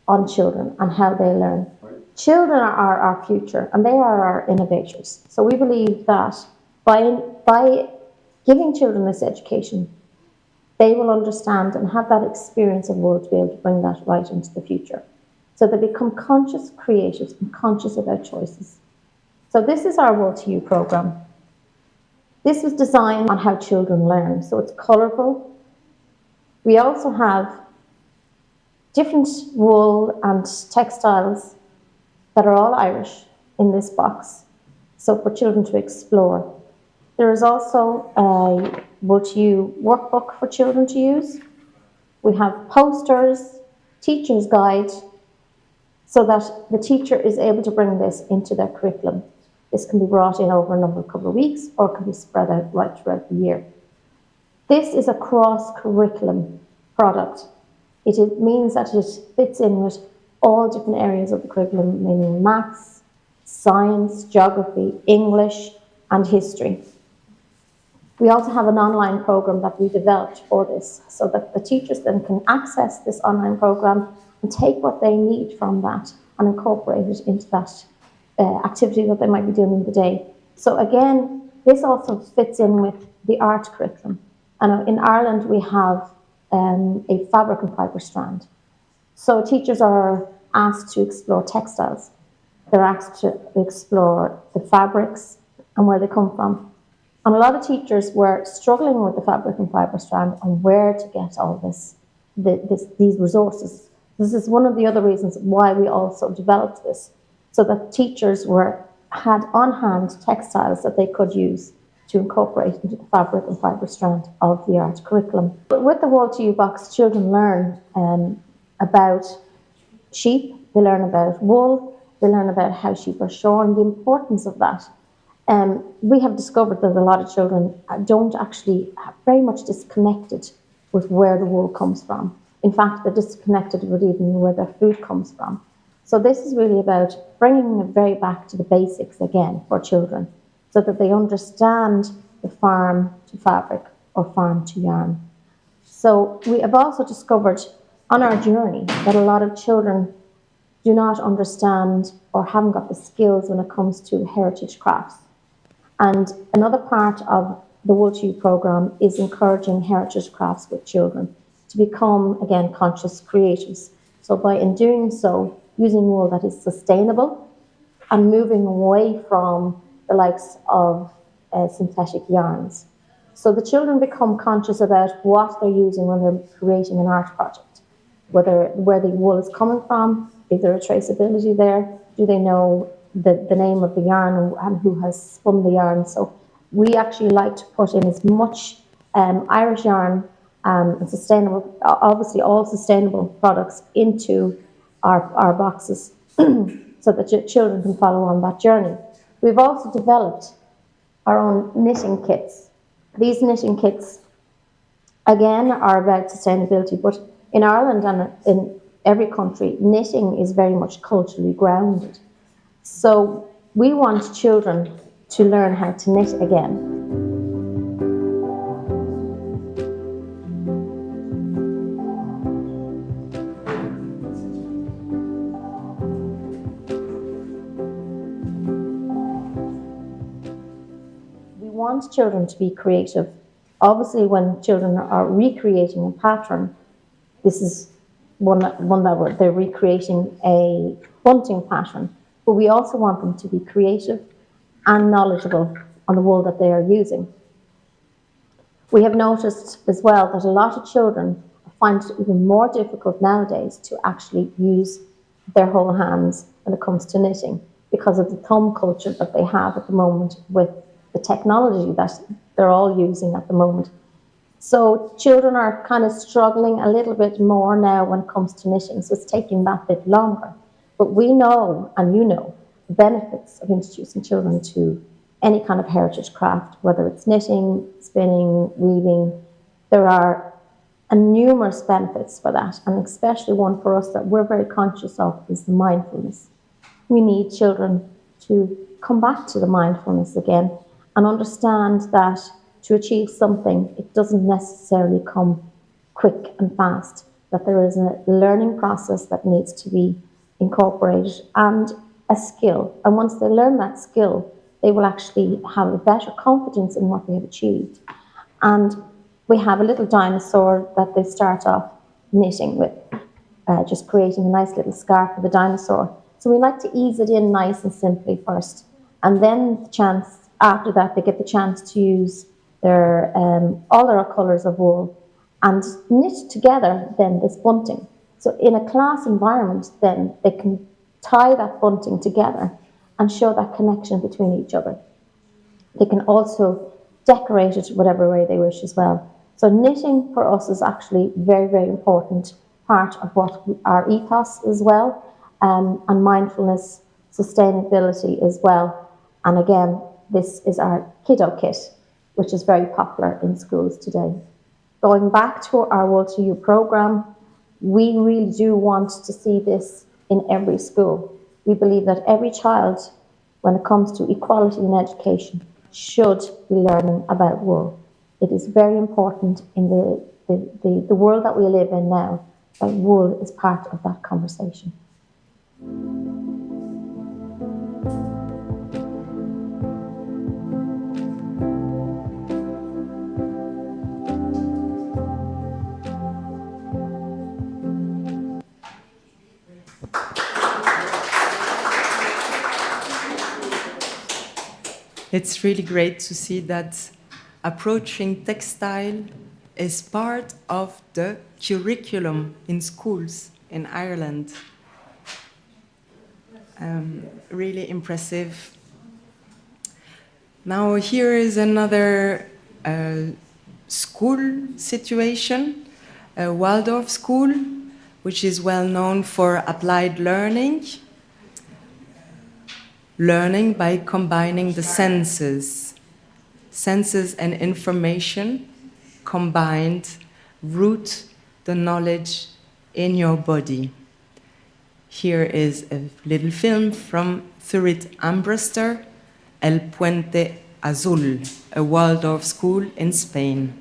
on children and how they learn. Children are our future, and they are our innovators. So we believe that by giving children this education, they will understand and have that experience of wool to be able to bring that right into the future. So they become conscious creators and conscious about choices. So this is our Wool to You program. This was designed on how children learn, so it's colourful. We also have different wool and textiles that are all Irish in this box, so for children to explore. There is also a Wool to You workbook for children to use. We have posters, teacher's guide, so that the teacher is able to bring this into their curriculum. This can be brought in over a couple of weeks, or it can be spread out right throughout the year. This is a cross-curriculum product. It means that it fits in with all different areas of the curriculum, meaning maths, science, geography, English, and history. We also have an online program that we developed for this, so that the teachers then can access this online program and take what they need from that and incorporate it into that activity that they might be doing in the day. So again, this also fits in with the art curriculum. And in Ireland, we have a fabric and fibre strand. So teachers are asked to explore textiles. They're asked to explore the fabrics and where they come from. And a lot of teachers were struggling with the fabric and fibre strand and where to get all these resources. This is one of the other reasons why we also developed this, so that teachers had on hand textiles that they could use to incorporate into the fabric and fibre strand of the art curriculum. But with the Wool to You box, children learn about sheep, they learn about wool, they learn about how sheep are shorn, the importance of that. We have discovered that a lot of children don't actually very much disconnected with where the wool comes from. In fact, they're disconnected with even where their food comes from. So this is really about bringing it very back to the basics again for children, so that they understand the farm to fabric or farm to yarn. So we have also discovered on our journey that a lot of children do not understand or haven't got the skills when it comes to heritage crafts. And another part of the Wool to You programme is encouraging heritage crafts with children to become, again, conscious creators. So by in doing so, using wool that is sustainable and moving away from the likes of synthetic yarns. So the children become conscious about what they're using when they're creating an art project, where the wool is coming from, is there a traceability there, do they know the name of the yarn and who has spun the yarn. So we actually like to put in as much Irish yarn and sustainable, obviously all sustainable products into our boxes so that children can follow on that journey. We've also developed our own knitting kits. These knitting kits, again, are about sustainability, but in Ireland and in every country, knitting is very much culturally grounded. So we want children to learn how to knit again. We want children to be creative. Obviously, when children are recreating a pattern, this is one that they're recreating a bunting pattern, but we also want them to be creative and knowledgeable on the wool that they are using. We have noticed as well that a lot of children find it even more difficult nowadays to actually use their whole hands when it comes to knitting because of the thumb culture that they have at the moment with the technology that they're all using at the moment. So children are kind of struggling a little bit more now when it comes to knitting, so it's taking that bit longer. But we know, and you know, the benefits of introducing children to any kind of heritage craft, whether it's knitting, spinning, weaving. There are numerous benefits for that, and especially one for us that we're very conscious of is the mindfulness. We need children to come back to the mindfulness again and understand that to achieve something, it doesn't necessarily come quick and fast, that there is a learning process that needs to be incorporated and a skill. And once they learn that skill, they will actually have a better confidence in what they have achieved. And we have a little dinosaur that they start off knitting with, just creating a nice little scarf for the dinosaur. So we like to ease it in nice and simply first. And then after that, they get the chance to use their all their colours of wool and knit together then this bunting. So in a class environment, then they can tie that bunting together and show that connection between each other. They can also decorate it whatever way they wish as well. So knitting for us is actually very, very important part of what our ethos as well, and mindfulness, sustainability as well. And again, this is our kiddo kit, which is very popular in schools today. Going back to our Wool to You programme, we really do want to see this in every school. We believe that every child, when it comes to equality in education, should be learning about wool. It is very important in the world that we live in now, that wool is part of that conversation. It's really great to see that approaching textile is part of the curriculum in schools in Ireland. Really impressive. Now here is another school situation, a Waldorf school, which is well known for applied learning. Learning by combining the senses. Senses and information combined root the knowledge in your body. Here is a little film from Thurit Ambrister, El Puente Azul, a Waldorf school in Spain.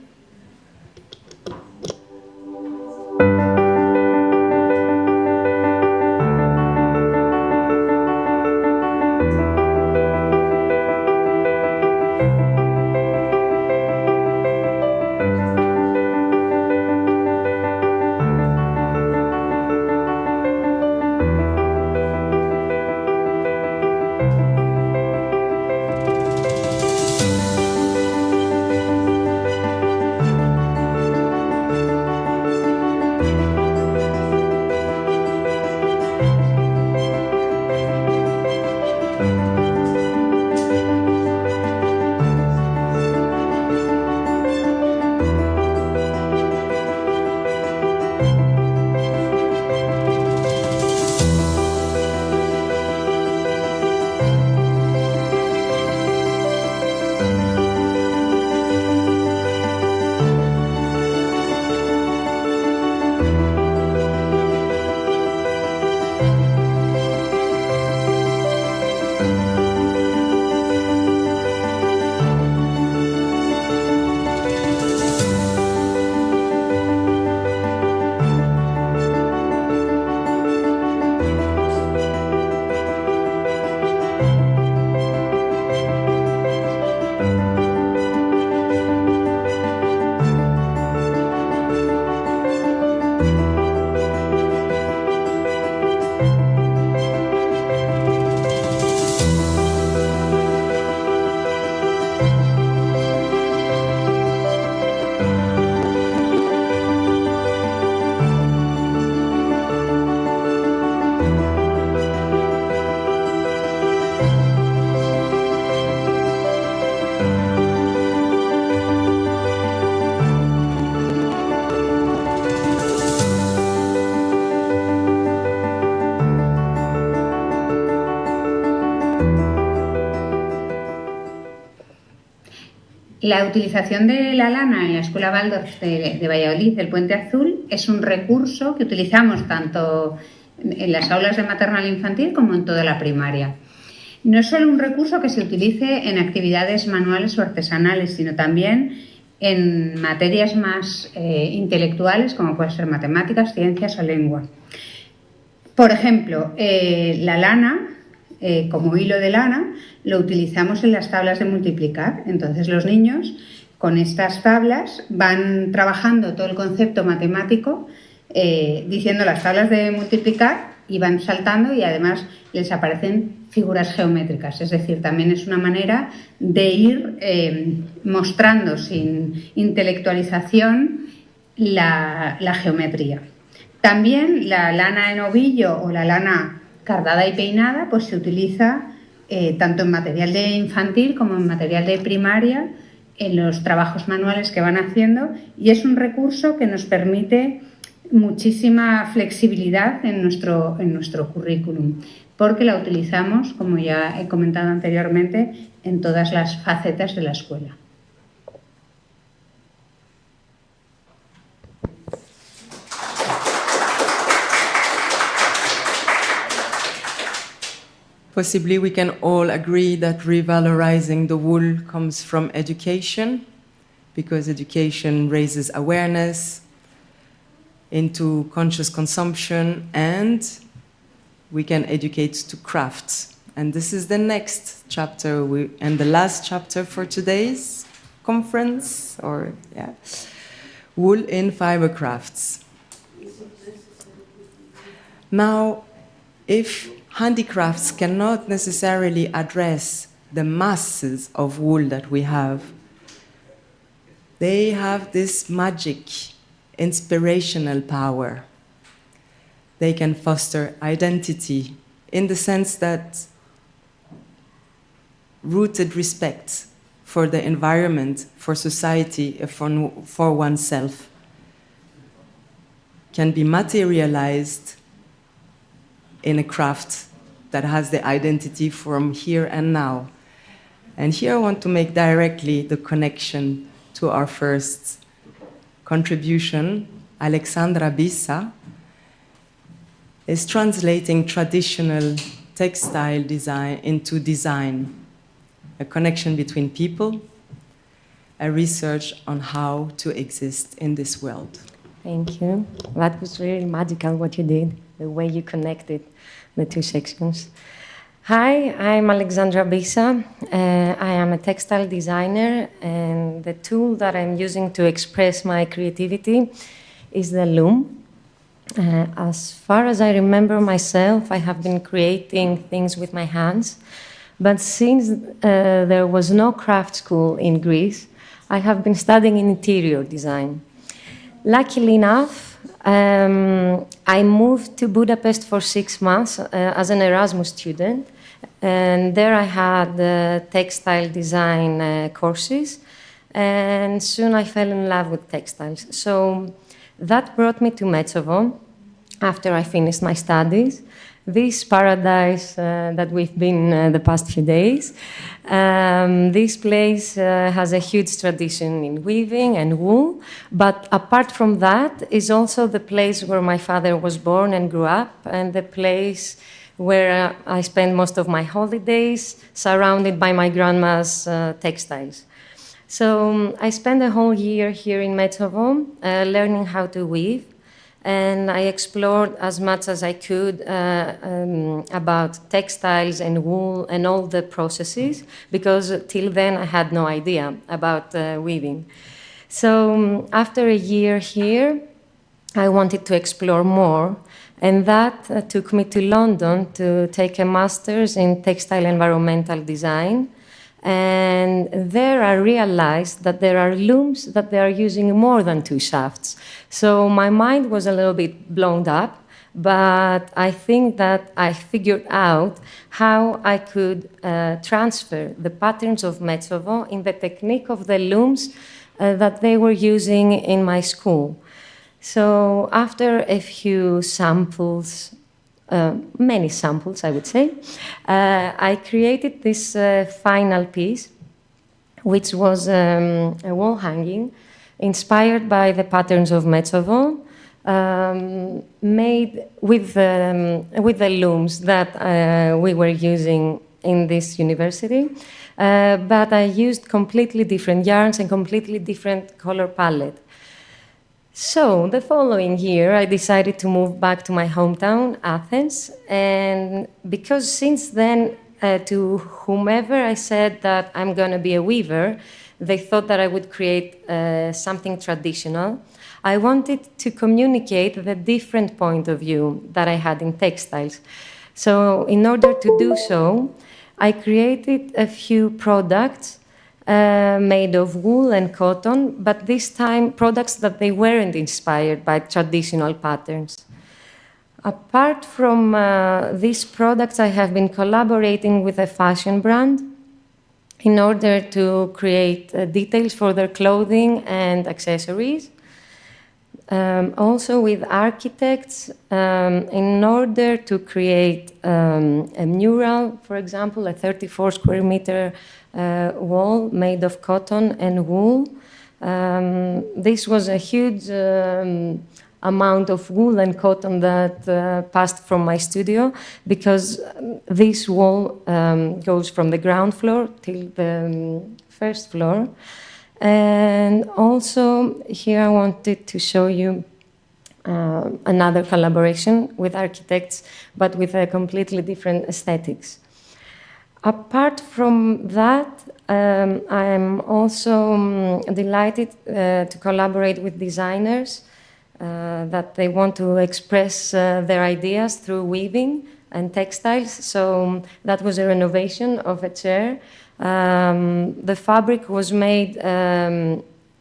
La utilización de la lana en la Escuela Waldorf de Valladolid, del Puente Azul, es un recurso que utilizamos tanto en las aulas de maternal e infantil como en toda la primaria. No es solo un recurso que se utilice en actividades manuales o artesanales, sino también en materias más intelectuales, como pueden ser matemáticas, ciencias o lengua. Por ejemplo, la lana, como hilo de lana, lo utilizamos en las tablas de multiplicar. Entonces los niños con estas tablas van trabajando todo el concepto matemático diciendo las tablas de multiplicar y van saltando y además les aparecen figuras geométricas. Es decir, también es una manera de ir mostrando sin intelectualización la geometría. También la lana en ovillo o la lana cardada y peinada pues se utiliza tanto en material de infantil como en material de primaria en los trabajos manuales que van haciendo y es un recurso que nos permite muchísima flexibilidad en nuestro currículum porque la utilizamos, como ya he comentado anteriormente, en todas las facetas de la escuela. Possibly we can all agree that revalorizing the wool comes from education, because education raises awareness into conscious consumption, and we can educate to crafts. And this is the next chapter and the last chapter for today's conference, wool in fiber crafts. Now, if handicrafts cannot necessarily address the masses of wool that we have, they have this magic, inspirational power. They can foster identity in the sense that rooted respect for the environment, for society, for oneself, can be materialized in a craft that has the identity from here and now. And here I want to make directly the connection to our first contribution. Alexandra Bissa is translating traditional textile design into design, a connection between people, a research on how to exist in this world. Thank you. That was really magical what you did, the way you connected the two sections. Hi, I'm Alexandra Bissa. I am a textile designer, and the tool that I'm using to express my creativity is the loom. As far as I remember myself, I have been creating things with my hands, but since there was no craft school in Greece, I have been studying interior design. Luckily enough, I moved to Budapest for 6 months as an Erasmus student, and there I had textile design courses, and soon I fell in love with textiles. So that brought me to Metsovo after I finished my studies. This paradise that we've been the past few days. This place has a huge tradition in weaving and wool, but apart from that is also the place where my father was born and grew up, and the place where I spend most of my holidays, surrounded by my grandma's textiles. So I spent a whole year here in Metsovo learning how to weave, and I explored as much as I could about textiles and wool and all the processes, because till then I had no idea about weaving. So after a year here, I wanted to explore more, and that took me to London to take a master's in textile environmental design. And there I realized that there are looms that they are using more than 2 shafts. So my mind was a little bit blown up, but I think that I figured out how I could transfer the patterns of Metsovo in the technique of the looms that they were using in my school. So after a few samples, many samples, I would say, I created this final piece, which was a wall hanging inspired by the patterns of Metsovo, made with the looms that we were using in this university, but I used completely different yarns and completely different color palette. So the following year, I decided to move back to my hometown, Athens, and because since then, to whomever I said that I'm going to be a weaver, they thought that I would create something traditional. I wanted to communicate the different point of view that I had in textiles. So in order to do so, I created a few products made of wool and cotton, but this time products that they weren't inspired by traditional patterns. Apart from these products, I have been collaborating with a fashion brand in order to create details for their clothing and accessories. Also with architects in order to create a mural, for example, a 34 square meter wall made of cotton and wool. This was a huge amount of wool and cotton that passed from my studio, because this wall goes from the ground floor till the first floor. And also here I wanted to show you another collaboration with architects, but with a completely different aesthetics. Apart from that, I'm also delighted to collaborate with designers that they want to express their ideas through weaving and textiles. So that was a renovation of a chair. The fabric was made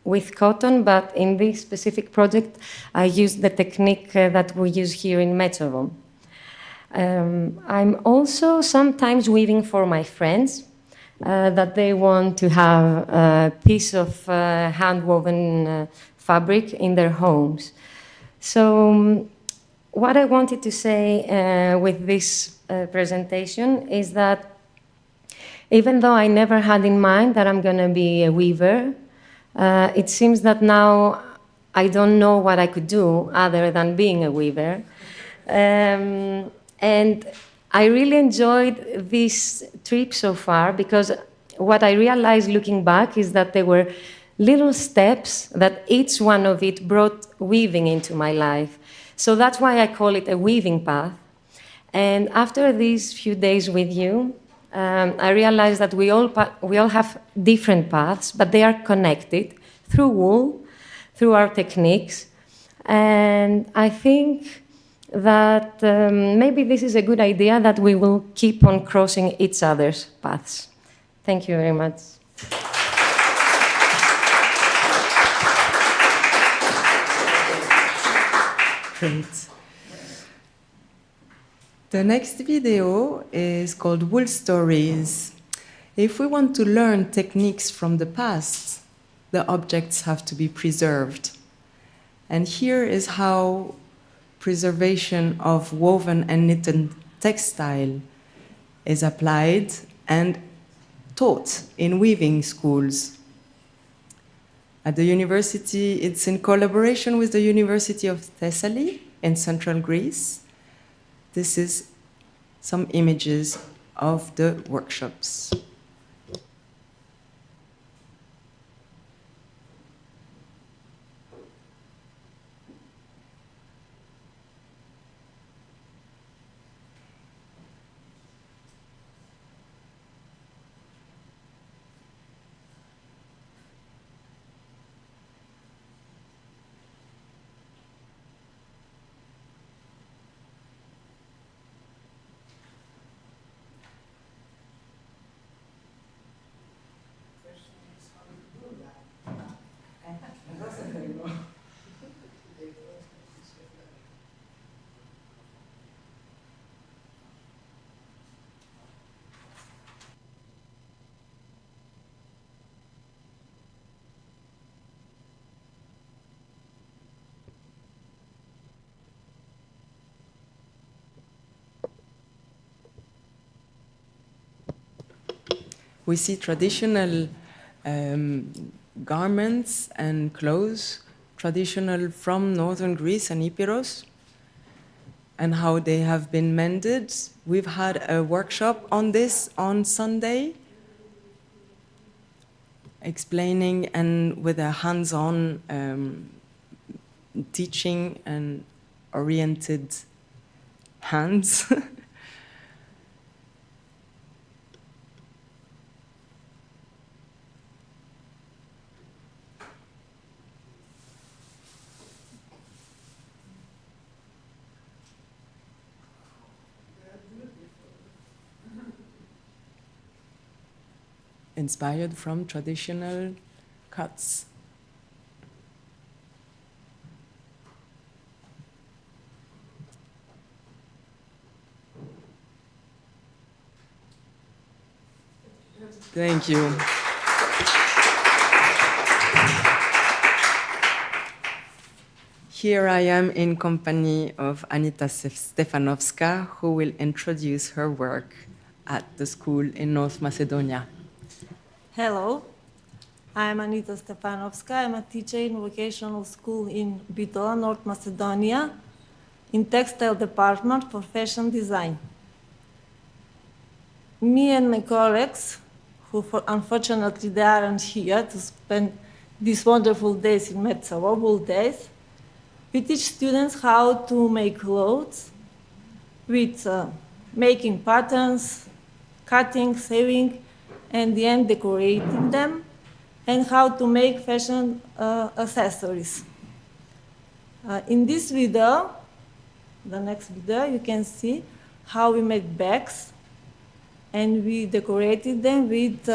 with cotton, but in this specific project, I used the technique that we use here in Metsovo. I'm also sometimes weaving for my friends, that they want to have a piece of hand-woven fabric in their homes. So what I wanted to say with this presentation is that even though I never had in mind that I'm going to be a weaver, it seems that now I don't know what I could do other than being a weaver. And I really enjoyed this trip so far because what I realized looking back is that there were little steps that each one of it brought weaving into my life. So that's why I call it a weaving path. And after these few days with you, I realized that we all have different paths, but they are connected through wool, through our techniques. And I think that maybe this is a good idea that we will keep on crossing each other's paths. Thank you very much. Great. The next video is called Wool Stories. If we want to learn techniques from the past, the objects have to be preserved. And here is how preservation of woven and knitted textile is applied and taught in weaving schools. At the university, it's in collaboration with the University of Thessaly in central Greece. This is some images of the workshops. We see traditional garments and clothes, traditional from northern Greece and Epirus, and how they have been mended. We've had a workshop on this on Sunday, explaining and with a hands-on teaching and oriented hands. Inspired from traditional cuts. Thank you. Here I am in company of Anita Stefanovska, who will introduce her work at the school in North Macedonia. Hello, I'm Anita Stefanovska. I'm a teacher in vocational school in Bitola, North Macedonia, in textile department for fashion design. Me and my colleagues, who unfortunately they aren't here to spend these wonderful days in Metsovo, wool days, we teach students how to make clothes with making patterns, cutting, sewing, and the end decorating them, and how to make fashion accessories. In this video, the next video, you can see how we made bags, and we decorated them with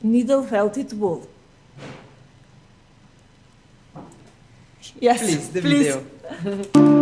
needle felted wool. Yes, please, the please. video.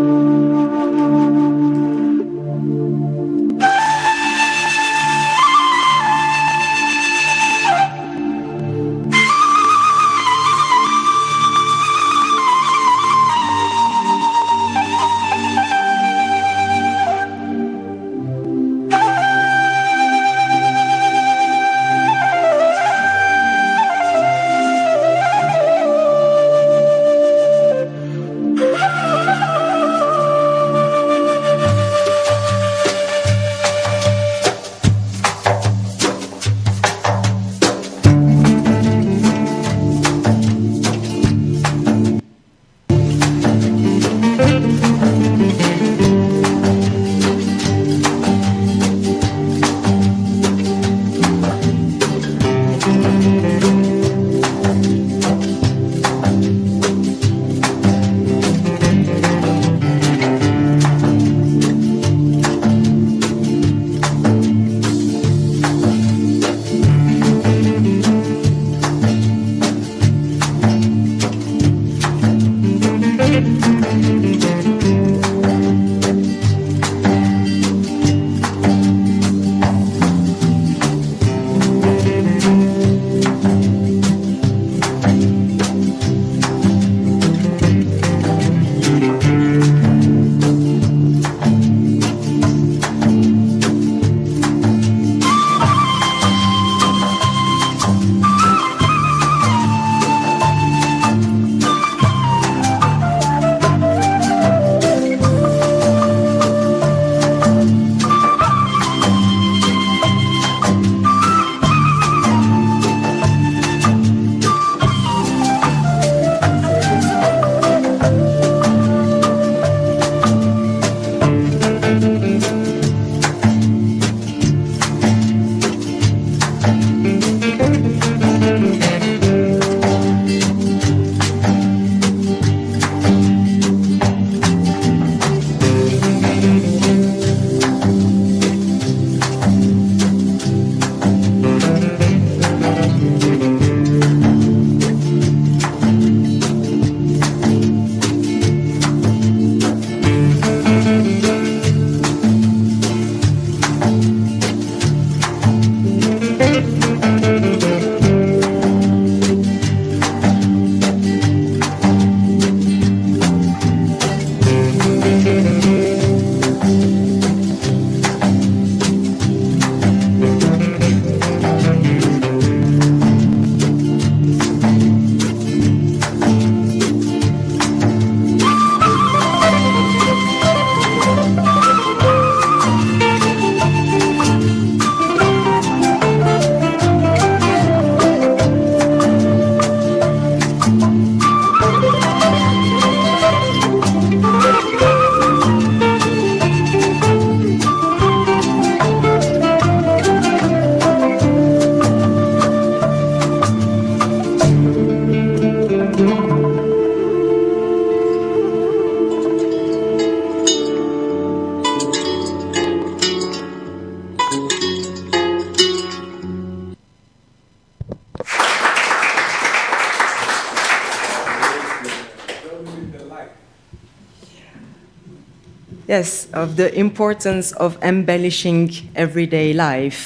Yes, of the importance of embellishing everyday life,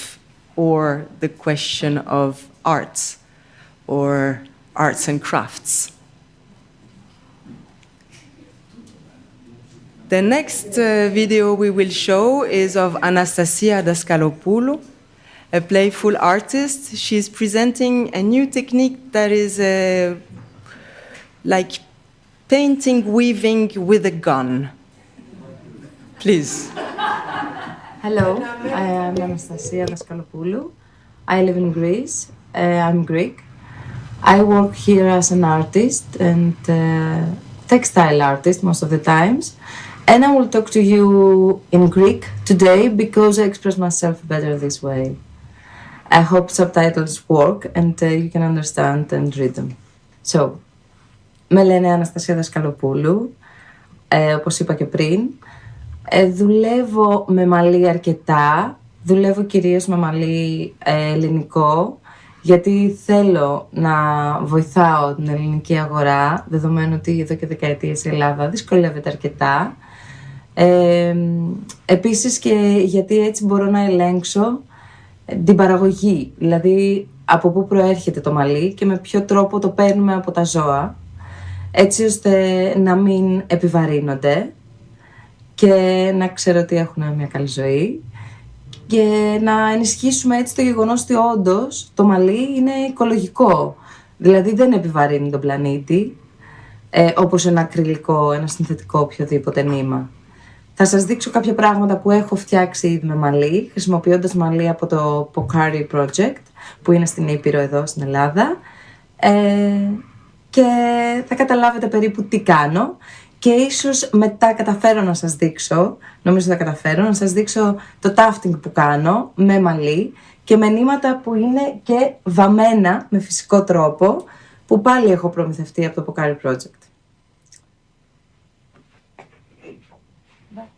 or the question of arts or arts and crafts. The next video we will show is of Anastasia Dascalopoulou, a playful artist. She's presenting a new technique that is like painting, weaving with a gun. Please. Hello, I am Anastasia Dascalopoulou. I live in Greece. I'm Greek. I work here as an artist and textile artist most of the times. And I will talk to you in Greek today because I express myself better this way. I hope subtitles work and you can understand and read them. So, με λένε Αναστασία Δασκαλοπούλου, όπως είπα και πριν. Δουλεύω με μαλλί αρκετά, δουλεύω κυρίως με μαλλί ελληνικό, γιατί θέλω να βοηθάω την ελληνική αγορά, δεδομένου ότι εδώ και δεκαετίες η Ελλάδα δυσκολεύεται αρκετά. Επίσης και γιατί έτσι μπορώ να ελέγξω την παραγωγή, δηλαδή από πού προέρχεται το μαλλί και με ποιο τρόπο το παίρνουμε από τα ζώα, έτσι ώστε να μην επιβαρύνονται και να ξέρω ότι έχουν μια καλή ζωή και να ενισχύσουμε έτσι το γεγονός ότι όντως το μαλλί είναι οικολογικό, δηλαδή δεν επιβαρύνει τον πλανήτη όπως ένα ακριλικό, ένα συνθετικό οποιοδήποτε νήμα. Θα σας δείξω κάποια πράγματα που έχω φτιάξει ήδη με μαλλί, χρησιμοποιώντας μαλλί από το Pocari Project, που είναι στην Ήπειρο εδώ στην Ελλάδα. Και θα καταλάβετε περίπου τι κάνω. Και ίσως μετά καταφέρω να σας δείξω, νομίζω θα καταφέρω, να σας δείξω το tufting που κάνω με μαλλί και με νήματα που είναι και βαμμένα με φυσικό τρόπο, που πάλι έχω προμηθευτεί από το Pocari Project.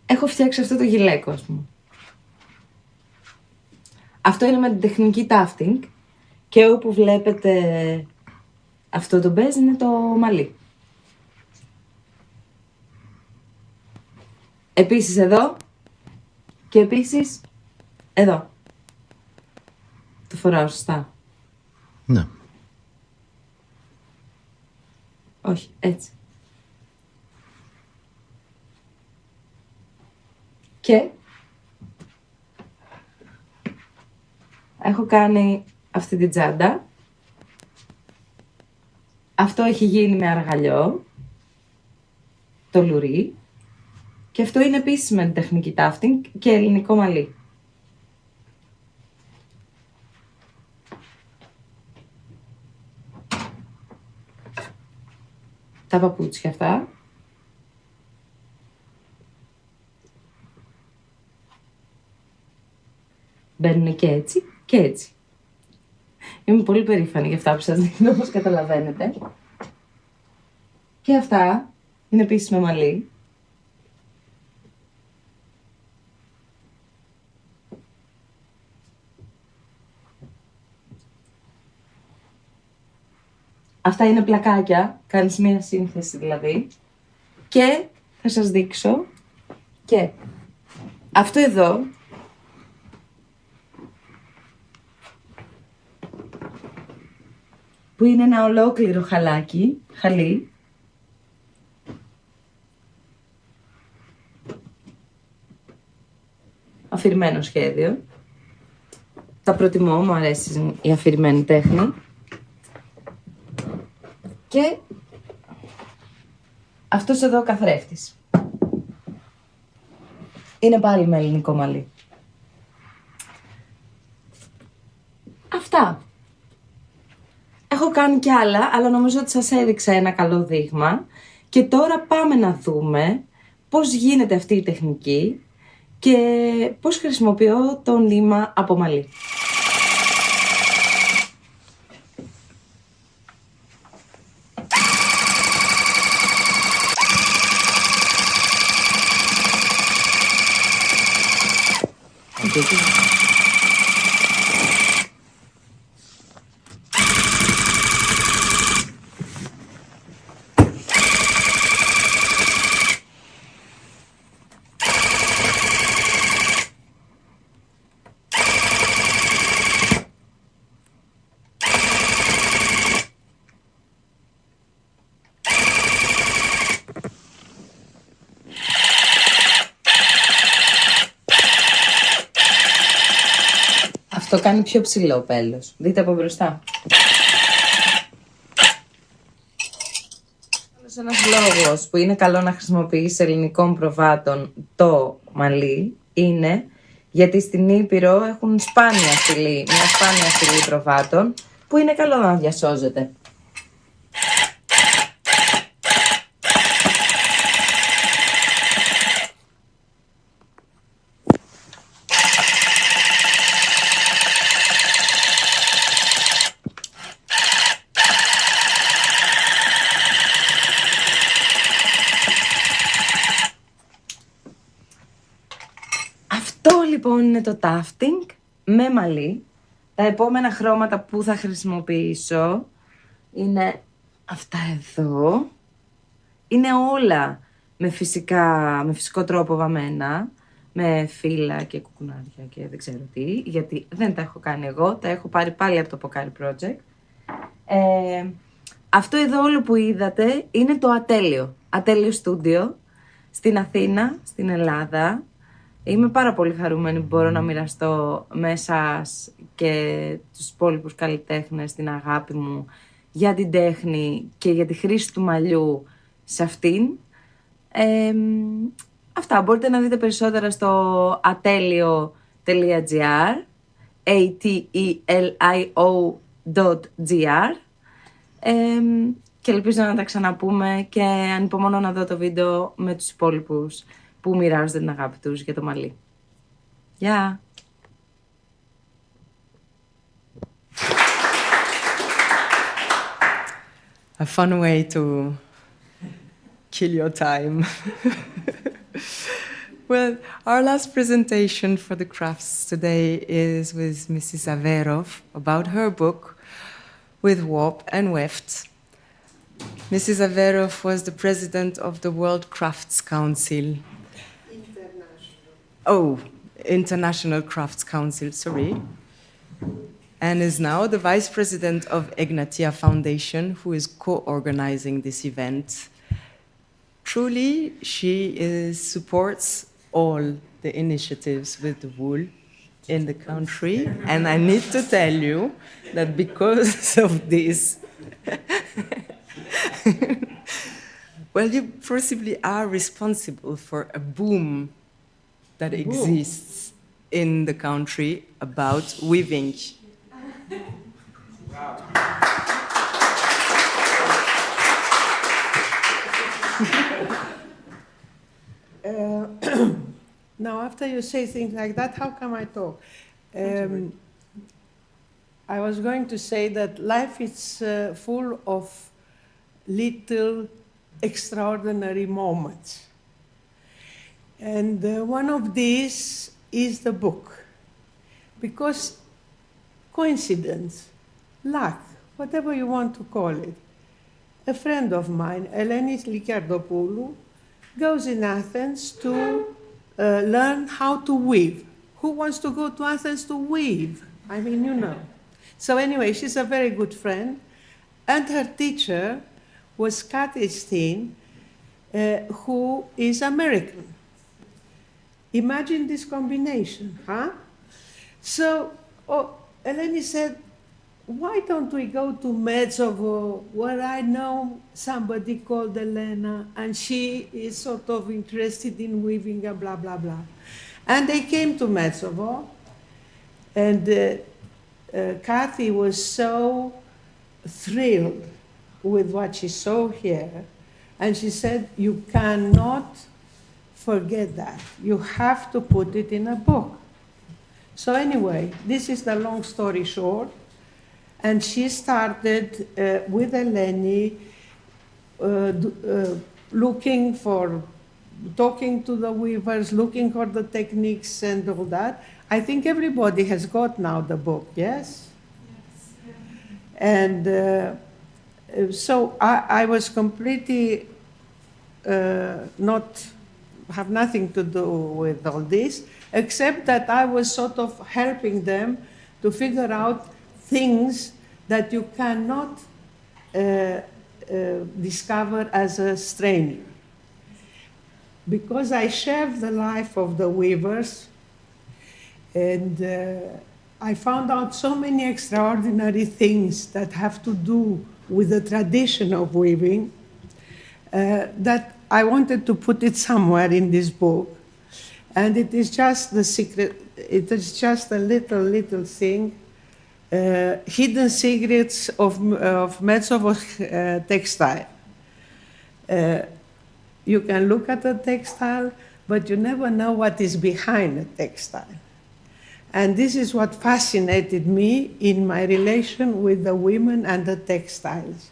Έχω φτιάξει αυτό το γυλαίκο, ας πούμε. Αυτό είναι με την τεχνική tufting και όπου βλέπετε αυτό το μπέζ είναι το μαλλί. Επίσης εδώ και επίσης εδώ. Το φοράω σωστά? Ναι. Όχι, έτσι. Και έχω κάνει αυτή την τσάντα. Αυτό έχει γίνει με αργαλιό, το λουρί. Και αυτό είναι επίσης με την τεχνική tufting και ελληνικό μαλλί. Τα παπούτσια αυτά. Μπαίνουν και έτσι και έτσι. Είμαι πολύ περήφανη για αυτά που σας δείχνω, όπως καταλαβαίνετε. Και αυτά είναι επίσης με μαλλί. Αυτά είναι πλακάκια, κάνεις μία σύνθεση δηλαδή. Και θα σας δείξω και αυτό εδώ που είναι ένα ολόκληρο χαλί. Αφηρημένο σχέδιο. Τα προτιμώ, μου αρέσει η αφηρημένη τέχνη. Και αυτός εδώ ο καθρέφτης. Είναι πάλι με ελληνικό μαλλί. Αυτά. Έχω κάνει κι άλλα, αλλά νομίζω ότι σας έδειξα ένα καλό δείγμα. Και τώρα πάμε να δούμε πώς γίνεται αυτή η τεχνική και πώς χρησιμοποιώ το νήμα από μαλλί. Αυτό κάνει πιο ψηλό πέλος. Δείτε από μπροστά. Ένας λόγος που είναι καλό να χρησιμοποιείς ελληνικών προβάτων το μαλλί είναι γιατί στην Ήπειρο έχουν μια σπάνια φυλή προβάτων που είναι καλό να διασώζεται. Αυτό λοιπόν είναι το tufting με μαλλί. Τα επόμενα χρώματα που θα χρησιμοποιήσω είναι αυτά εδώ. Είναι όλα με φυσικό τρόπο βαμμένα, με φύλλα και κουκουνάρια και δεν ξέρω τι, γιατί δεν τα έχω κάνει εγώ, τα έχω πάρει πάλι από το Pocari Project. Αυτό εδώ όλο που είδατε είναι το Ατέλειο Στούντιο στην Αθήνα, στην Ελλάδα. Είμαι πάρα πολύ χαρούμενη που μπορώ να μοιραστώ με εσάς και τους υπόλοιπους καλλιτέχνες την αγάπη μου για την τέχνη και για τη χρήση του μαλλιού σε αυτήν. Αυτά, μπορείτε να δείτε περισσότερα στο atelio.gr, atelio.gr, και ελπίζω να τα ξαναπούμε και ανυπομονώ να δω το βίντεο με τους υπόλοιπους που μοιράζονται την αγάπη τους για το μαλλί. Γεια! A fun way to kill your time. Well, our last presentation for the crafts today is with Mrs. Averov about her book with warp and weft. Mrs. Averov was the president of the World Crafts Council. International Crafts Council, sorry. And is now the vice president of Egnatia Foundation, who is co-organizing this event. Truly, she supports all the initiatives with the wool in the country. And I need to tell you that because of this, well, you possibly are responsible for a boom that exists in the country about weaving. Now, after you say things like that, how come I talk? I was going to say that life is full of little extraordinary moments. And one of these is the book. Because coincidence, luck, whatever you want to call it, a friend of mine, Eleni Likardopoulou, goes in Athens to learn how to weave. Who wants to go to Athens to weave? I mean, you know. So anyway, she's a very good friend. And her teacher was Kathy Steen, who is American. Imagine this combination, huh? So Eleni said, why don't we go to Metsovo, where I know somebody called Elena, and she is sort of interested in weaving and blah, blah, blah. And they came to Metsovo, and Kathy was so thrilled with what she saw here, and she said, you cannot forget that. You have to put it in a book. So anyway, this is the long story short. And she started with Eleni, talking to the weavers, looking for the techniques and all that. I think everybody has got now the book, yes? Yes. And so I was completely have nothing to do with all this, except that I was sort of helping them to figure out things that you cannot discover as a stranger. Because I share the life of the weavers, and I found out so many extraordinary things that have to do with the tradition of weaving that I wanted to put it somewhere in this book. And it is just the secret, it is just a little thing, hidden secrets of Metsovo textile. You can look at a textile, but you never know what is behind a textile. And this is what fascinated me in my relation with the women and the textiles.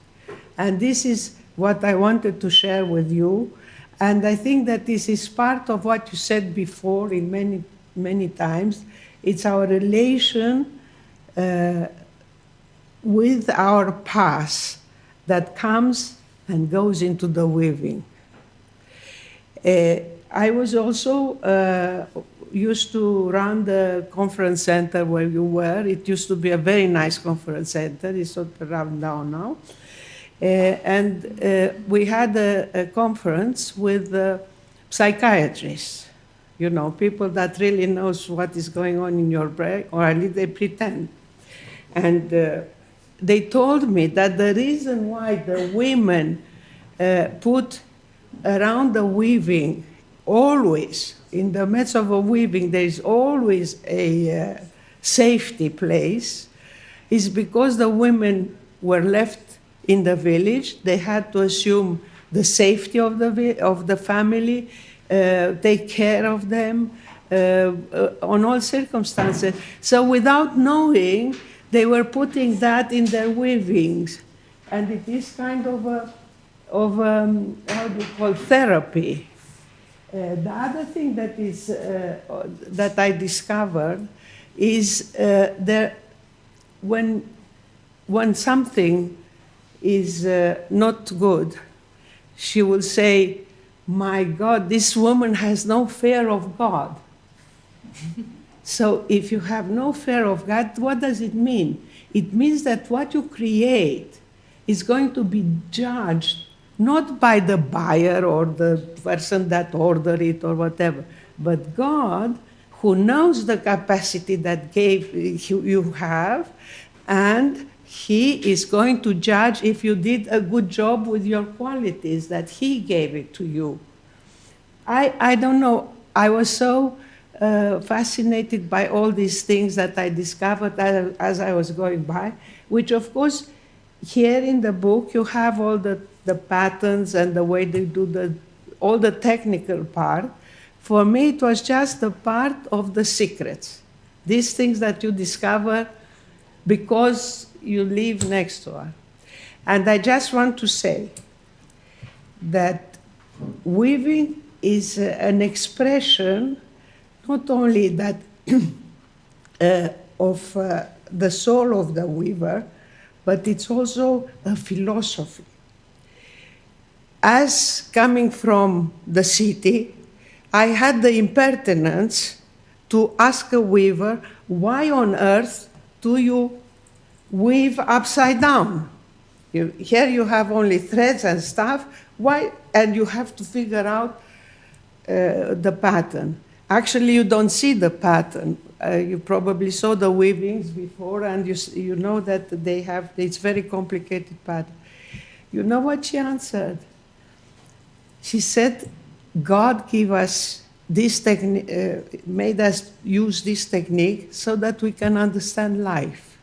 And this is what I wanted to share with you. And I think that this is part of what you said before in many times. It's our relation with our past that comes and goes into the weaving. I was also used to run the conference center where you were. It used to be a very nice conference center. It's sort of run down now. And we had a conference with psychiatrists, you know, people that really knows what is going on in your brain, or at least they pretend. And they told me that the reason why the women put around the weaving, always, in the midst of a weaving, there is always a safety place, is because the women were left in the village. They had to assume the safety of the family, take care of them on all circumstances. So without knowing, they were putting that in their weavings. And it is kind of how do you call, therapy. The other thing that is that I discovered is when something is not good, she will say, "My God, this woman has no fear of God." So if you have no fear of God, what does it mean? It means that what you create is going to be judged not by the buyer or the person that ordered it or whatever, but God, who knows the capacity that you have, and He is going to judge if you did a good job with your qualities that He gave it to you. I don't know. I was so fascinated by all these things that I discovered as I was going by, which of course, here in the book, you have all the patterns and the way they do all the technical part. For me, it was just a part of the secrets. These things that you discover because you live next to her. And I just want to say that weaving is an expression not only that of the soul of the weaver, but it's also a philosophy. As coming from the city, I had the impertinence to ask a weaver, why on earth do you weave upside down? Here you have only threads and stuff. Why? And you have to figure out the pattern. Actually, you don't see the pattern. You probably saw the weavings before, and you know that it's very complicated pattern. You know what she answered? She said, God gave us this technique, made us use this technique so that we can understand life.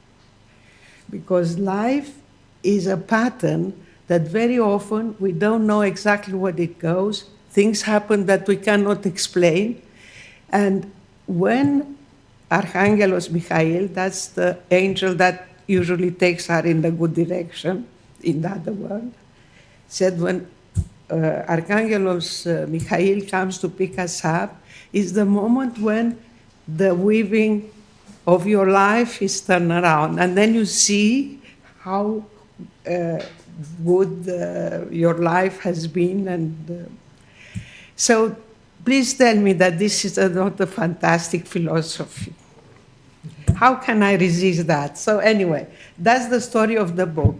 Because life is a pattern that very often we don't know exactly what it goes. Things happen that we cannot explain. And when Archangelos Michael, that's the angel that usually takes her in the good direction, in the other world, said when Archangelos Michael comes to pick us up, is the moment when the weaving of your life is turned around. And then you see how good your life has been. And so please tell me that this is not a fantastic philosophy. How can I resist that? So anyway, that's the story of the book.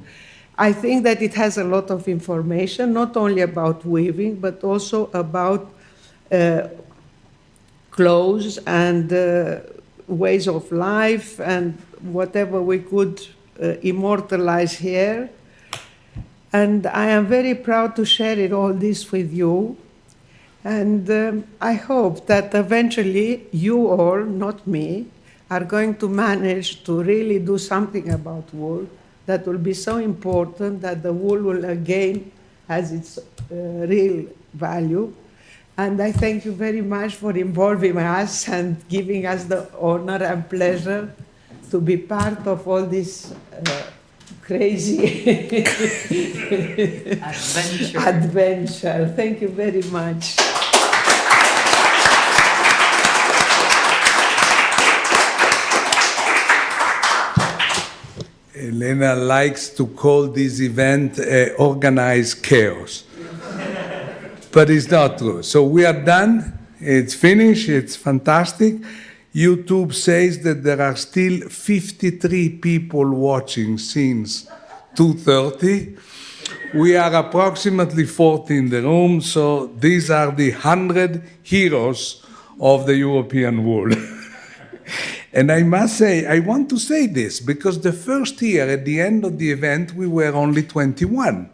I think that it has a lot of information, not only about weaving, but also about clothes and ways of life and whatever we could immortalize here. And I am very proud to share all this with you. And I hope that eventually you all, not me, are going to manage to really do something about wool that will be so important that the wool will again has its real value. And I thank you very much for involving us and giving us the honor and pleasure to be part of all this crazy adventure. Thank you very much. Elena likes to call this event organized chaos. But it's not true. So we are done. It's finished. It's fantastic. YouTube says that there are still 53 people watching since 2:30. We are approximately 40 in the room, so these are the 100 heroes of the European wool. And I must say, I want to say this, because the first year, at the end of the event, we were only 21.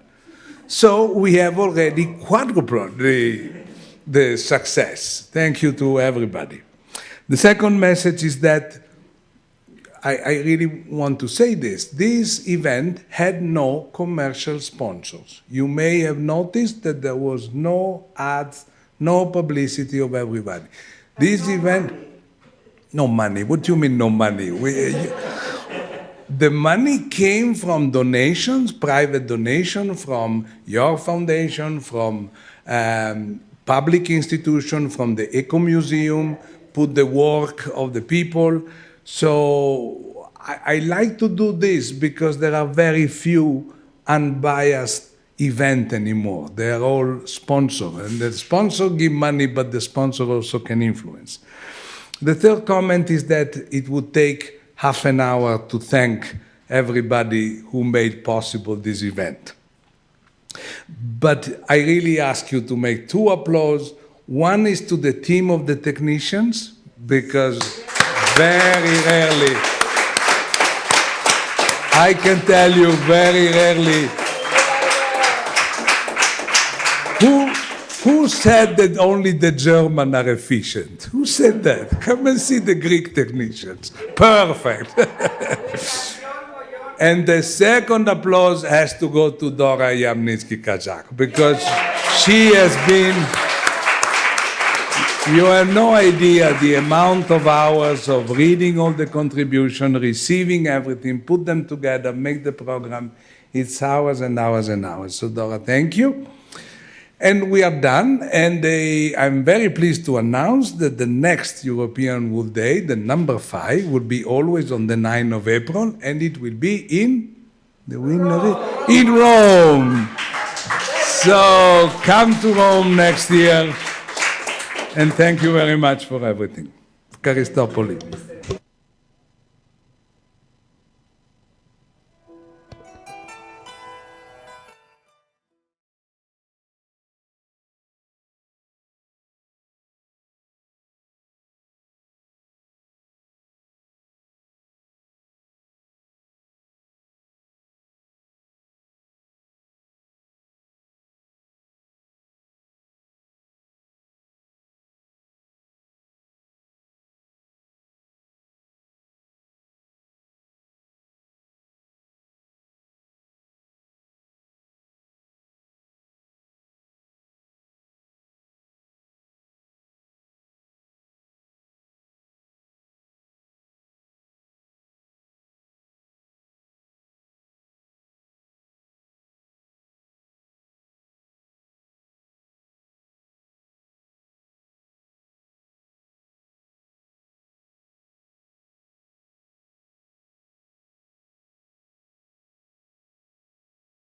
So we have already quadrupled the success. Thank you to everybody. The second message is that I really want to say this. This event had no commercial sponsors. You may have noticed that there was no ads, no publicity of everybody. This event, no money. What do you mean no money? The money came from donations, private donation from your foundation, from public institution, from the Eco Museum, put the work of the people. So I like to do this because there are very few unbiased events anymore. They are all sponsored, and the sponsor give money, but the sponsor also can influence. The third comment is that it would take half an hour to thank everybody who made possible this event. But I really ask you to make two applause. One is to the team of the technicians, because very rarely, I can tell you very rarely, who said that only the Germans are efficient? Who said that? Come and see the Greek technicians. Perfect. And the second applause has to go to Dora Yamnitsky-Kazak, because she has been, you have no idea the amount of hours of reading all the contributions, receiving everything, put them together, make the program. It's hours and hours and hours. So Dora, thank you. And we are done, and I'm very pleased to announce that the next European Wool Day, the number 5, will be always on the 9th of April, and it will be in Rome. So come to Rome next year, and thank you very much for everything. Karistopoli.